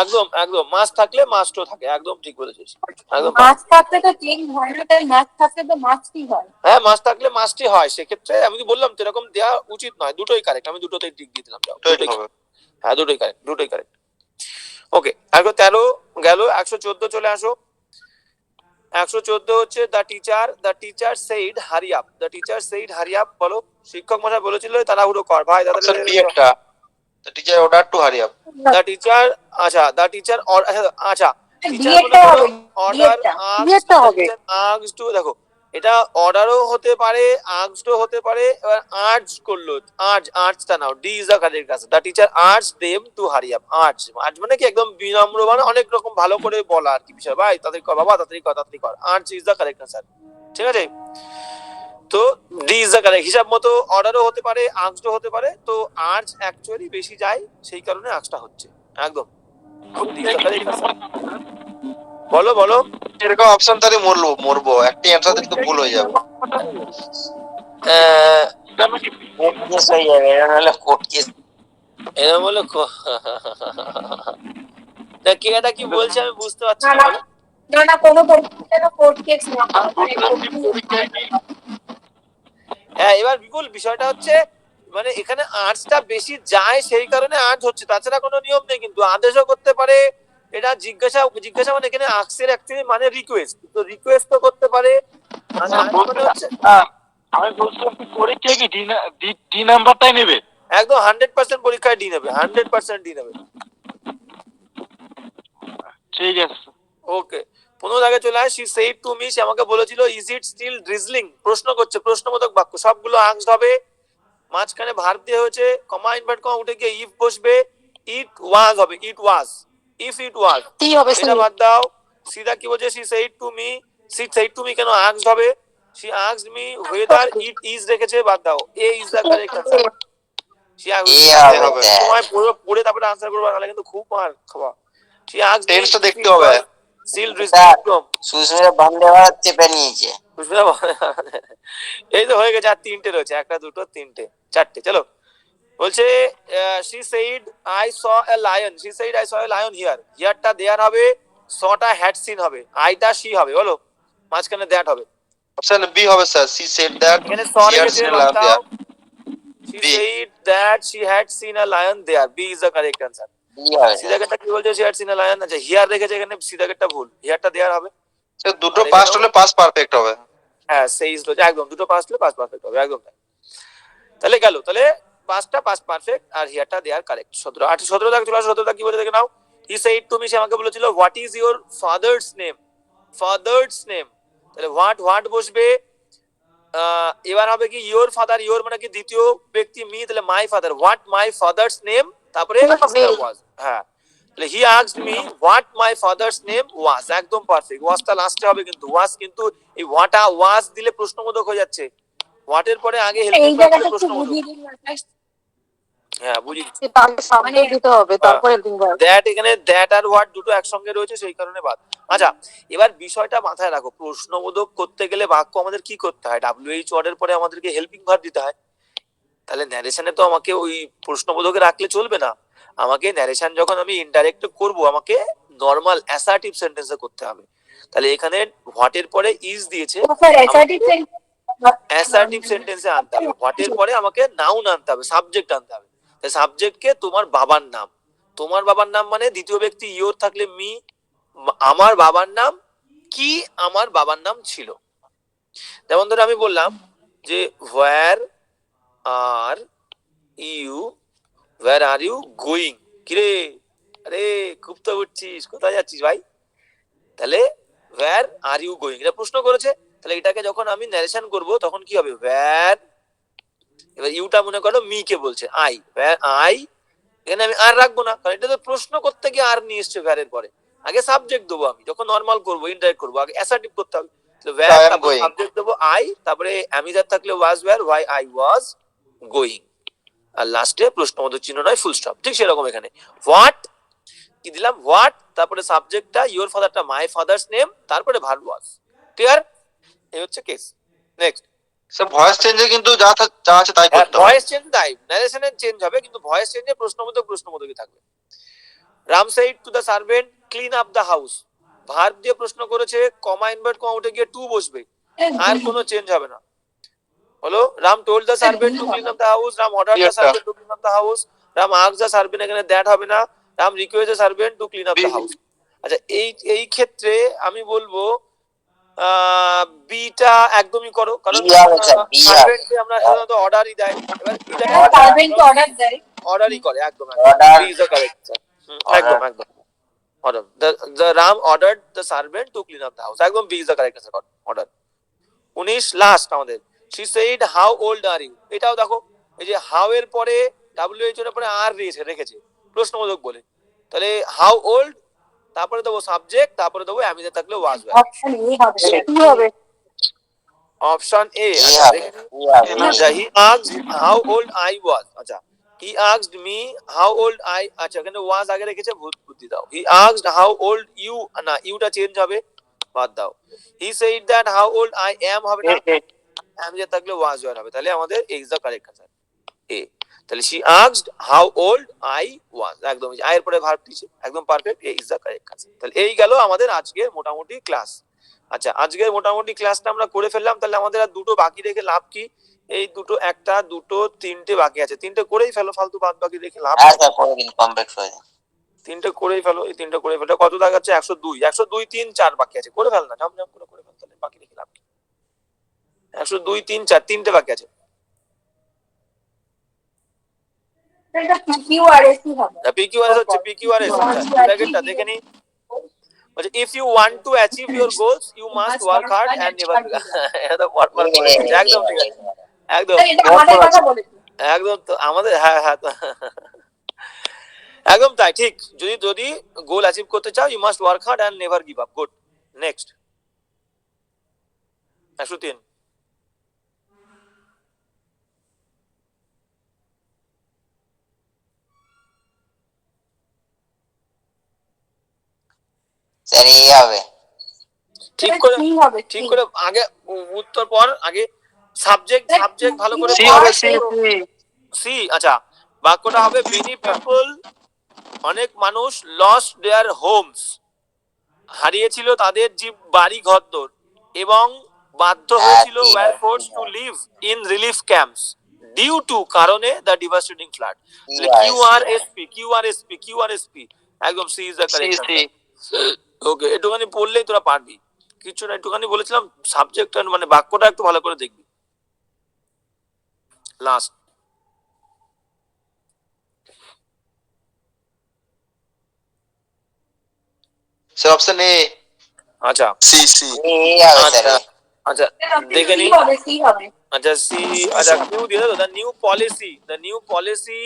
একদম একদম, মাস থাকলে মাস্টও থাকে, একদম ঠিক বলেছিস, একদম। মাছ থাকলে তো চেঞ্জ হয় না, তাই মাছ থাকলে তো মাছই হয়। হ্যাঁ মাস থাকলে মাস্টই হয়, সেক্ষেত্রে আমি তো বললাম তো এরকম দেওয়া উচিত নয়, দুটোই কারেক্ট, আমি দুটোতেই টিক দিয়ে দিলাম, দুটোই হ্যাঁ দুটোই কারেক্ট, দুটোই কারেক্ট। ওকে 113 গেল, 114 চলে আসো। 114 হচ্ছে the teacher said hurry up, the teacher said hurry up, বলো। শিক্ষক মশাই বলেছিল তাড়াহুড়ো কর ভাই, দাদা বি একটা, the teacher order to hurry up. The teacher, আচ্ছা দ্য টিচার, আচ্ছা টিচার অর্ডার আস্কড টু, দেখো এটা অর্ডারও হতে পারে, আস্কডও হতে পারে, এবার আর্জ করলো, আর্জটা নাও, D is the correct answer. The teacher urge them to hurry up, urge মানে কি একদম বিনম্র, মানে অনেক রকম ভালো করে বলা আর কি বিষয়, ভাই তাড়াতাড়ি কর বাবা, তাড়াতাড়ি কর, urge is the correct answer, ঠিক আছে। তো ডি ইজ দ্য কারেক্ট, হিসাব মতো অর্ডারও হতে পারে, আস্কডও হতে পারে, তো আর্জ অ্যাকচুয়ালি বেশি যায়, সেই কারণে আর্জটা হচ্ছে, একদম D is the correct answer. বলো বলো, এরকম অপশন তাহলে মরবো একটা অ্যান্সার দিলে তো ভুল হয়ে যাবে। কোর্ট কেস হয়ে যাবে, এরকম হলে কোর্ট কেস। এরকম হলো কে এটা কি বলছে আমি বুঝতে পারছি না। না কোনো পরীক্ষা কোর্ট কেস না। হ্যাঁ এবার বিপুল বিষয়টা হচ্ছে, মানে এখানে আর্টসটা বেশি যায় সেই কারণে আর্টস হচ্ছে, তাছাড়া কোনো নিয়ম নেই, কিন্তু আদেশও করতে পারে। এটা জিজ্ঞাসা মানে এখানে আক্সের অ্যাকচুয়ালি মানে রিকোয়েস্ট, তো রিকোয়েস্ট তো করতে পারে। মানে হচ্ছে আমি বলছিলাম পরীক্ষায় কি ডি নাম্বারটাই নেবে? একদম 100% পরীক্ষায় ডি নেবে, 100% ডি নেবে। ঠিক আছে ওকে 15 আগে চলে আসি। সেইড টু মি, সে আমাকে বলেছিল ইজ ইট স্টিল ড্রিজলিং, প্রশ্ন করছে, প্রশ্নবোধক বাক্য, সবগুলো আস্কড হবে, মাঝখানে ভার্ব দিয়ে হয়েছে, কমা ইনভার্ট কমা উঠে গিয়ে ইফ বসবে, ইট ওয়াজ হবে, ইট ওয়াজ, ইফ ইট ওয়াজ এটা বাদ দাও। সিধা কি বলছে, she said to me, she said to me কেন আস্কড হবে, she asked me whether it is রেখেছে, বাদ দাও, A is the correct answer. She asked, সময় পড়ে তারপরে আনসার করবা, নাহলে কিন্তু খুব মার খাওয়া। সি আস্কড, টেন্সটা দেখতে হবে। সিল রিস্ট্রিক্ট, সুস্মিতা বন্দ্যোপাধ্যায় চেপে নিয়েছে। বুঝতে পারো? এই তো হয়ে গেছে, আর তিনটে রয়েছে, একটা দুটো তিনটে চারটে, চলো। বলছে she said I saw a lion, she said I saw a lion here, হিয়ারটা দেয়ার হবে, সটা হ্যাড সিন হবে, আইটা সি হবে, বলো মাঝখানে দ্যাট হবে। অপশন বি হবে স্যার, সি সেড দ্যাট এখানে স she had রেখেছে, seen a বাদ lion দাও। there. she B. said that she had seen a lion there, b is the correct answer। B হবে সিধা স্যার। গেটটা কি বলছে, she had seen a lion, আচ্ছা হিয়ার রেখেছে এখানে, সিধা গেটটা ভুল, হিয়ারটা দেয়ার হবে। স্যার দুটো আর পাস্ট এখানেও হলে পাস্ট পারফেক্ট হবে। হ্যাঁ সেই একদম, দুটো পাস হলে পাস পারফেক্ট হবে, একদম তাই। তাহলে গেল, তাহলে পাঁচটা পাস পারফেক্ট আর হিয়ারটা দেয়ার কারেক্ট। 17 8 17 দাগ চলে আসো, 17 দাগ কি বলে দেখে নাও। হি সেইড টু মি, সে আমাকে বলেছিল what is your father's name, father's name, তাহলে হোয়াট বসবে। এবার হবে কি ইওর ফাদার, ইওর মানে কি দ্বিতীয় ব্যক্তি মি, তাহলে my father, what my father's name, তারপরে ওয়াজ, হ্যাঁ তাহলে হি asked me what my father's name was, একদম পারফেক্ট। ওয়াজটা লাস্টে হবে, কিন্তু ওয়াজ কিন্তু এই ওয়াজ দিলে প্রশ্নবোধক হয়ে যাচ্ছে, হোয়াটের পরে আগে হেল্পিং এই ভার্ব দিলে জায়গাটা একটু প্রশ্নবোধক। বুঝিয়ে দিন না। হ্যাঁ বুঝি। তাহলে সাবজেক্ট দিতে হবে, তারপর হেল্পিং ভার্ব। দ্যাট, এখানে দ্যাট আর হোয়াট দুটো একসঙ্গে রয়েছে, সেই কারণে বাদ। আচ্ছা এবার বিষয়টা মাথায় রাখো, প্রশ্নবোধক করতে গেলে বাক্য আমাদের কি করতে হয়, ডাব্লিউএইচ ওয়ার্ডের পরে আমাদেরকে হেল্পিং ভার্ব দিতে হয়। তাহলে ন্যারেশনে তো আমাকে ওই প্রশ্নবোধকে রাখলে চলবে না, আমাকে ন্যারেশন যখন আমি ইনডাইরেক্ট করব আমাকে নরমাল অ্যাসার্টিভ সেন্টেন্সে করতে হবে। তাহলে এখানে হোয়াটের পরে ইজ দিয়েছে, স্যার অ্যাসার্টিভ অ্যাসার্টিভ সেন্টেন্সে আনতে হবে, হোয়াটের পরে আমাকে নাউন আনতে হবে, সাবজেক্ট আনতে হবে। তাই সাবজেক্টকে তোমার বাবার নাম, তোমার বাবার নাম মানে দ্বিতীয় ব্যক্তি ইওর থাকলে মি, আমার বাবার নাম কি, আমার বাবার নাম ছিল। যেমন ধরে আমি বললাম যে where are you, where are you going, কিরে আরে খুব তো উঠছিস, কোথায় যাচ্ছিস ভাই, তাহলে হোয়ার আর ইউ গোয়িং, এটা প্রশ্ন করেছে। তাহলে এটাকে যখন আমি ন্যারেশন করব তখন কি হবে, হোয়ার, এবার ইউটা মনে করো মি কে বলছে, আই, হোয়ার আই, এখানে আমি আর রাখবো না, কারণ এটা তো প্রশ্ন করতে গিয়ে আর নিয়ে এসছে ভ্যারের পরে, আগে সাবজেক্ট দেবো আমি, যখন নর্মাল করবো ইনডাইরেক্ট করবো আগে অ্যাসার্টিভ করতে হবে। I am তারপর going. সাবজেক্ট দেবো আই, তারপরে অ্যামিজার থাকলে was were, why I was going, আর লাস্টে প্রশ্নবোধক চিহ্ন নয় ফুল স্টপ। ঠিক সেরকম এখানে হোয়াট কি দিলাম, হোয়াট, তারপরে সাবজেক্টটা ইওর ফাদারটা মাই ফাদার্স নেম, তারপরে ভার্ব ওয়াজ। ক্লিয়ার? এই হচ্ছে কেস। নেক্সট। স্যার ভয়েস চেঞ্জে কিন্তু যা আছে তাই করতে হবে। ভয়েস চেঞ্জ তাই, ন্যারেশনের চেঞ্জ হবে, কিন্তু ভয়েস চেঞ্জে প্রশ্নবোধকই থাকবে। Ram said to the servant clean up the house, verb দিয়ে প্রশ্ন করেছে, কমা ইনভার্ট কমা উঠে গিয়ে টু বসবে, আর কোনো চেঞ্জ হবে না। হলো Ram told the servant to clean up the house, Ram ordered the servant to clean up the house, Ram asked the servant, এখানে দ্যাট হবে না, Ram request the servant to clean up the house। আচ্ছা এই ক্ষেত্রে আমি বলবো বিটা একদমই করো, কারণ সার্ভেন্টকে আমরা সাধারণত অর্ডারই দেয়, এবার সার্ভেন্টকে অর্ডার দেয়, অর্ডারই করে, একদম Order. B is the correct, একদম একদম order, the ram ordered the servant to clean up the house, একদম B is the correct answer, order. 19 last আমাদের, she said how old are you, এটাও দেখো এই যে হাউ এর পরে ডব্লিউএইচ এর পরে আর রেখেছে প্রশ্নবোধক বলে, তাহলে হাউ ওল্ড, তারপরে দেবো সাবজেক্ট, তারপরে দেবো অ্যামিজার থাকলে ওয়াজ ওয়্যার। অপশন এ হবে, কি হবে? অপশন এ, ই হবে ই হবে আচ্ছা he asked how old I was, আচ্ছা he asked me how old I, আচ্ছা এখানে ওয়াজ আগে রেখেছে, বুদ্ধি দাও। He asked how old you, না ইউটা চেঞ্জ হবে, বাদ দাও। He said that how old I am হবে না, আমি যে থাকলে ওয়াজ ওয়্যার হবে, তাহলে আমাদের ইজ দ্য কারেক্ট আনসার এ। তাহলে she asked how old I ওয়াজ, একদম আই এর পরে ভার্ব দিয়েছে, একদম perfect, A is the correct answer. তাহলে এই গেল আমাদের আজকের মোটামুটি ক্লাস। আচ্ছা আজকের মোটামুটি ক্লাসটা আমরা করে ফেললাম, তাহলে আমাদের আর দুটো বাকি রেখে লাভ কি, এই দুটো, একটা দুটো তিনটে বাকি আছে, তিনটে করেই ফেলো, ফালতু বাদ বাকি রেখে লাভ, হ্যাঁ স্যার করে দিন কমপ্লিট করে দিন। তিনটে করেই ফেলো, এই তিনটে করে ফেলো, কত দাগ আছে 102, 102 3 4 বাকি আছে, করে ফেল না, ঝমঝম করে ফেল, তাহলে বাকি রেখে লাভ কি, 102 3 4 তিনটে বাকি আছে। এটা পিকিউআরএস হবে। পিকিউআরএস হচ্ছে পিকিউআরএস, আচ্ছা ব্র্যাকেটটা দেখে নি, বলছে if you want to achieve your goals you must work hard and never give up, এটা পরপর করে দিচ্ছে, একদম ঠিক আছে, একদম এটা আমাদের কথা বলেছি। একদম, তো আমাদের হ্যাঁ হ্যাঁ একদম তাই, ঠিক, যদি গোল অ্যাচিভ করতে চাও you must work hard and never give up. Good, next 103। Sir এই হবে। ঠিক করে সি হবে ঠিক করে আগে উত্তর পর আগে সাবজেক্ট ভালো করে সি হবে সি সি। আচ্ছা, বাক্যটা হবে মেনি পিপল, অনেক মানুষ লস্ট দেয়ার হোমস, হারিয়েছিল তাদের বাড়ি ঘরদোর, এবং বাধ্য হয়েছিল were force to live in relief camps due to কারণে দ্য ডিভাস্টেটিং ফ্লাড। কিউআরএসপি একদম C is the correct. Okay, একটুখানি পড়লেই তোরা পারবি, কিছু না, একটুখানি বলেছিলাম সাবজেক্ট মানে বাক্যটা একটু ভালো করে দেখবি। Last sir option A. আচ্ছা সি সি এই হবে স্যার। আচ্ছা দেখে নি। সি হবে আচ্ছা সি। আচ্ছা কিউ দিয়ে দাও। দ্য নিউ পলিসি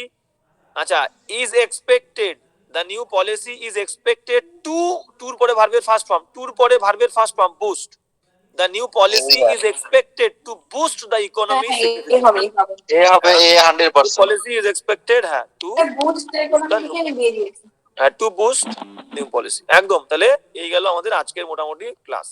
আচ্ছা is expected, the new policy is expected to, টুর পরে ভার্বের first form, boost. The new policy is expected to boost the economy. A হবে এ হবে A 100%। Policy is expected to boost economy থেকে দিয়ে দিয়েছি। To boost new policy. একদম, তাহলে এই গেল আমাদের আজকের মোটামুটি ক্লাস।